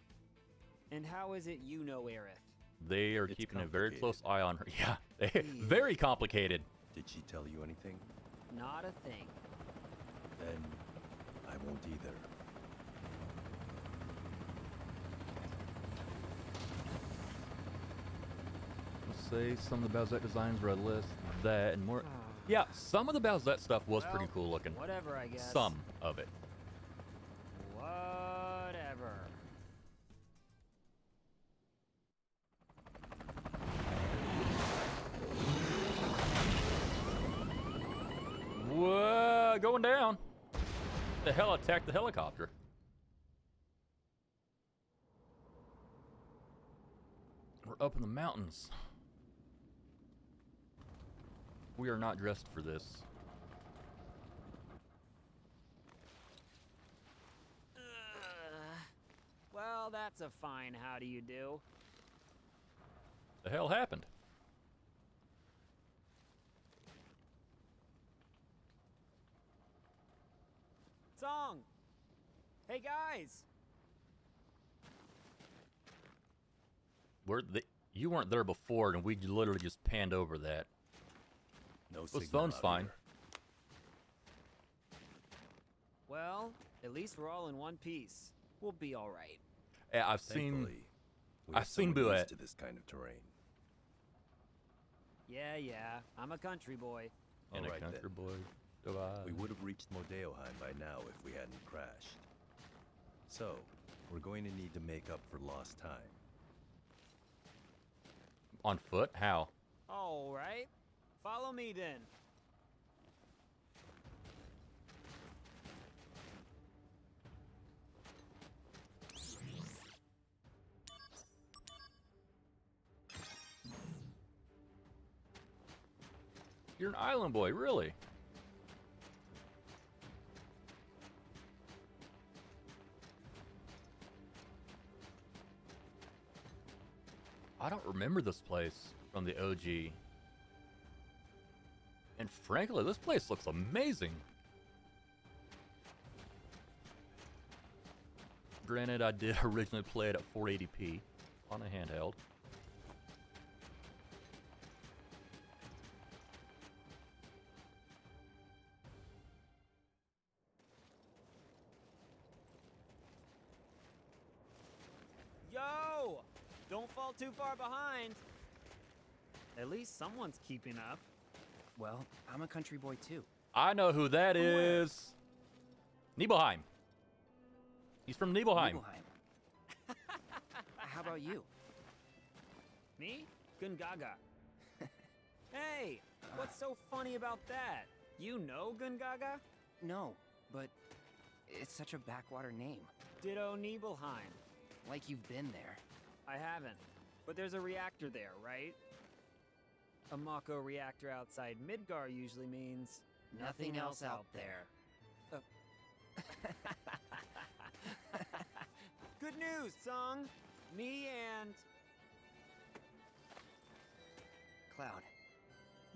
And how is it you know Aerith? They are keeping a very close eye on her. Yeah, very complicated. Did she tell you anything? Not a thing. Then I won't either. Let's say some of the Bowsette designs were a list that and more. Yeah, some of the Bowsette stuff was pretty cool looking. Whatever, I guess. Some of it. Whatever. going down. The hell attacked the helicopter. We're up in the mountains. We are not dressed for this. Well, that's a fine how do you do. The hell happened? Song! Hey guys! You weren't there before, and we literally just panned over that. No This signal phone's out fine. here. Well, at least we're all in one piece. We'll be alright. Yeah, I've Thankfully, we I've have seen someone Buet. used to this kind of terrain. Yeah, I'm a country boy. And a All right, country then. boy. Divide. We would have reached Modeoheim by now if we hadn't crashed. So, we're going to need to make up for lost time. On foot? How? Alright. Follow me then. You're an island boy, really? I don't remember this place from the OG. And frankly, this place looks amazing. Granted, I did originally play it at 480p on a handheld. Yo! Don't fall too far behind. At least someone's keeping up. Well, I'm a country boy too. I know who that is. Nibelheim. He's from Nibelheim. How about you? Me? Gungaga. Hey, what's so funny about that? You know Gungaga? No, but it's such a backwater name. Ditto Nibelheim. Like you've been there. I haven't. But there's a reactor there, right? A Mako reactor outside Midgar usually means Nothing else out there. Good news, Sung! Me and... Cloud.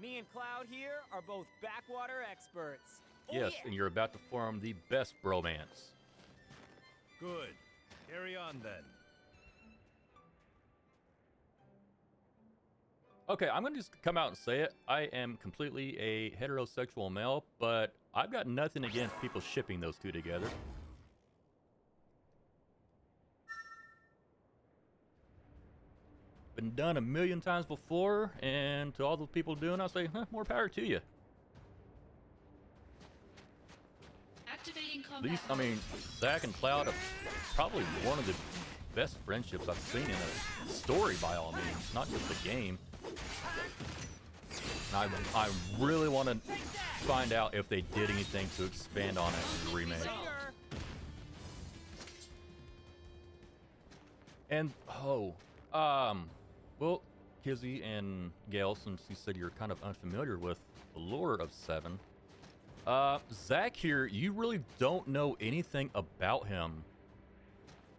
Me and Cloud here are both backwater experts. Yes, and you're about to form the best bromance. Good. Carry on then. Okay, I'm gonna just come out and say it. I am completely a heterosexual male, but I've got nothing against people shipping those two together. Been done a million times before, and to all the people doing it, I say, more power to you. Activating combat. These, I mean, Zack and Cloud are probably one of the best friendships I've seen in a story by all means, not just a game. And I really want to find out if they did anything to expand on it in the remake. And, well, Kizzy and Gale, since you said you're kind of unfamiliar with the lore of 7, Zack here, you really don't know anything about him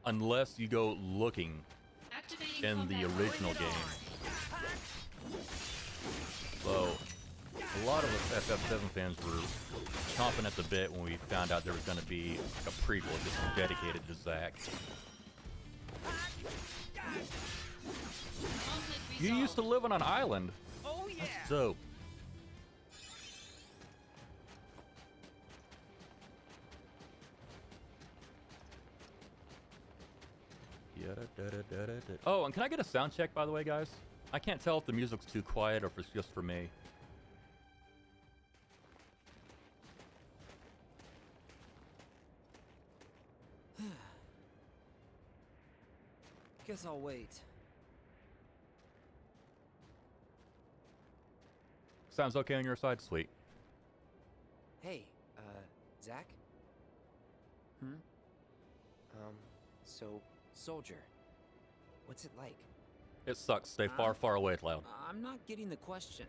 unless you go looking in the original game. So, a lot of us FF7 fans were chomping at the bit when we found out there was going to be a prequel just dedicated to Zack. You used to live on an island. Oh yeah. That's dope. Oh, and can I get a sound check, by the way, guys? I can't tell if the music's too quiet or if it's just for me. Guess I'll wait. Sounds okay on your side? Sweet. Hey, Zack? Hmm? So, Soldier. What's it like? It sucks. Stay far, far away, Cloud. I'm not getting the question.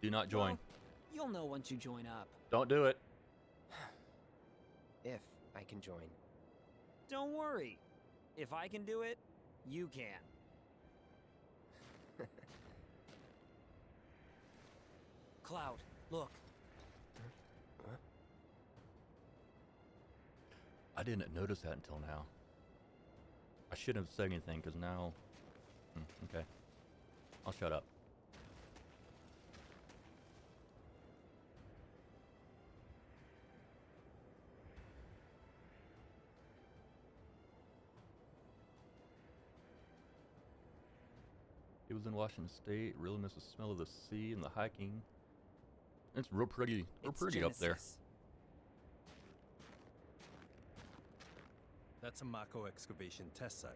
Do not join. Well, you'll know once you join up. Don't do it. If I can join. Don't worry. If I can do it, you can. Cloud, look. Huh? I didn't notice that until now. I shouldn't have said anything because now... okay. I'll shut up. It was in Washington State. Really miss the smell of the sea and the hiking. It's real pretty. Real pretty up there. That's a Mako excavation test site.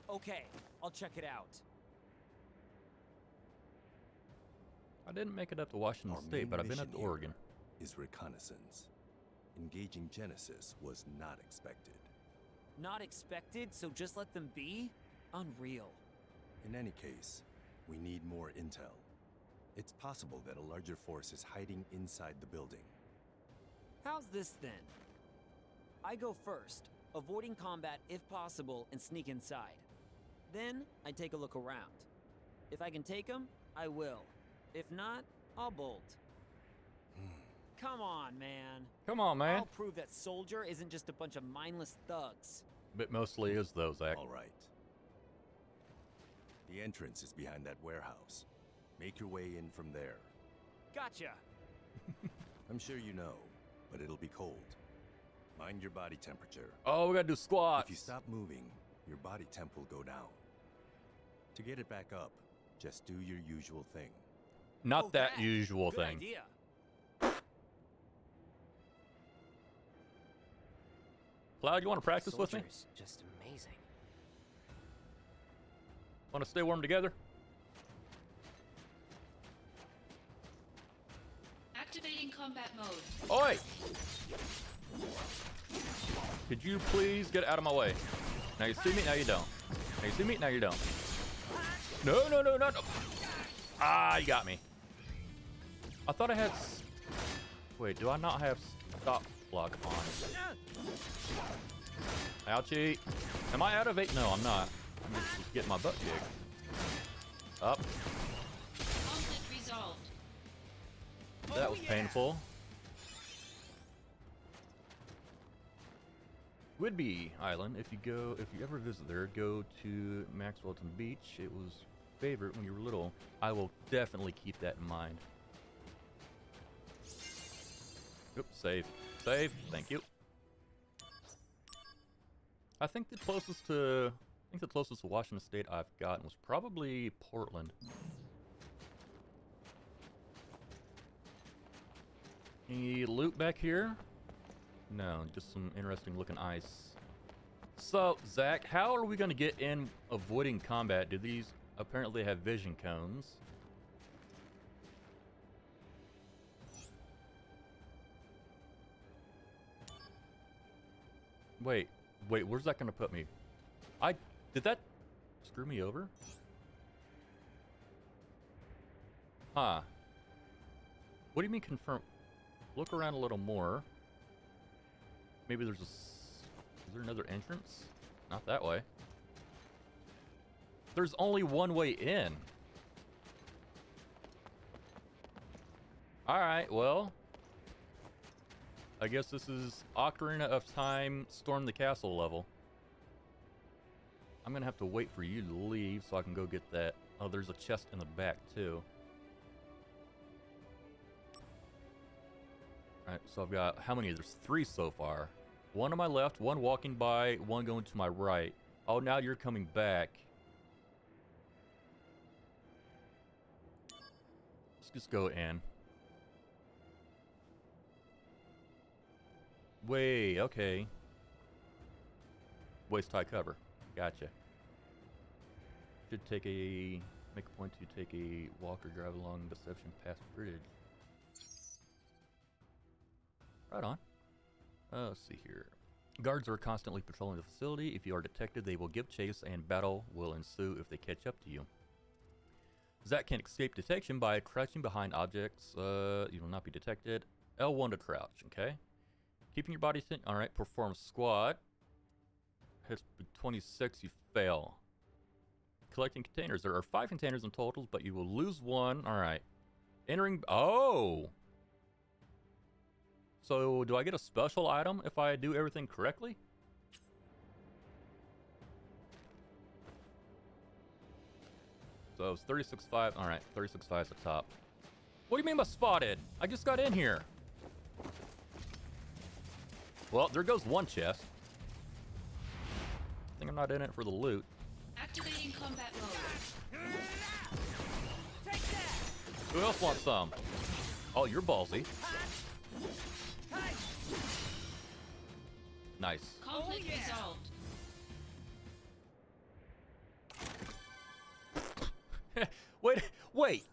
Okay, I'll check it out. I didn't make it up to Washington State, but I've been up to Oregon. Is reconnaissance. Engaging Genesis was not expected. Not expected, so just let them be? Unreal. In any case, we need more intel. It's possible that a larger force is hiding inside the building. How's this then? I go first, avoiding combat if possible and sneak inside. Then, I take a look around. If I can take them, I will. If not, I'll bolt. Come on, man. Come on, man. I'll prove that Soldier isn't just a bunch of mindless thugs. But mostly is though, Zack. All right. The entrance is behind that warehouse. Make your way in from there. Gotcha. I'm sure you know, but it'll be cold. Mind your body temperature. Oh, we gotta do squats. If you stop moving, your body temp will go down. To get it back up, just do your usual thing. Not that usual thing. Idea. Cloud, you want to practice with me? Soldier's just amazing. Want to stay warm together? Activating combat mode. Oi! Could you please get out of my way? Now you see me, now you don't. Now you see me, now you don't. No, no, no, no, no. Ah, you got me. I thought I had... Wait, do I not have stop block on? Ouchie. Am I out of 8? No, I'm not. I'm just getting my butt kicked. Up. Conflict resolved. That was painful. Whidbey Island. If you ever visit there, go to Maxwellton Beach. It was favorite when you were little. I will definitely keep that in mind. Oops, save. Save. Thank you. I think the closest to Washington State I've gotten was probably Portland. Any loot back here? No, just some interesting looking ice. So, Zack, how are we going to get in avoiding combat? Do these apparently have vision cones? Wait, where's that going to put me? Did that screw me over? Huh. What do you mean confirm? Look around a little more. Maybe there's is there another entrance? Not that way. There's only one way in. Alright, well. I guess this is Ocarina of Time Storm the Castle level. I'm gonna have to wait for you to leave so I can go get that. Oh, there's a chest in the back too. Alright, so I've got, how many? There's 3 so far. One on my left, one walking by, one going to my right. Oh, now you're coming back. Let's just go in. Wait, okay. Waist high cover. Gotcha. Should make a point going to take a walk or drive along Deception Pass Bridge. Right on. Let's see here. Guards are constantly patrolling the facility. If you are detected, they will give chase and battle will ensue if they catch up to you. Zack can escape detection by crouching behind objects. You will not be detected. L1 to crouch, okay? Keeping your body thin. Alright, perform squat. Hits 26, you fail. Collecting containers. There are 5 containers in total, but you will lose 1. Alright. Entering. Oh! So, do I get a special item if I do everything correctly? So, it's 36.5. Alright, 36.5 is the top. What do you mean by spotted? I just got in here. Well, there goes one chest. I think I'm not in it for the loot. Activating combat mode. Who else wants some? Oh, you're ballsy. Nice. Conflict resolved. Wait.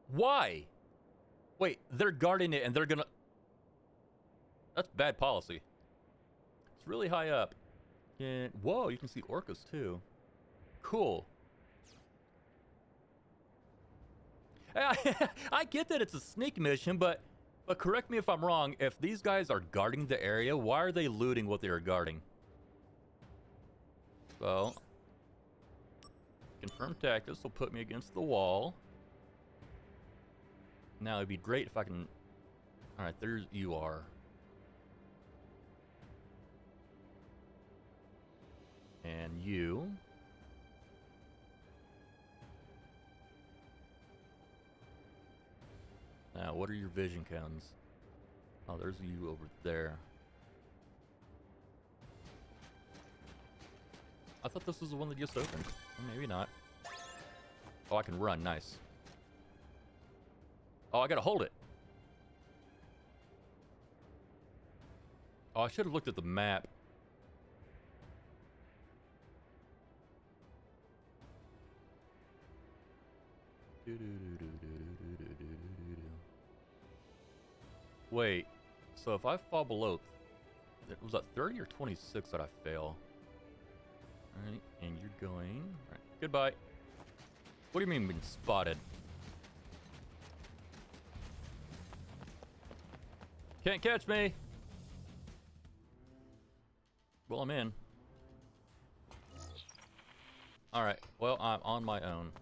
Why? Wait, they're guarding it and they're gonna... That's bad policy. It's really high up. And whoa, you can see orcas too. Cool. I get that it's a sneak mission, but correct me if I'm wrong. If these guys are guarding the area, why are they looting what they are guarding? So, confirm tactics will put me against the wall. Now it'd be great if I can... Alright, there's you are. And you. Now, what are your vision cones? Oh, there's you over there. I thought this was the one that just opened. Or maybe not. Oh, I can run. Nice. Oh, I gotta hold it. Oh, I should have looked at the map. Wait, so if I fall below, was that 30 or 26 that I fail? Alright, and you're going. Alright, goodbye. What do you mean being spotted? Can't catch me! Well, I'm in. Alright, well, I'm on my own.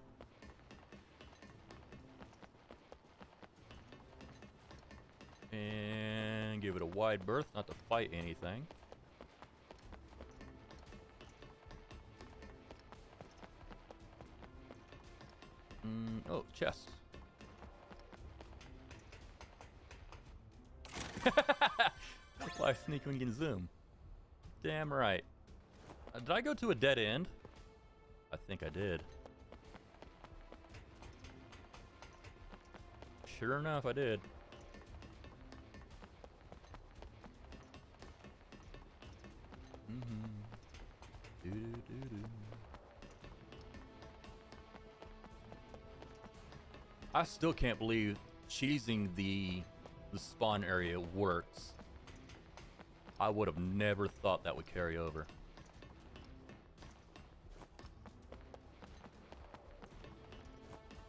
And give it a wide berth, not to fight anything. Oh, chest. Why sneak when you can zoom? Damn right. Did I go to a dead end? I think I did. Sure enough, I did. I still can't believe cheesing the spawn area works. I would have never thought that would carry over.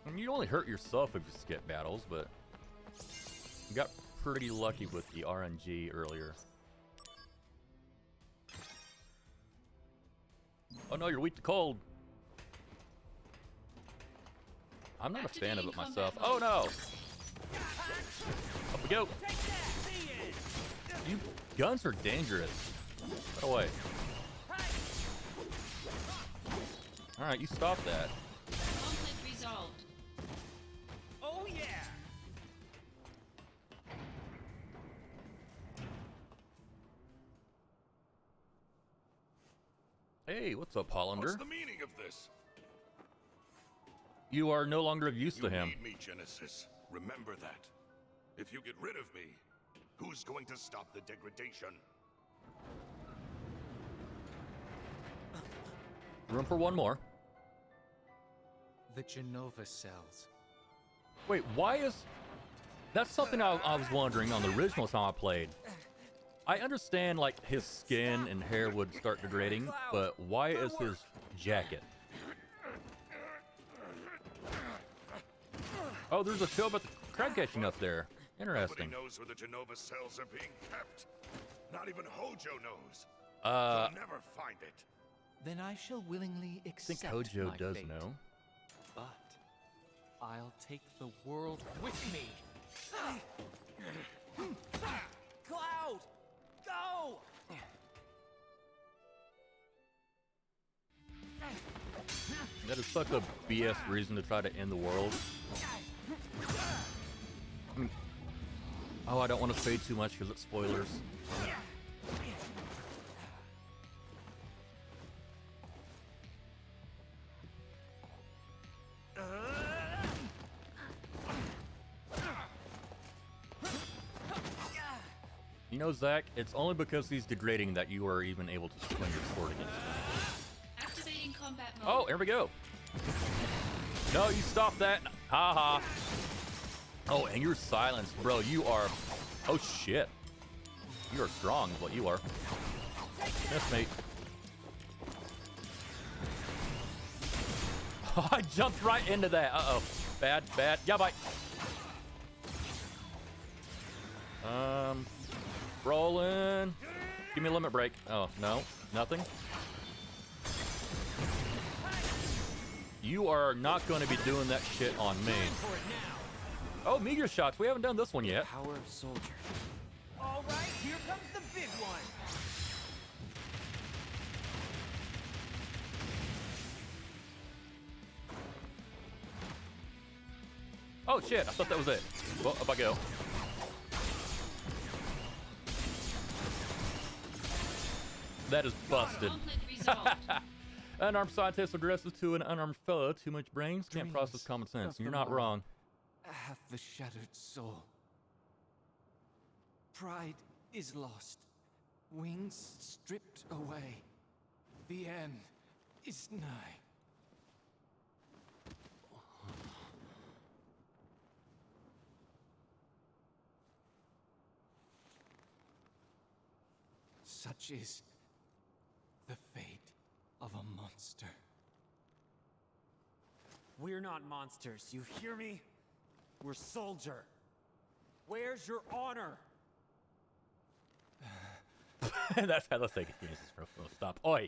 I mean, you only hurt yourself if you skip battles, but you got pretty lucky with the RNG earlier. Oh no, you're weak to cold. I'm not a fan of it myself. Oh no! Up we go! You guns are dangerous. Get away. Alright, you stop that. Conflict resolved. Oh yeah! Hey, what's up, Hollander? What's the meaning of this? You are no longer of use to him. You need me, Genesis. Remember that. If you get rid of me, who's going to stop the degradation? Room for one more. The Genova cells. Wait, why is... That's something I was wondering on the original time I played. I understand, like, his skin and hair would start degrading, but why is his jacket? Oh, there's a show about the crab catching up there. Interesting. Nobody knows where the Genova cells are being kept. Not even Hojo knows. He'll never find it. Then I shall willingly I think accept Hojo my does fate. know. But I'll take the world with me. Cloud! Go! That is such a BS reason to try to end the world. I mean, oh, I don't want to say too much because it's spoilers. You know, Zach, it's only because he's degrading that you are even able to swing your sword against him. Activating combat mode. Oh, here we go. No, you stop that. Ha ha. Oh, and you're silenced, bro. You are... Oh, shit. You are strong is what you are. Miss me. I jumped right into that. Uh-oh. Bad, bad. Yeah, bye. Rolling. Give me a limit break. Oh, no. Nothing. You are not going to be doing that shit on me. Oh, meteor shots. We haven't done this one yet. Power of Soldier. All right, here comes the big one. Oh, shit. I thought that was it. Well, up I go. That is busted. Unarmed scientist addresses to an unarmed fellow. Too much brains, can't process common sense. You're not wrong. Hath the shattered soul. Pride is lost. Wings stripped away. The end is nigh. Such is the fate of a monster. We're not monsters, you hear me? We're Soldier. Where's your honor? That's how let's take it. Jesus, bro. Stop. Oi.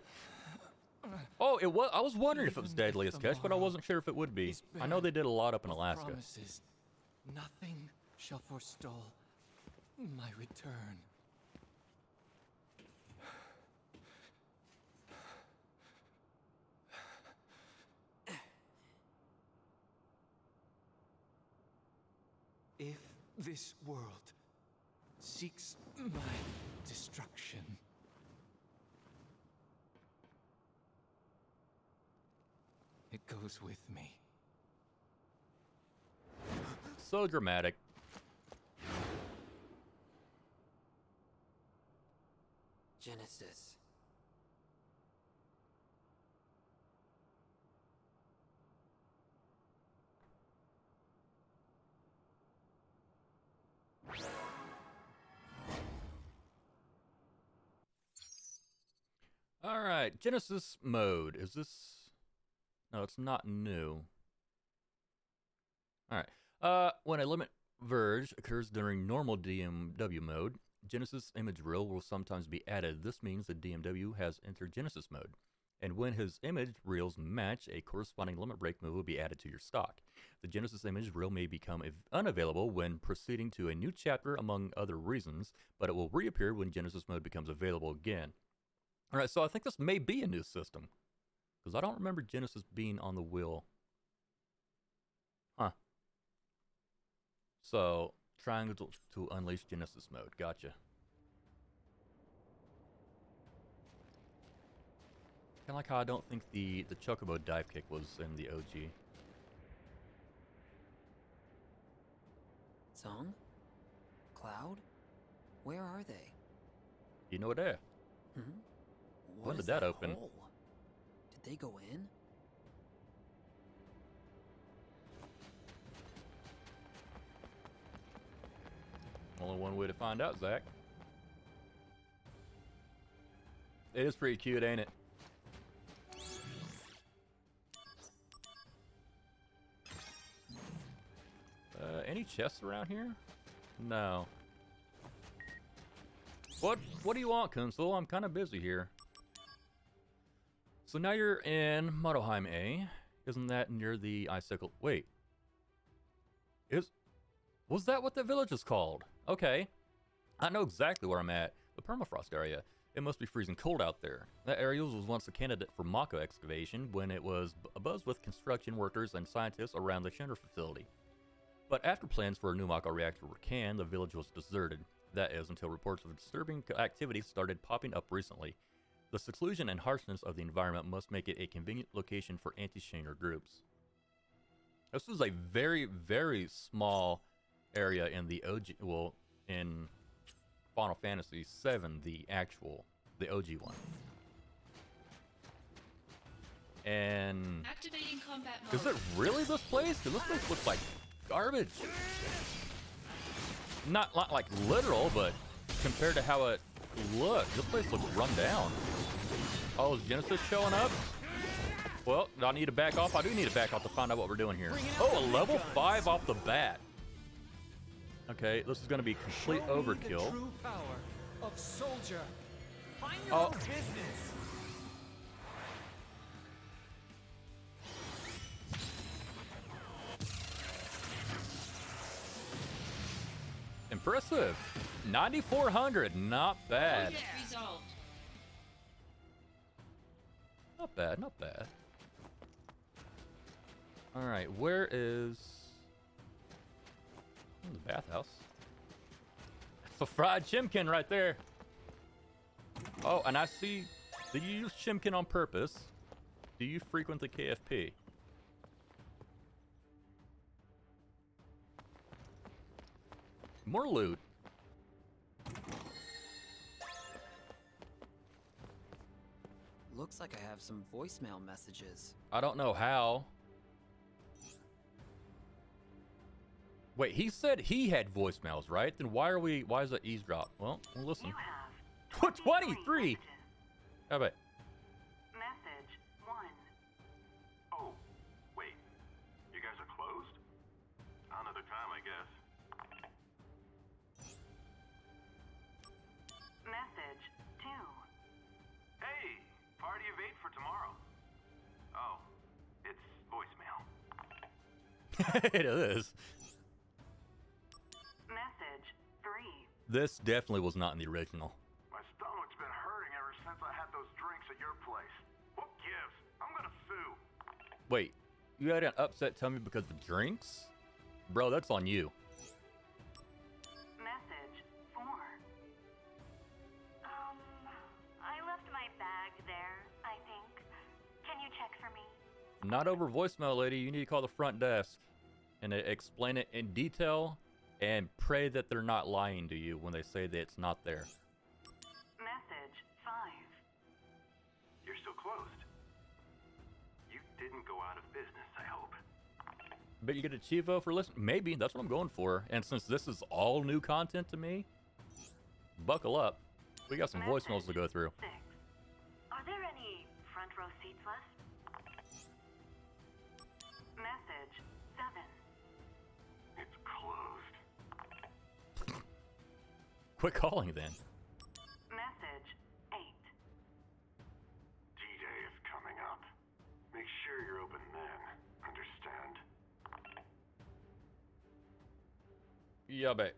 Oh, it was. I was wondering if it was Deadliest Catch, but I wasn't sure if it would be. I know they did a lot up in Alaska. Promises. Nothing shall forestall my return. If this world seeks my destruction, it goes with me. So dramatic. Genesis. All right, Genesis mode. Is this... No, it's not new. All right. When a limit verge occurs during normal DMW mode, Genesis image reel will sometimes be added. This means the DMW has entered Genesis mode. And when his image reels match, a corresponding limit break move will be added to your stock. The Genesis image reel may become unavailable when proceeding to a new chapter, among other reasons, but it will reappear when Genesis mode becomes available again. All right, so I think this may be a new system, because I don't remember Genesis being on the wheel. Huh. So, triangle to unleash Genesis mode. Gotcha. Kind of like how I don't think the Chocobo dive kick was in the OG. Song? Cloud? Where are they? You know what there? Hmm? When did that open? Hole? Did they go in? Only one way to find out, Zach. It is pretty cute, ain't it? Any chests around here? No. What do you want, Kunzel? I'm kind of busy here. So now you're in Muddleheim A. Isn't that near the icicle? Wait. Was that what the village is called? Okay. I know exactly where I'm at. The permafrost area. It must be freezing cold out there. That area was once a candidate for Mako excavation when it was abuzz with construction workers and scientists around the Shinra facility. But after plans for a new Mako reactor were canned, the village was deserted. That is, until reports of disturbing activity started popping up recently. The seclusion and harshness of the environment must make it a convenient location for anti-Shinra groups. This was a very, very small area in the OG, well, in Final Fantasy VII, the OG one. And Activating combat mode. is it really this place? Because this place looks like garbage. Not like literal, but compared to how it looked, this place looks run down. Oh, is Genesis showing up? Well, do I need to back off? I do need to back off to find out what we're doing here. Oh, a level 5 off the bat. Okay, this is going to be complete overkill. The true power of Soldier. Find your Oh. own business. Impressive. 9,400, not bad. Resolved. Not bad, not bad. All right, where is the bathhouse? That's a fried chimkin right there. Oh, and I see. Did you use chimkin on purpose? Do you frequent the KFP? More loot. Looks like I have some voicemail messages. I don't know how. Wait, he said he had voicemails, right? Then why is it eavesdrop? Well, listen. 23! How about? Message 1. Oh, wait. You guys are closed? Another time, I guess. Message 2. Hey, party of 8 for tomorrow. Oh, it's voicemail. It is. Message 3. This definitely was not in the original. My stomach's been hurting ever since I had those drinks at your place. What gives? I'm gonna sue. Wait, you had an upset tummy because of drinks? Bro, that's on you. Message 4. I left my bag there, I think. Can you check for me? Not over voicemail, lady. You need to call the front desk and explain it in detail and pray that they're not lying to you when they say that it's not there. Message 5. You're still closed. You didn't go out of business, I hope. But you get a Chivo for listening? Maybe. That's what I'm going for. And since this is all new content to me, buckle up. We got some voicemails to go through. 6. Are there any front row seats left? Message 7. It's closed. Quit calling then. Message 8. D-Day is coming up. Make sure you're open then. Understand? Yeah, babe.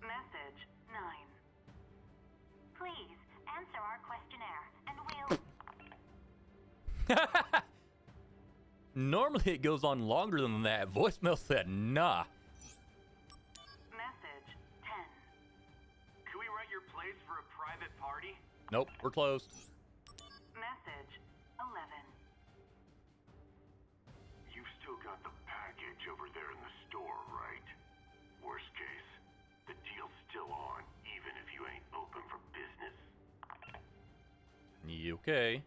Message 9. Please answer our questionnaire, and we'll... Normally it goes on longer than that. Voicemail said nah. Message 10. Can we rent your place for a private party? Nope, we're closed. Message 11. You've still got the package over there in the store, right? Worst case, the deal's still on, even if you ain't open for business. You okay?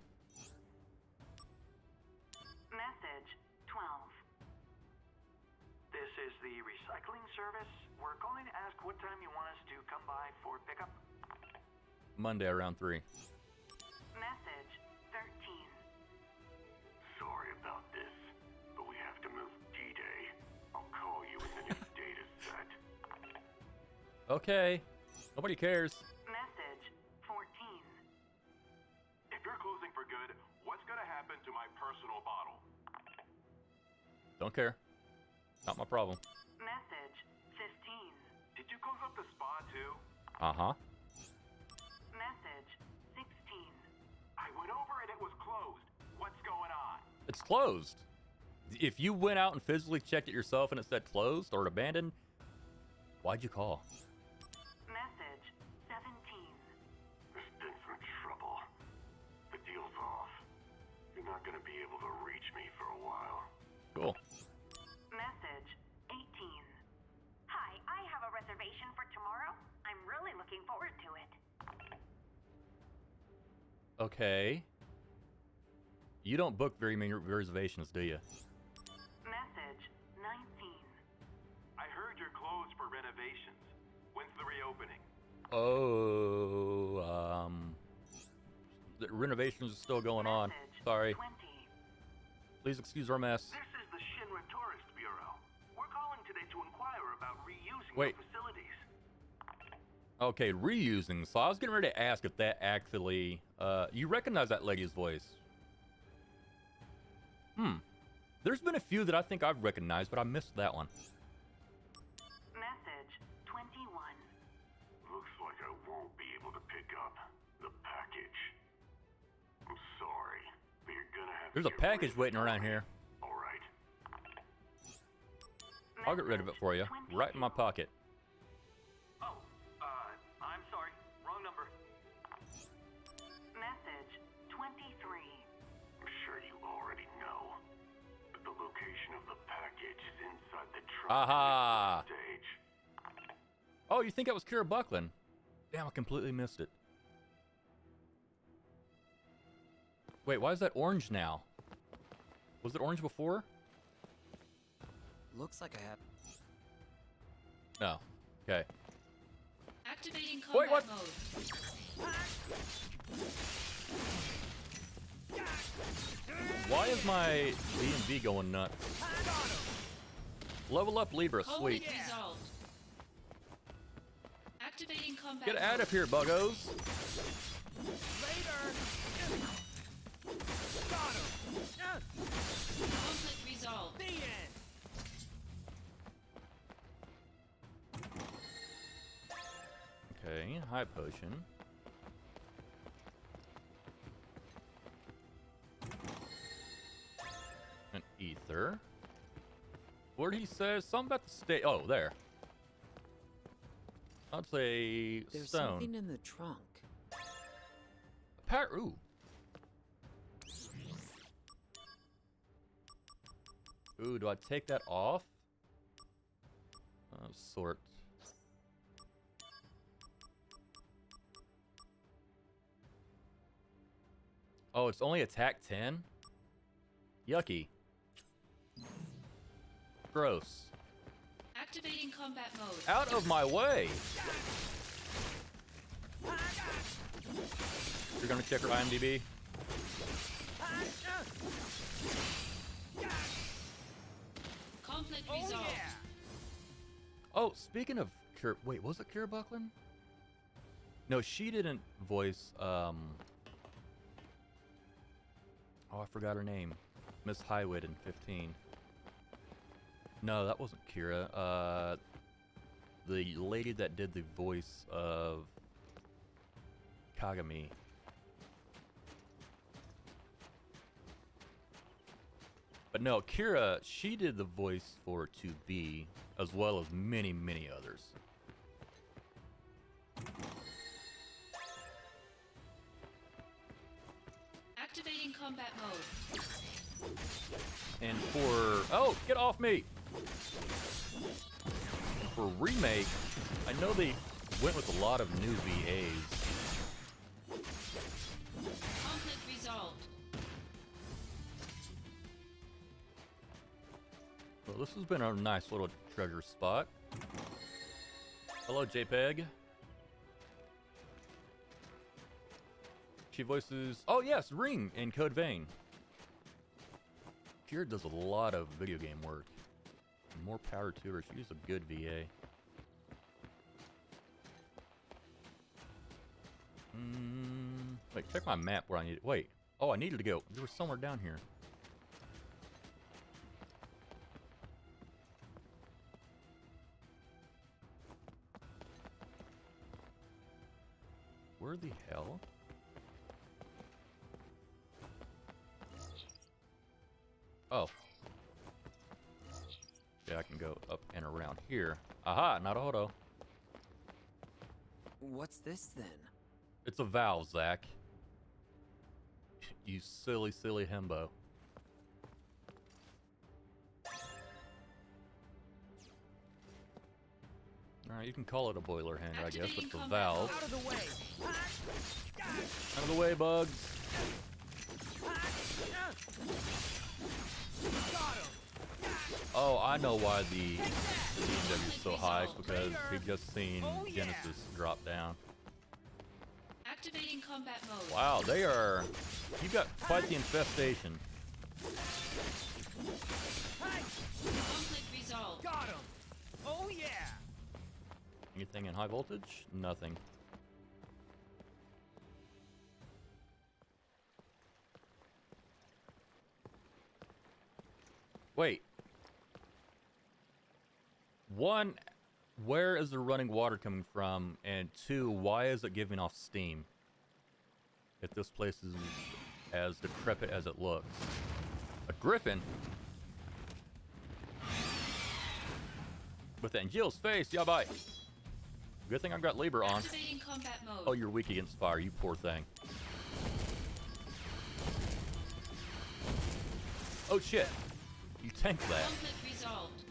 is the recycling service. We're calling to ask what time you want us to come by for pickup. Monday around 3. Message 13. Sorry about this, but we have to move D-Day. I'll call you in the new data set. Okay. Nobody cares. Message 14. If you're closing for good, what's gonna happen to my personal bottle? Don't care. Not my problem. Message 15. Did you close up the spa too? Uh-huh. Message 16. I went over and it was closed. What's going on? It's closed. If you went out and physically checked it yourself and it said closed or abandoned, why'd you call? Message 17. There's been some trouble. The deal's off. You're not gonna be able to reach me for a while. Cool. Message 18. Hi, I have a reservation for tomorrow. I'm really looking forward to it. Okay. You don't book very many reservations, do you? Message 19. I heard you're closed for renovations. When's the reopening? Oh, the renovations are still going on. Sorry. 20. Please excuse our mess. This is the Shinra Tourist Bureau. We're calling today to inquire about reusing Wait. the facilities. Okay, reusing. So I was getting ready to ask if that actually, you recognize that lady's voice. There's been a few that I think I've recognized, but I missed that one. Message 21. Looks like I won't be able to pick up the package. I'm sorry, but you're gonna have There's to a get rid package of waiting it. around here. All right. I'll get rid of it for you. Right in my pocket. Oh, I'm sorry. Wrong number. Message 23. I'm sure you already know, but the location of the package is inside the trunk Aha! stage. Oh, you think that was Kira Buckland? Damn, I completely missed it. Wait, why is that orange now? Was it orange before? Looks like I have. No. Okay. Activating combat Wait, what? mode. Why is my D&D going nuts? Level up Libra, sweet. Conflict resolved. Activating combat Get out mode. of here, buggos. Conflict resolved. Okay, high potion. An ether. What did he say? Something about the state. Oh, there. I'd say There's stone. something in the trunk. Ooh. Ooh, do I take that off? Sort. Oh, it's only attack 10? Yucky. Gross. Activating combat mode. Out of my way! You're gonna check her IMDb? Conflict resolved. Oh, speaking of Kira, wait, was it Kira Buckland? No, she didn't voice, oh, I forgot her name. Miss Highwood in 15. No, that wasn't Kira. The lady that did the voice of Kagami. But no, Kira, she did the voice for 2B, as well as many, many others. Activating combat mode. And for... Oh, get off me! For remake, I know they went with a lot of new VAs. Conflict resolved. So this has been a nice little treasure spot. Hello, JPEG. She voices... Oh, yes, Ring in Code Vein. Kira does a lot of video game work. More power to her. She's a good VA. Wait, check my map where I need it. Wait. Oh, I needed to go. There was somewhere down here. Where the hell? Oh. Yeah, I can go up and around here. Aha, Naruto. What's this then? It's a valve, Zach. You silly, silly himbo. Alright, you can call it a boiler hanger, I guess, but it's a valve. Out of the way! Out of the way, bugs. Oh, I know why the DMW is so high. It's because we've just seen Genesis drop down. Activating combat mode. Wow, they are... You got quite the infestation. Conflict resolved. Got him! Oh yeah! Anything in high voltage? Nothing. Wait. One, where is the running water coming from? And two, why is it giving off steam? If this place is as decrepit as it looks. A griffin? With Angeal's face, yeah, bye. Good thing I've got Libra on. Activating combat mode. Oh, you're weak against fire, you poor thing. Oh shit. You tanked that. Conflict resolved.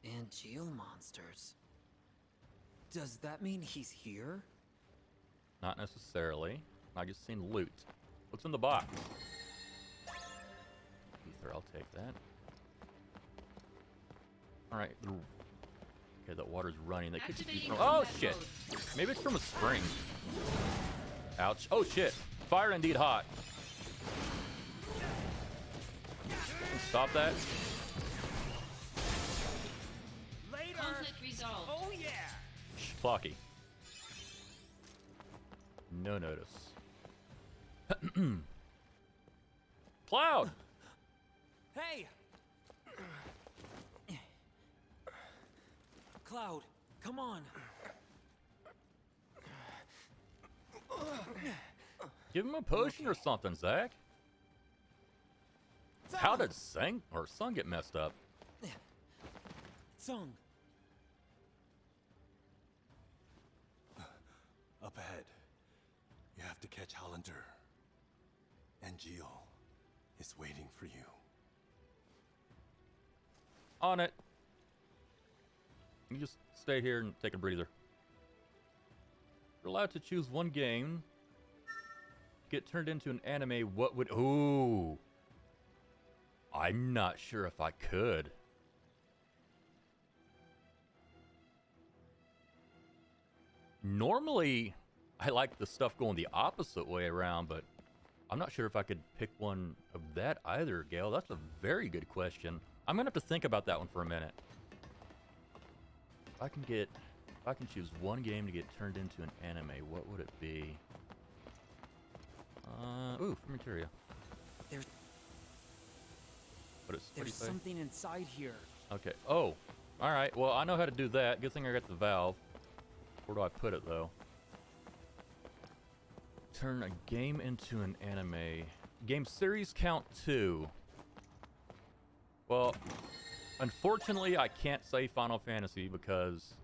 Angeal monsters. Does that mean he's here? Not necessarily. I just seen loot. What's in the box? Ether, I'll take that. Alright. Okay, that water's running. They could just be from... Oh, shit! Maybe it's from a spring. Ouch. Oh, shit. Fire indeed hot. Stop that. Later! Conflict resolved. Oh yeah! Clocky. No notice. Cloud! Hey! Cloud, come on. Give him a potion or something, Zach. How did Sun get messed up? Sung. Up ahead. You have to catch Hollander. Angeal is waiting for you. On it. You just stay here and take a breather. You're allowed to choose one game. Get turned into an anime. What would... Ooh. I'm not sure if I could. Normally, I like the stuff going the opposite way around, but I'm not sure if I could pick one of that either, Gail. That's a very good question. I'm gonna have to think about that one for a minute. If I can choose one game to get turned into an anime, what would it be? Ooh, for materia. There's what do you say? something inside here. Okay. Oh, all right. Well, I know how to do that. Good thing I got the valve. Where do I put it though? Turn a game into an anime. Game series count 2. Well, unfortunately, I can't say Final Fantasy because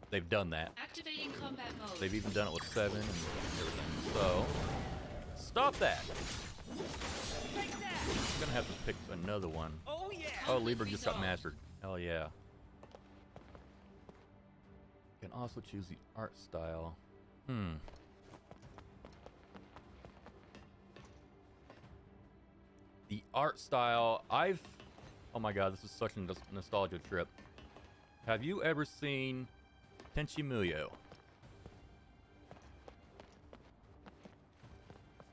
they've done that. Activating combat mode. They've even done it with 7 and everything. So, stop that. Take that! I'm gonna have to pick another one. Oh yeah! Oh, Libra just got mastered. Hell yeah. You can also choose the art style. art style, oh my god, this is such a nostalgia trip. Have you ever seen Tenchi Muyo?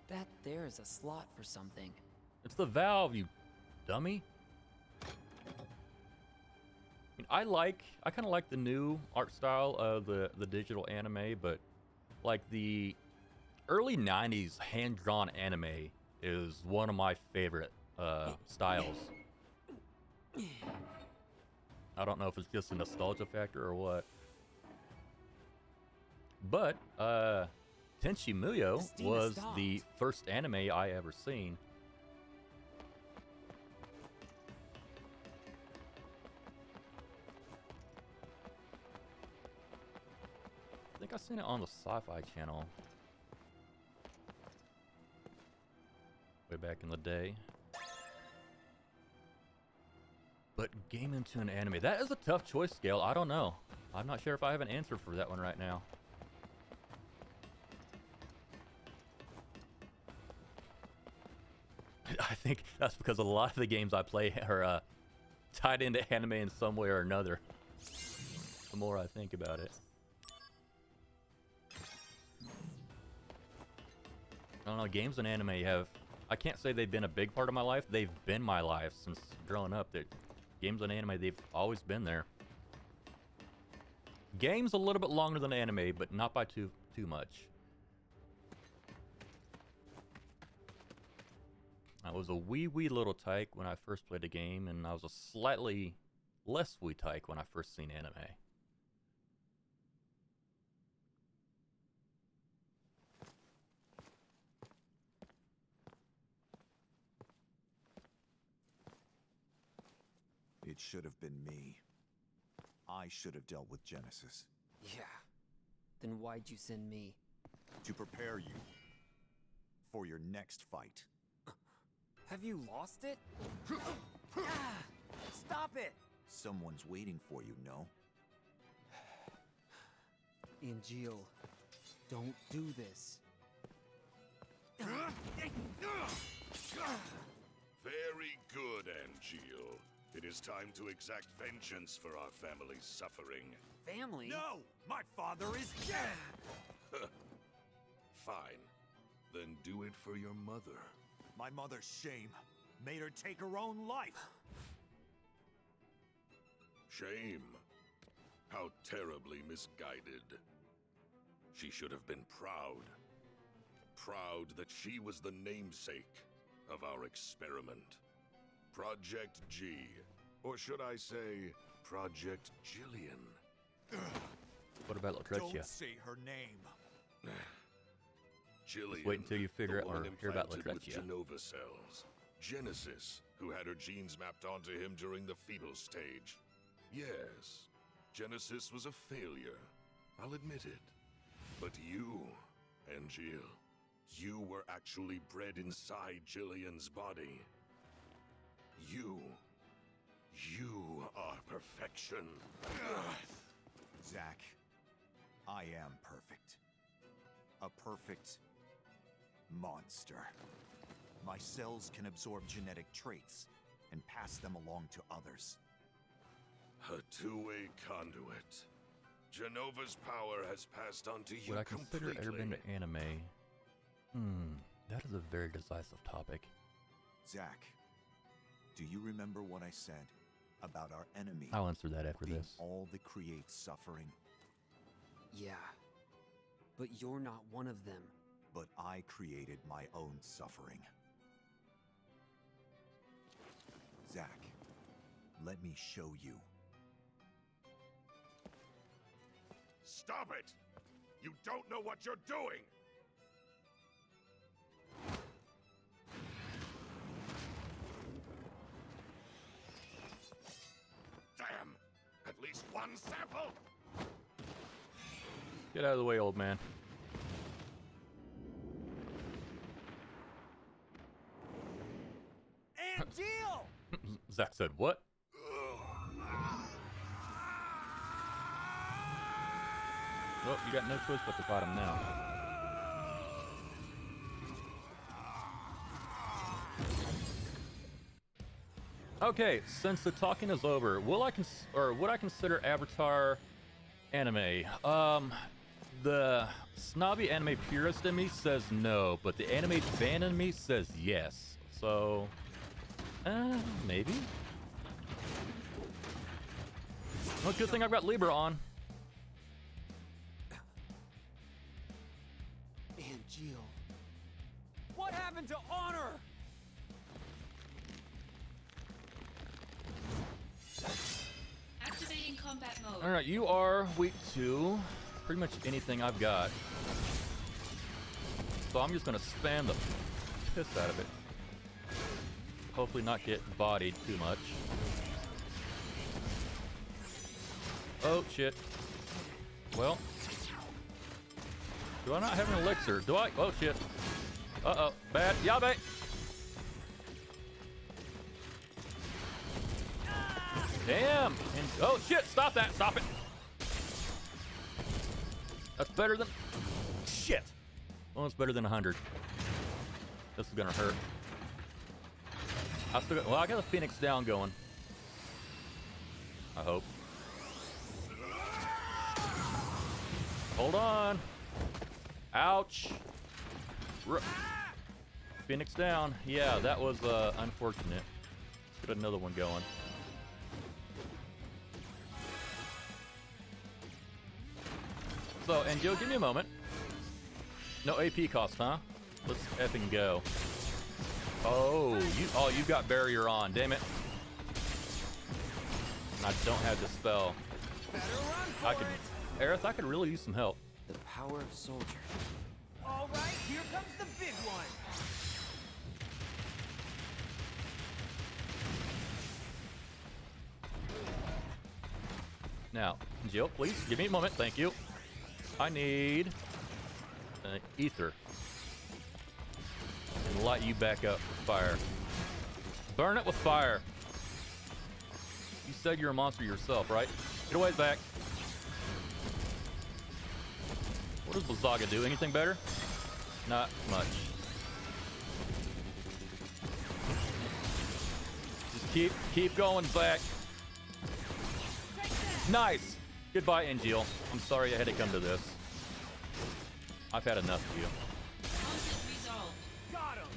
That there is a slot for something. It's the valve, you dummy. I kind of like the new art style of the digital anime, but like the early 90s hand-drawn anime is one of my favorite styles. I don't know if it's just a nostalgia factor or what. But Tenchi Muyo was the first anime I ever seen. I think I seen it on the Sci-Fi Channel way back in the day. But game into an anime, that is a tough choice, Scale. I don't know. I'm not sure if I have an answer for that one right now. I think that's because a lot of the games I play are tied into anime in some way or another. The more I think about it. I don't know, games and anime I can't say they've been a big part of my life. They've been my life since growing up. Games and anime, they've always been there. Games a little bit longer than anime, but not by too much. I was a wee little tyke when I first played a game, and I was a slightly less wee tyke when I first seen anime. It should have been me. I should have dealt with Genesis. Yeah. Then why'd you send me? To prepare you for your next fight. Have you lost it? Stop it! Someone's waiting for you, no? Angeal, don't do this. Very good, Angeal. It is time to exact vengeance for our family's suffering. Family? No! My father is dead! Fine. Then do it for your mother. My mother's shame made her take her own life. Shame. How terribly misguided. She should have been proud. Proud that she was the namesake of our experiment. Project G. Or should I say, Project Jillian? What about Lucrezia? Don't say her name. Jillian. Just wait until you figure the out or woman hear about implanted Lucrezia. with Genova cells. Genesis, who had her genes mapped onto him during the fetal stage. Yes, Genesis was a failure. I'll admit it. But you, Angeal, you were actually bred inside Jillian's body. You are perfection. Zack, I am perfect. A perfect monster. My cells can absorb genetic traits and pass them along to others. A two-way conduit. Genova's power has passed on to you Would I consider completely. ever been to anime? That is a very decisive topic. Zack, do you remember what I said about our enemy? I'll answer that after being this. all that creates suffering? Yeah. But you're not one of them. But I created my own suffering. Zack, let me show you. Stop it! You don't know what you're doing! Damn! At least one sample! Get out of the way, old man. Angeal! Zack said, what? Well, you got no choice but to fight him now. Okay, since the talking is over, would I consider Avatar anime? The snobby anime purist in me says no, but the anime fan in me says yes. So, maybe. Well, good thing I've got Libra on. Angeal. What happened to honor? Activating combat mode. All right, you are weak to pretty much anything I've got. So I'm just gonna spam the piss out of it. Hopefully not get bodied too much. Oh shit. Well, do I not have an elixir? Do I? Oh shit. Uh-oh. Bad. Yabe! Damn! And, oh shit! Stop that! Stop it! That's better than... Shit! Well, it's better than 100. This is gonna hurt. Well, I got the Phoenix down going. I hope. Hold on. Ouch. Phoenix down. Yeah, that was unfortunate. Let's get another one going. So, and Joe, give me a moment. No AP cost, huh? Let's effing go. Oh, you've got barrier on. Damn it. And I don't have the spell. Aerith, I could really use some help. The power of soldier. All right, here comes the big one. Now, Jill, please give me a moment. Thank you. I need ether. And light you back up with fire. Burn it with fire. You said you're a monster yourself, right? Get away back. What does Blizzaga do? Anything better? Not much. Just keep going, Zach. Nice. Goodbye, Angeal. I'm sorry I had to come to this. I've had enough of you. Conflict resolved. Got him.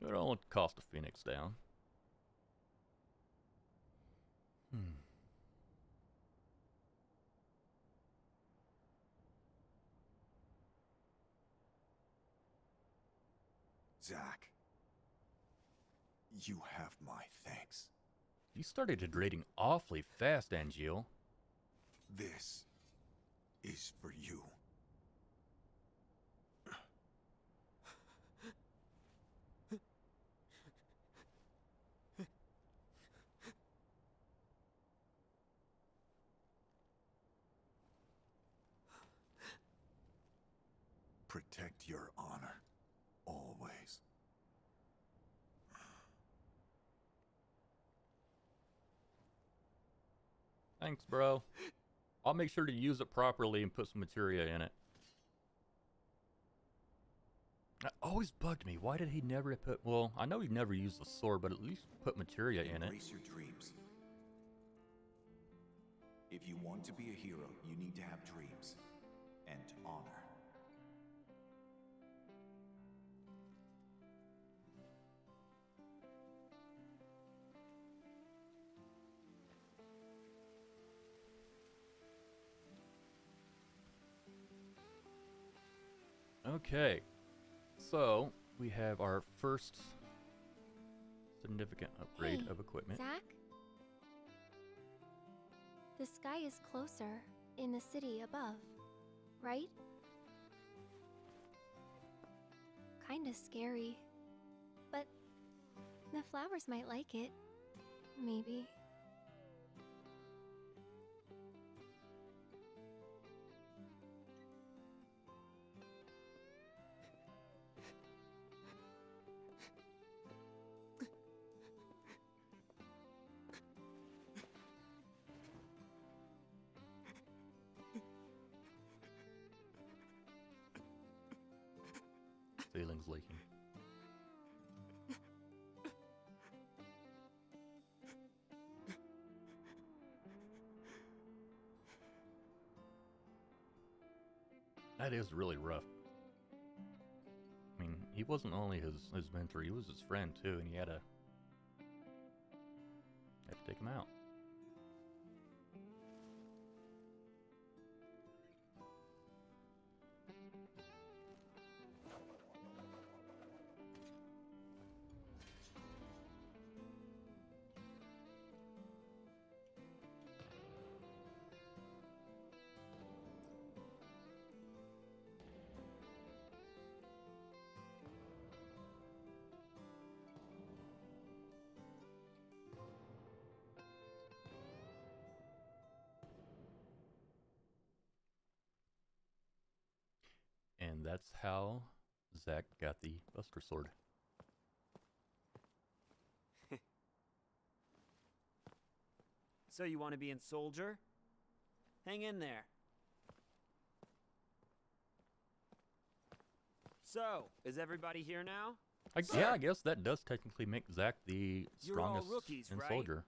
It only cost a Phoenix down. Zack, you have my thanks. You started degrading awfully fast, Angeal. This is for you. Protect your honor, always. Thanks, bro. I'll make sure to use it properly and put some materia in it. That always bugged me. Why did he never put... Well, I know he never used the sword, but at least put materia in it. Embrace your dreams. If you want to be a hero, you need to have dreams and honor. Okay, so we have our first significant upgrade Hey, of equipment. Zack? The sky is closer in the city above, right? Kinda scary. But the flowers might like it. Maybe. feelings leaking. That is really rough. I mean, he wasn't only his mentor, he was his friend too, and he had to take him out. And that's how Zack got the Buster Sword. So you want to be in Soldier? Hang in there. So, is everybody here now? Yeah, I guess that does technically make Zack the You're all strongest rookies, in right? Soldier.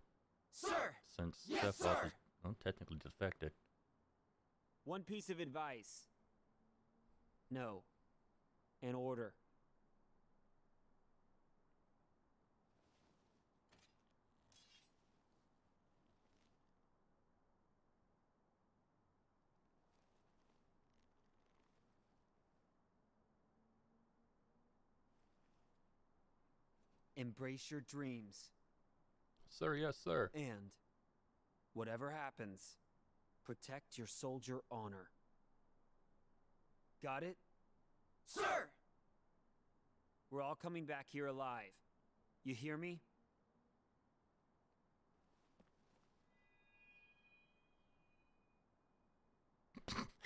Sir! Since Yes, Sephiroth sir! is technically defected. One piece of advice. No. An order. Embrace your dreams. Sir, yes, sir. And, whatever happens, protect your soldier honor. Got it? Sir! We're all coming back here alive. You hear me?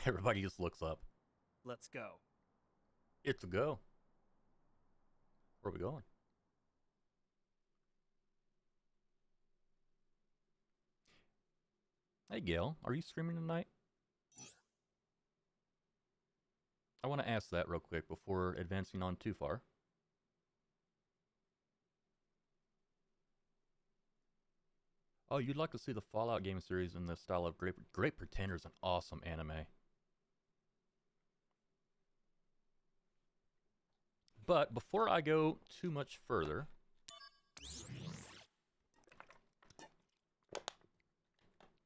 Everybody just looks up. Let's go. It's a go. Where are we going? Hey, Gail, are you streaming tonight? I want to ask that real quick before advancing on too far. Oh, you'd like to see the Fallout game series in the style of Great Pretender, an awesome anime. But before I go too much further,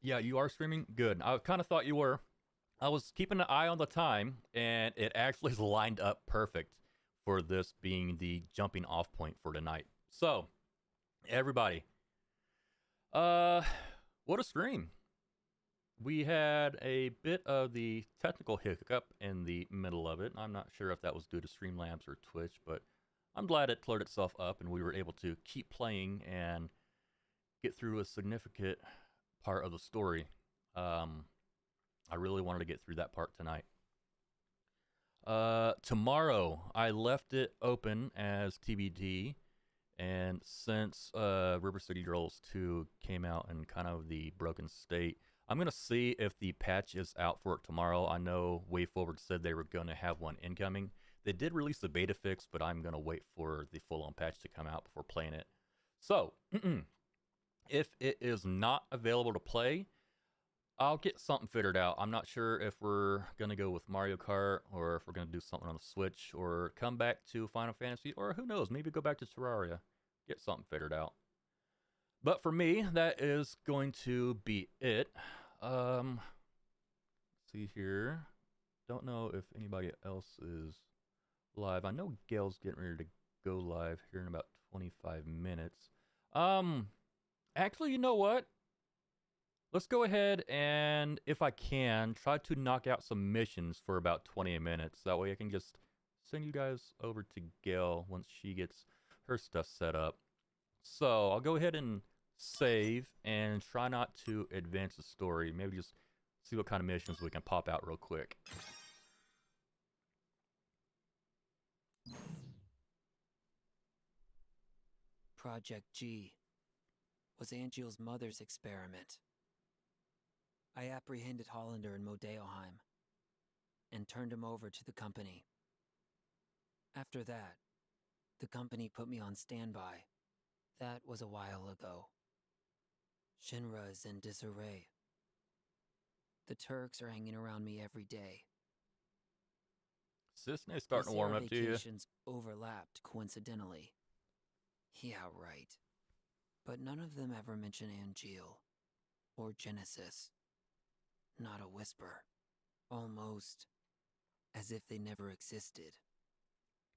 yeah, you are streaming? Good. I kind of thought you were. I was keeping an eye on the time, and it actually lined up perfect for this being the jumping off point for tonight. So, everybody, what a stream. We had a bit of the technical hiccup in the middle of it. I'm not sure if that was due to Streamlabs or Twitch, but I'm glad it cleared itself up and we were able to keep playing and get through a significant part of the story. I really wanted to get through that part tonight. Tomorrow, I left it open as TBD, and since River City Girls 2 came out in kind of the broken state, I'm going to see if the patch is out for it tomorrow. I know WayForward said they were going to have one incoming. They did release the beta fix, but I'm going to wait for the full-on patch to come out before playing it. So, if it is not available to play, I'll get something figured out. I'm not sure if we're going to go with Mario Kart or if we're going to do something on the Switch or come back to Final Fantasy or who knows, maybe go back to Terraria. Get something figured out. But for me, that is going to be it. Let's see here. Don't know if anybody else is live. I know Gail's getting ready to go live here in about 25 minutes. Actually, you know what? Let's go ahead and, if I can, try to knock out some missions for about 20 minutes. That way I can just send you guys over to Gail once she gets her stuff set up. So I'll go ahead and save and try not to advance the story. Maybe just see what kind of missions we can pop out real quick. Project G was Angeal's mother's experiment. I apprehended Hollander in Modeoheim and turned him over to the company. After that, the company put me on standby. That was a while ago. Shinra is in disarray. The Turks are hanging around me every day. Cisne's starting to warm up to you. Vacations overlapped coincidentally. Yeah, right. But none of them ever mention Angeal or Genesis. Not a whisper. Almost as if they never existed.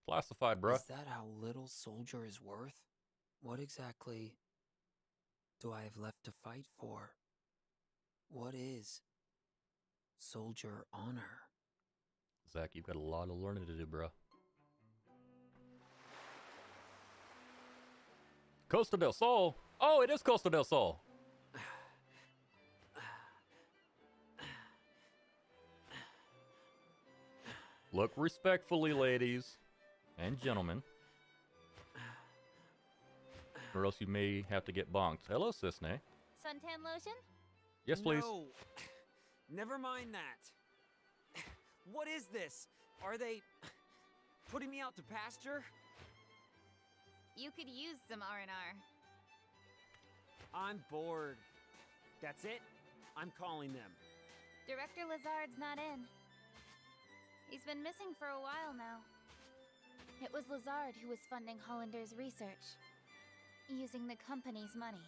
Classified, bruh. Is that how little Soldier is worth? What exactly do I have left to fight for? What is Soldier honor? Zach, you've got a lot of learning to do, bruh. Costa del Sol? Oh, it is Costa del Sol. Look respectfully, ladies and gentlemen, or else you may have to get bonked. Hello, Cisne. Suntan lotion? Yes, please. No. Never mind that. What is this? Are they putting me out to pasture? You could use some R&R. I'm bored. That's it? I'm calling them. Director Lazard's not in. He's been missing for a while now. It was Lazard who was funding Hollander's research, using the company's money.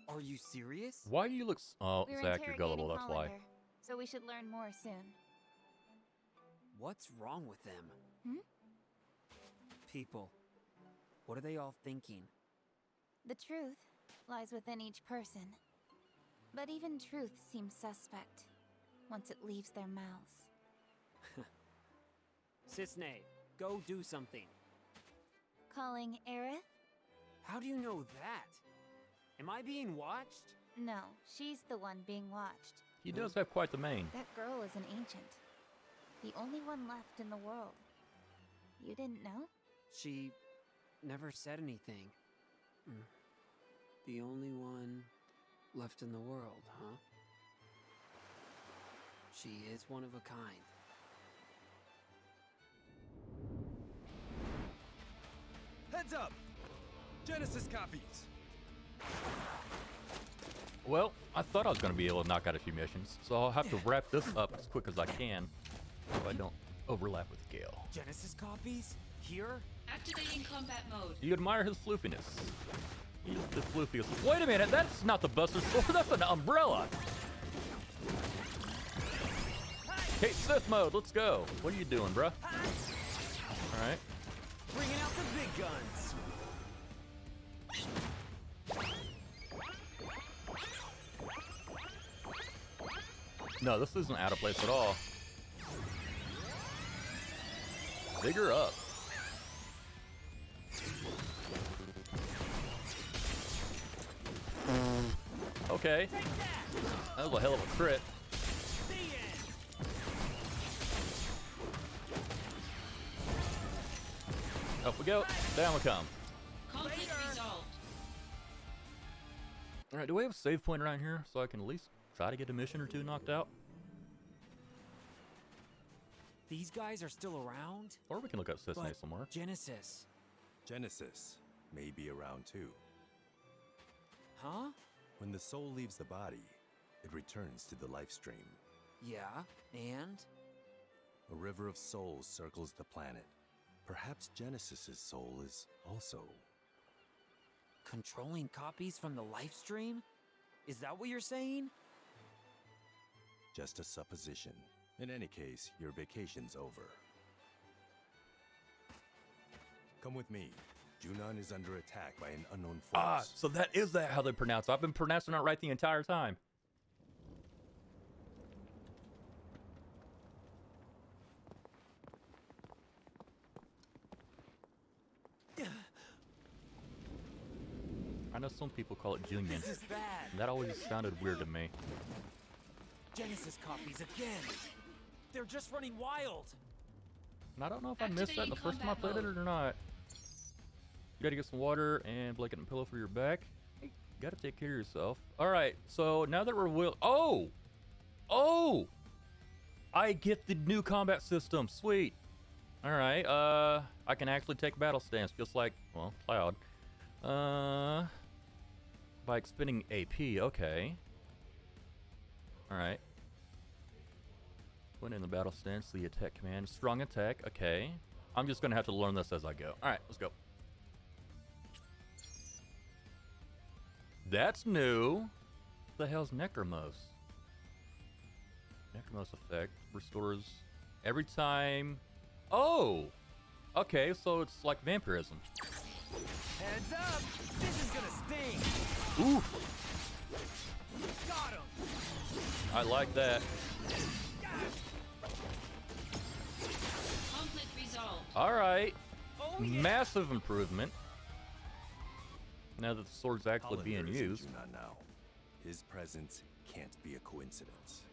Are you serious? Why do you look... Oh, We're Zach, you're gullible, that's why. Hollander, so we should learn more soon. What's wrong with them? Hmm? People. What are they all thinking? The truth lies within each person. But even truth seems suspect once it leaves their mouths. Cisne, go do something. Calling Aerith? How do you know that? Am I being watched? No, she's the one being watched. He does have quite the mane. That girl is an ancient. The only one left in the world. You didn't know? She never said anything. The only one left in the world, huh? She is one of a kind. Heads up! Genesis copies! Well, I thought I was going to be able to knock out a few missions, so I'll have to wrap this up as quick as I can so I don't overlap with Gale. Genesis copies? Here? Activating combat mode. You admire his floofiness. He's the floofiest. Wait a minute, that's not the Buster Sword, that's an umbrella! Hey, Sith mode, let's go. What are you doing, bruh? Alright. Bringing out the big guns. No, this isn't out of place at all. Bigger up. Okay. That was a hell of a crit. Up we go. Down we come. Conflict resolved. Alright, do we have a save point around here so I can at least try to get a mission or two knocked out? These guys are still around? Or we can look up Cisne But somewhere. Genesis. Genesis may be around too. Huh? When the soul leaves the body, it returns to the life stream. Yeah, and? A river of souls circles the planet. Perhaps Genesis's soul is also... Controlling copies from the life stream? Is that what you're saying? just a supposition. In any case, your vacation's over. Come with me. Junon is under attack by an unknown force. Ah, so that is how they pronounce it. I've been pronouncing it right the entire time. I know some people call it Junion. This is bad. That always sounded weird to me. Genesis copies again. They're just running wild. And I don't know if I missed that the first time I played it or not. You gotta get some water and blanket and pillow for your back. Hey, you gotta take care of yourself. Alright, so now that we're Oh! I get the new combat system. Sweet. All right. I can actually take battle stance, just like, well, Cloud. By expending AP. Okay. All right. When in the battle stance, the attack command, strong attack. Okay. I'm just gonna have to learn this as I go. All right, let's go. That's new. What the hell's Necromos? Necromos effect restores every time. Oh, okay. So it's like vampirism. Heads up! This is gonna sting! Oof. Got him! I like that. Conflict resolved. All right. Oh, yeah. Massive improvement. Now that the sword's actually being Hollander is in used. Junon now. His presence can't be a coincidence.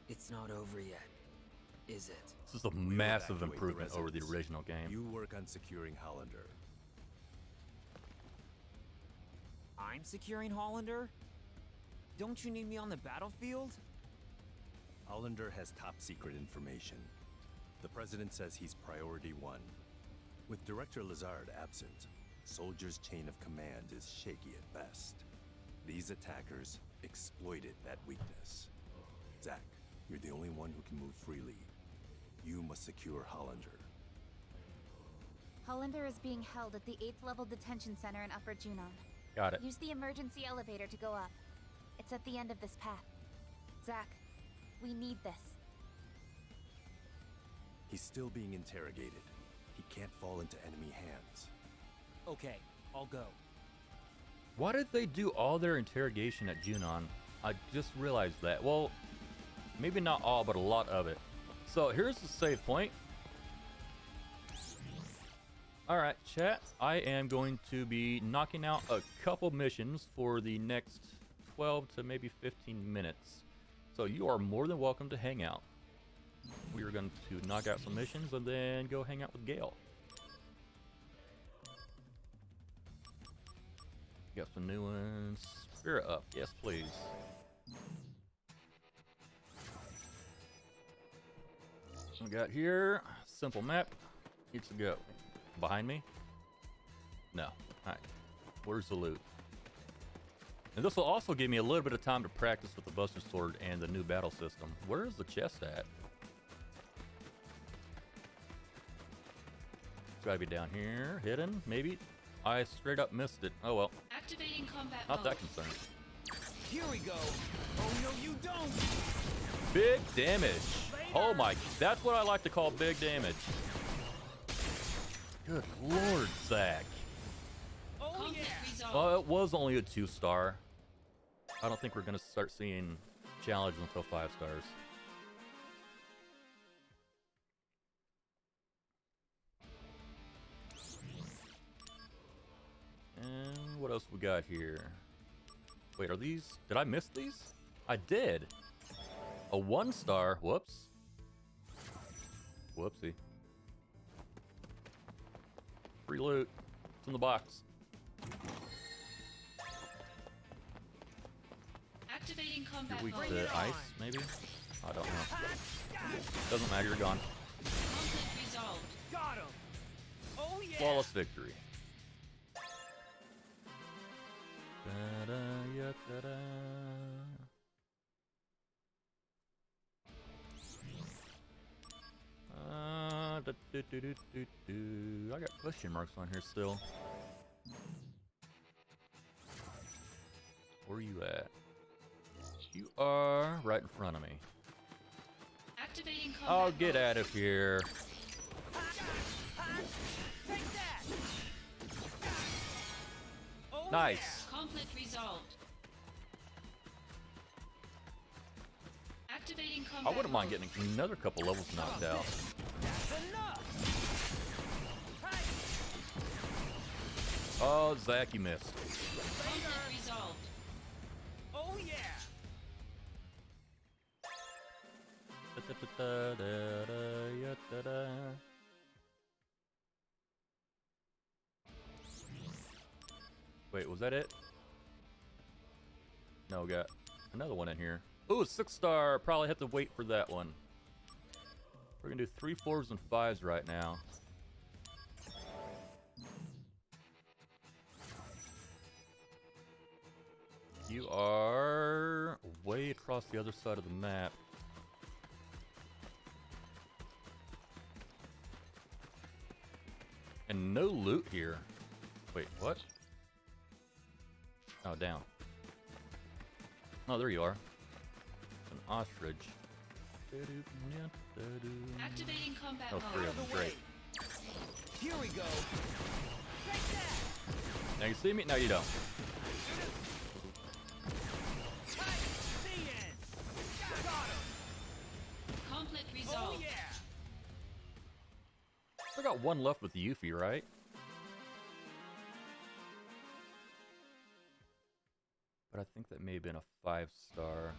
It's not over yet, is it? This is a We'll massive evacuate improvement over the residents. original game. You work on securing Hollander. I'm securing Hollander? Don't you need me on the battlefield? Hollander has top secret information. The president says he's priority 1. With Director Lazard absent, Soldier's chain of command is shaky at best. These attackers exploited that weakness. Zack, you're the only one who can move freely. You must secure Hollander. Hollander is being held at the 8th level detention center in Upper Junon. Got it. Use the emergency elevator to go up. It's at the end of this path. Zack, we need this. He's still being interrogated. He can't fall into enemy hands. Okay, I'll go. Why did they do all their interrogation at Junon? I just realized that. Well, maybe not all, but a lot of it. So here's the save point. Alright, chat. I am going to be knocking out a couple missions for the next 12 to maybe 15 minutes. So you are more than welcome to hang out. We are going to knock out some missions and then go hang out with Gale. Got some new ones. Spirit up. Yes, please. We got here. Simple map. Needs to go. Behind me? No. Alright. Where's the loot? And this will also give me a little bit of time to practice with the Buster Sword and the new battle system. Where is the chest at? It's gotta be down here. Hidden, maybe? I straight up missed it. Oh well. Activating combat Not mode. that concerned. Here we go! Oh no, you don't! Big damage. Oh my, that's what I like to call big damage. Good lord, Zack. Oh yeah! Well, it was only a 2-star. I don't think we're gonna start seeing challenges until 5 stars. And what else we got here? Wait, are these? Did I miss these? I did. A 1-star. Whoops. Whoopsie. Free loot. It's in the box. Activating combat You're weak mode. to ice, maybe? I don't know. Doesn't matter, you're gone. Conflict resolved. Got him! Oh yeah! Flawless victory. Da-da-ya-da-da. I got question marks on here still. Where are you at? You are right in front of me. Activating combat Oh, get mode. out of here. Take that! Oh Nice. Conflict resolved. Activating I combat wouldn't mind mode. getting another couple levels knocked out. That's enough! Oh, Zack, you missed. Conflict resolved. Oh yeah! Da-da-da-da-da-da-da-da. Wait, was that it? No, we got another one in here. Ooh, 6-star. Probably have to wait for that one. We're gonna do 3, 4s, and 5s right now. You are way across the other side of the map. And no loot here. Wait, what? Oh, down. Oh, there you are. An ostrich. Activating combat Oh, mode. 3 of them. Great. Here we go. Now you see me? No, you don't. Conflict resolved. I got one left with Yuffie, right? But I think that may have been a 5-star.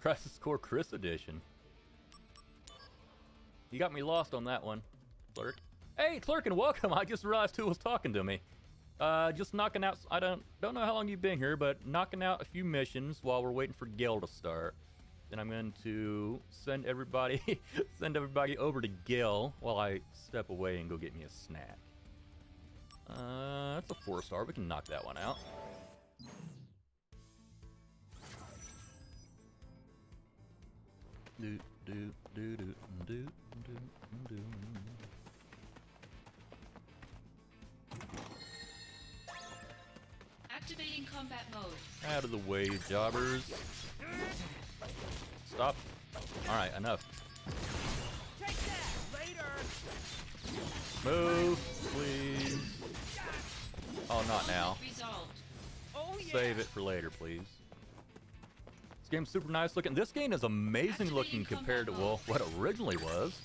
Crisis Core Chris Edition. You got me lost on that one, Clerk. Hey, Clerk, and welcome. I just realized who was talking to me. Just knocking out. I don't know how long you've been here, but knocking out a few missions while we're waiting for Gale to start. Then I'm going to send everybody over to Gale while I step away and go get me a snack. That's a 4-star. We can knock that one out. Do do do do do do do. Activating combat mode. Out of the way, jobbers. Stop. Alright, enough. Take that later. Move, please. Oh, not now. Resolved. Oh yeah. Save it for later, please. This game's super nice looking. This game is amazing looking compared to, well, what it originally was.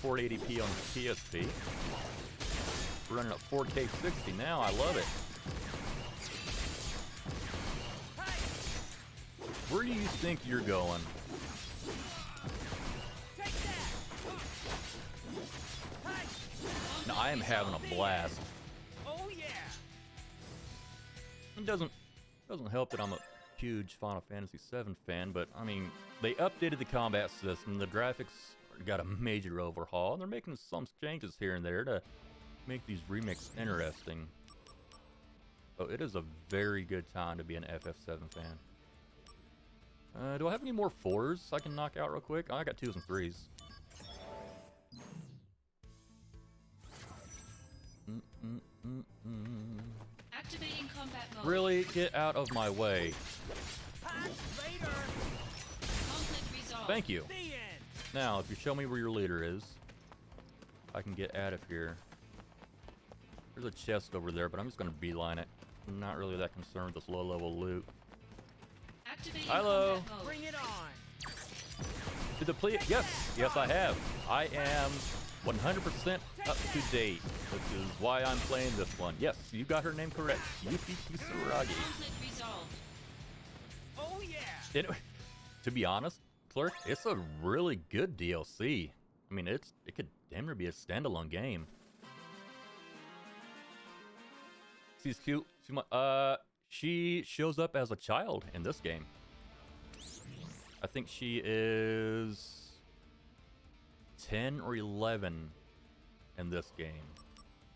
480p on the PSP. We're running at 4K 60 now. I love it. Where do you think you're going? No, I am having a blast. Oh yeah. It doesn't help that I'm a huge Final Fantasy VII fan, but I mean, they updated the combat system. The graphics got a major overhaul, and they're making some changes here and there to make these remakes interesting. So it is a very good time to be an FF7 fan. Do I have any more 4s I can knock out real quick? Oh, I got 2s and 3s. Activating combat mode. Really? Get out of my way. Later. Conflict resolved. Thank you. Now, if you show me where your leader is, I can get out of here. There's a chest over there, but I'm just going to beeline it. I'm not really that concerned with this low-level loot. Activating Hello. combat mode. Bring it on. To deplete? Yes, I have. I am 100% up to date. This is why I'm playing this one. Yes, you got her name correct. Yuffie Kisaragi. Conflict resolved. Oh yeah. To be honest, Clerk, it's a really good DLC. I mean, it could damn near be a standalone game. She's cute. She shows up as a child in this game. I think she is 10 or 11 in this game,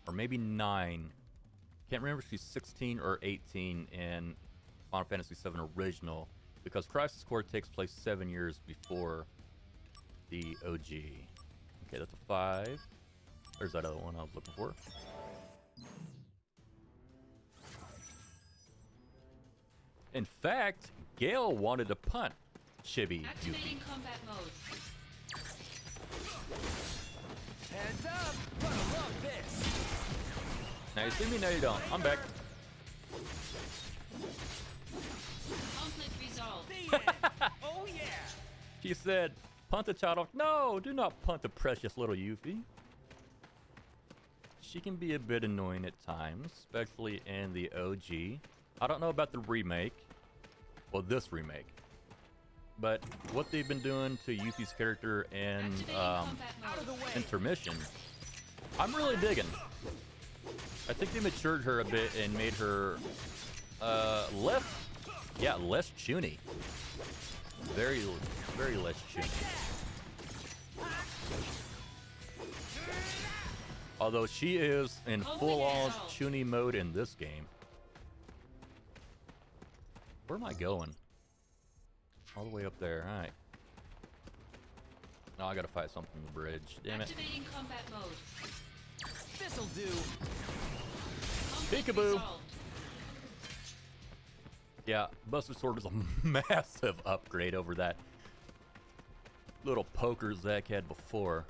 or maybe 9. Can't remember if she's 16 or 18 in Final Fantasy VII Original, because Crisis Core takes place 7 years before the OG. Okay, that's a 5. There's that other one I was looking for. In fact, Gale wanted to punt Chibi. Activating combat mode. Heads up. Gonna love this. Now you see me, now you don't. I'm back. Conflict resolved. Oh yeah. She said, punt the child off. No, do not punt the precious little Yuffie. She can be a bit annoying at times, especially in the OG. I don't know about the remake. Well, this remake. But what they've been doing to Yuffie's character in Intermission, I'm really digging. I think they matured her a bit and made her less chuny. Very less chuny. Although she is in full-on chuny mode in this game. Where am I going? All the way up there. All right. No, I gotta fight something on the bridge. Damn it. Activating combat mode. This'll do. Peekaboo. Yeah, Buster Sword is a massive upgrade over that little poker Zack had before.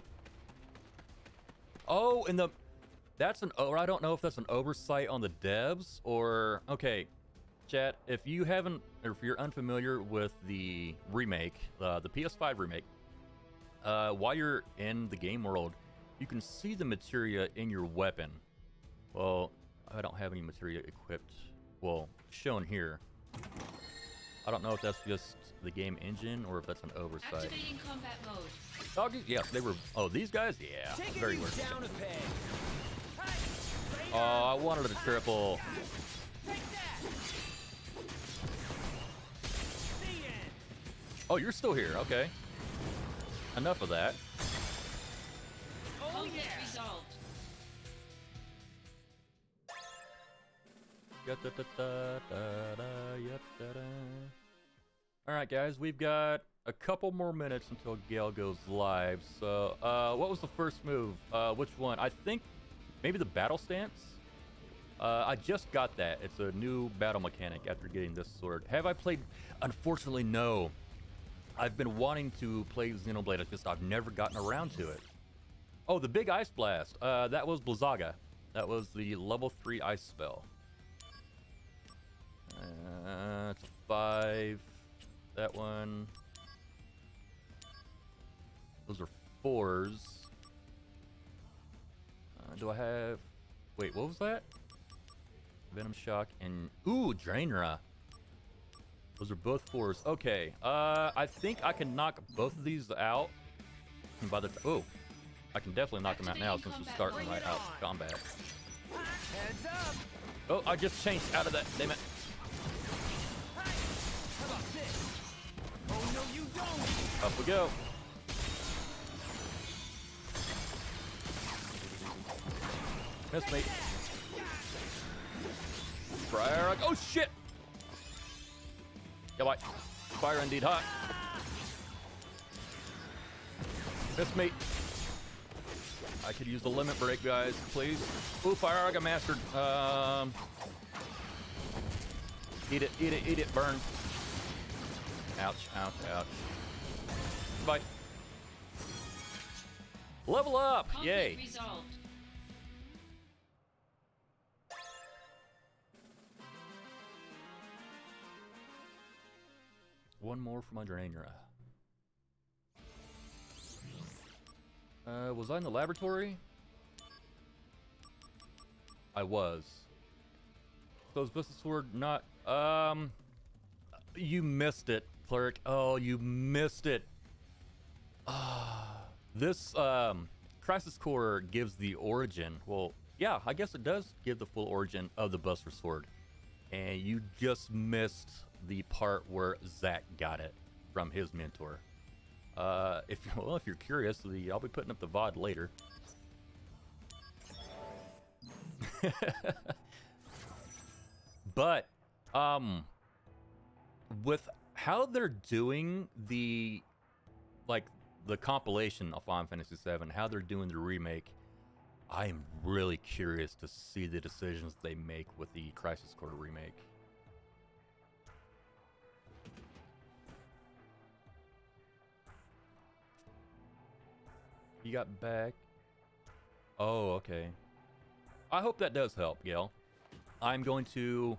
Oh, and that's I don't know if that's an oversight on the devs or okay, chat. If you haven't, or if you're unfamiliar with the remake, the PS5 remake, while you're in the game world, you can see the materia in your weapon. Well, I don't have any materia equipped. Well, shown here. I don't know if that's just the game engine or if that's an oversight. Activating combat mode. Doggies? Yes, they were. Oh, these guys? Yeah. Taking Very you worth it. down a peg. Oh, I wanted a triple. Oh, you're still here. Okay. Enough of that. Conflict resolved. All right, guys, we've got a couple more minutes until Gale goes live. So, what was the first move? Which one? I think maybe the battle stance. I just got that. It's a new battle mechanic after getting this sword. Have I played? Unfortunately, no. I've been wanting to play Xenoblade. It's just I've never gotten around to it. Oh, the big ice blast. That was Blizzaga. That was the level 3 ice spell. It's 5. That one. Those are 4s. Do I have... Wait, what was that? Venom Shock and... Ooh, Draenra. Those are both 4s. Okay. I think I can knock both of these out. And by the... Oh. I can definitely knock them out now since we're starting right out combat. Heads up. Oh, I just changed out of that. Damn it. How about this? Oh no, you don't. Up we go. Miss me. Fire. Oh shit. Yeah, why? Fire indeed hot. Miss me. I could use the limit break, guys, please. Ooh, Fire I got mastered. Eat it, burn. Ouch, ouch, ouch. Bye. Level up! Yay! Resolved. One more for my Draenra. Was I in the laboratory? I was. So is Buster Sword not... You missed it, Cleric. Oh, you missed it. This, Crisis Core gives the origin. Well, yeah, I guess it does give the full origin of the Buster Sword. And you just missed the part where Zack got it from his mentor. If you're curious, I'll be putting up the VOD later. But with how they're doing the compilation of Final Fantasy VII, how they're doing the remake, I am really curious to see the decisions they make with the Crisis Core remake. You got back. Oh, okay. I hope that does help, Gale. I'm going to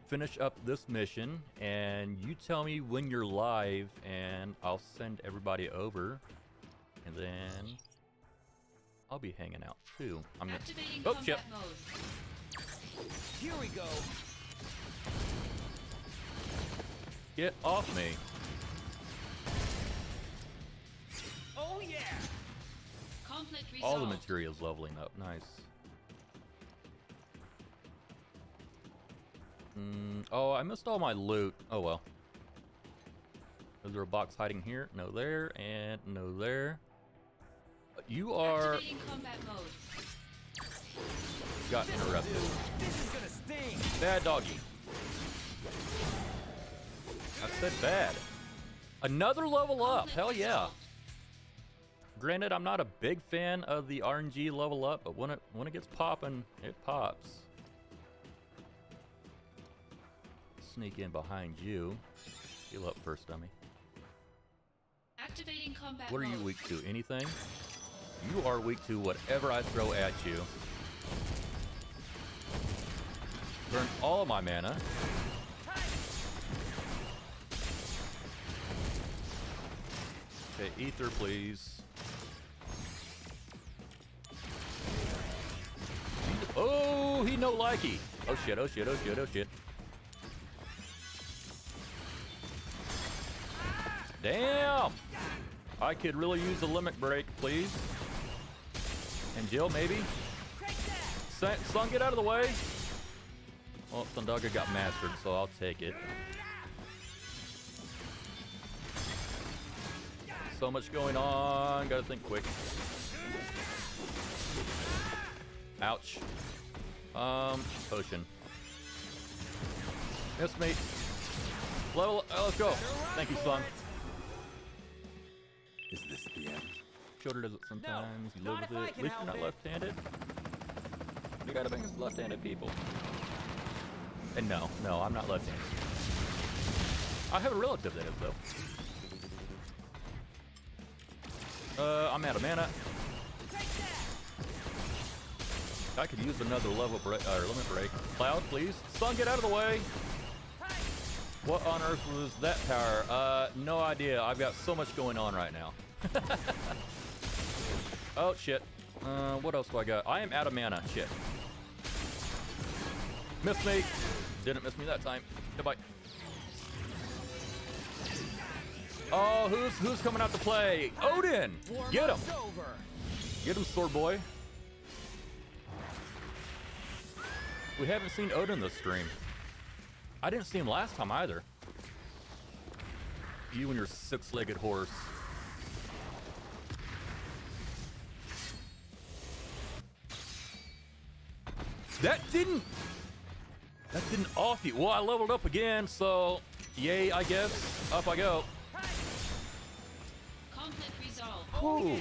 finish up this mission, and you tell me when you're live, and I'll send everybody over, and then I'll be hanging out too. I'm Activating gonna... Oh, combat shit. mode. Here we go. Get off me. Oh yeah. Conflict resolved. All the materials leveling up. Nice. Oh, I missed all my loot. Oh well. Is there a box hiding here? No there, and no there. You are... Activating combat mode. Got interrupted. This is gonna sting. Bad doggy. I said bad. Another level up. Hell yeah. Granted, I'm not a big fan of the RNG level up, but when it gets popping, it pops. Sneak in behind you. Heal up first, dummy. Activating combat What are you mode. weak to? Anything? You are weak to whatever I throw at you. Burn all of my mana. Okay, ether, please. Oh, he no likey. Oh shit, oh shit, oh shit, oh shit. Damn! I could really use a limit break, please. And Jill, maybe? Sun, get out of the way. Well, Thundaga got mastered, so I'll take it. So much going on. Gotta think quick. Ouch. Potion. Yes, mate. Level. Let's go. Thank you, Sun. Is this the end? Shoulder does it sometimes. You live not with if I it. At can least you're help not it. left-handed. You gotta bang against left-handed people. And no, I'm not left-handed. I have a relative that is though. I'm out of mana. I could use another level break or limit break. Cloud, please. Sun, get out of the way. What on earth was that power? No idea. I've got so much going on right now. Oh shit. What else do I got? I am out of mana. Shit. Missed me. Didn't miss me that time. Goodbye. Oh, who's coming out to play? Odin! Get him! Get him, sword boy. We haven't seen Odin this stream. I didn't see him last time either. You and your six-legged horse. That didn't off you. Well, I leveled up again, so yay, I guess. Up I go. Conflict resolved. Ooh.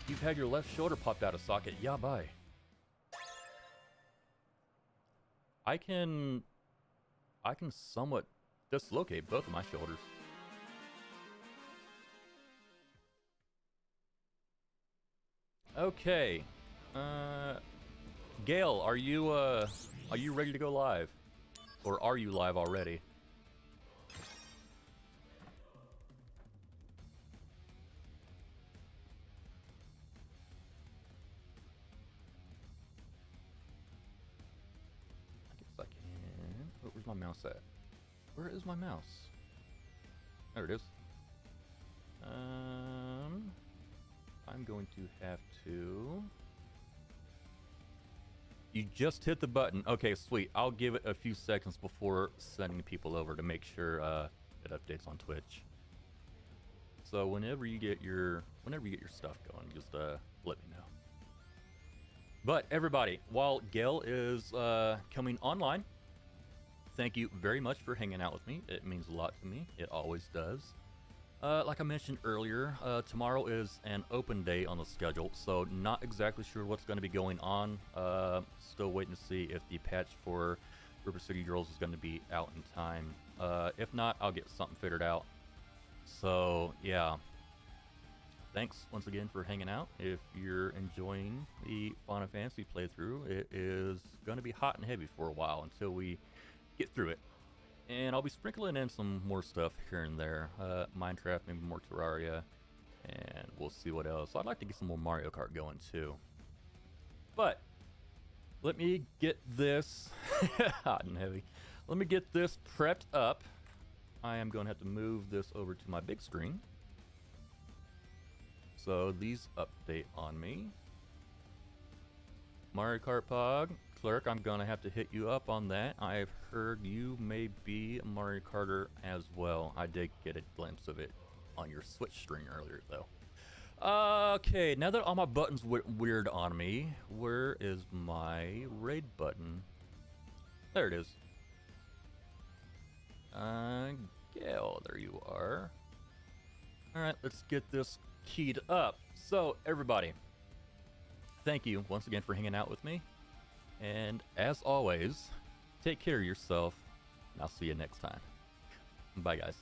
You've had your left shoulder popped out of socket. Yeah, bye. I can somewhat dislocate both of my shoulders. Okay. Gale, are you ready to go live? Or are you live already? Where's my mouse at? Where is my mouse? There it is. I'm going to have to... You just hit the button. Okay, sweet. I'll give it a few seconds before sending people over to make sure it updates on Twitch. So whenever you get your stuff going, just let me know. But everybody, while Gale is coming online, thank you very much for hanging out with me. It means a lot to me. It always does. Like I mentioned earlier, tomorrow is an open day on the schedule, so not exactly sure what's going to be going on. Still waiting to see if the patch for River City Girls is going to be out in time. If not, I'll get something figured out. So, yeah. Thanks once again for hanging out. If you're enjoying the Final Fantasy playthrough, it is going to be hot and heavy for a while until we get through it. And I'll be sprinkling in some more stuff here and there. Minecraft, maybe more Terraria, and we'll see what else. I'd like to get some more Mario Kart going too. But let me get this hot and heavy. Let me get this prepped up. I am going to have to move this over to my big screen. So these update on me. Mario Kart Pog, Clerk, I'm gonna have to hit you up on that. I've heard you may be Mario Carter as well. I did get a glimpse of it on your Switch stream earlier, though. Okay, now that all my buttons went weird on me, where is my raid button? There it is. Gale, there you are. Alright, let's get this keyed up. So, everybody, thank you once again for hanging out with me. And as always, take care of yourself, and I'll see you next time. Bye, guys.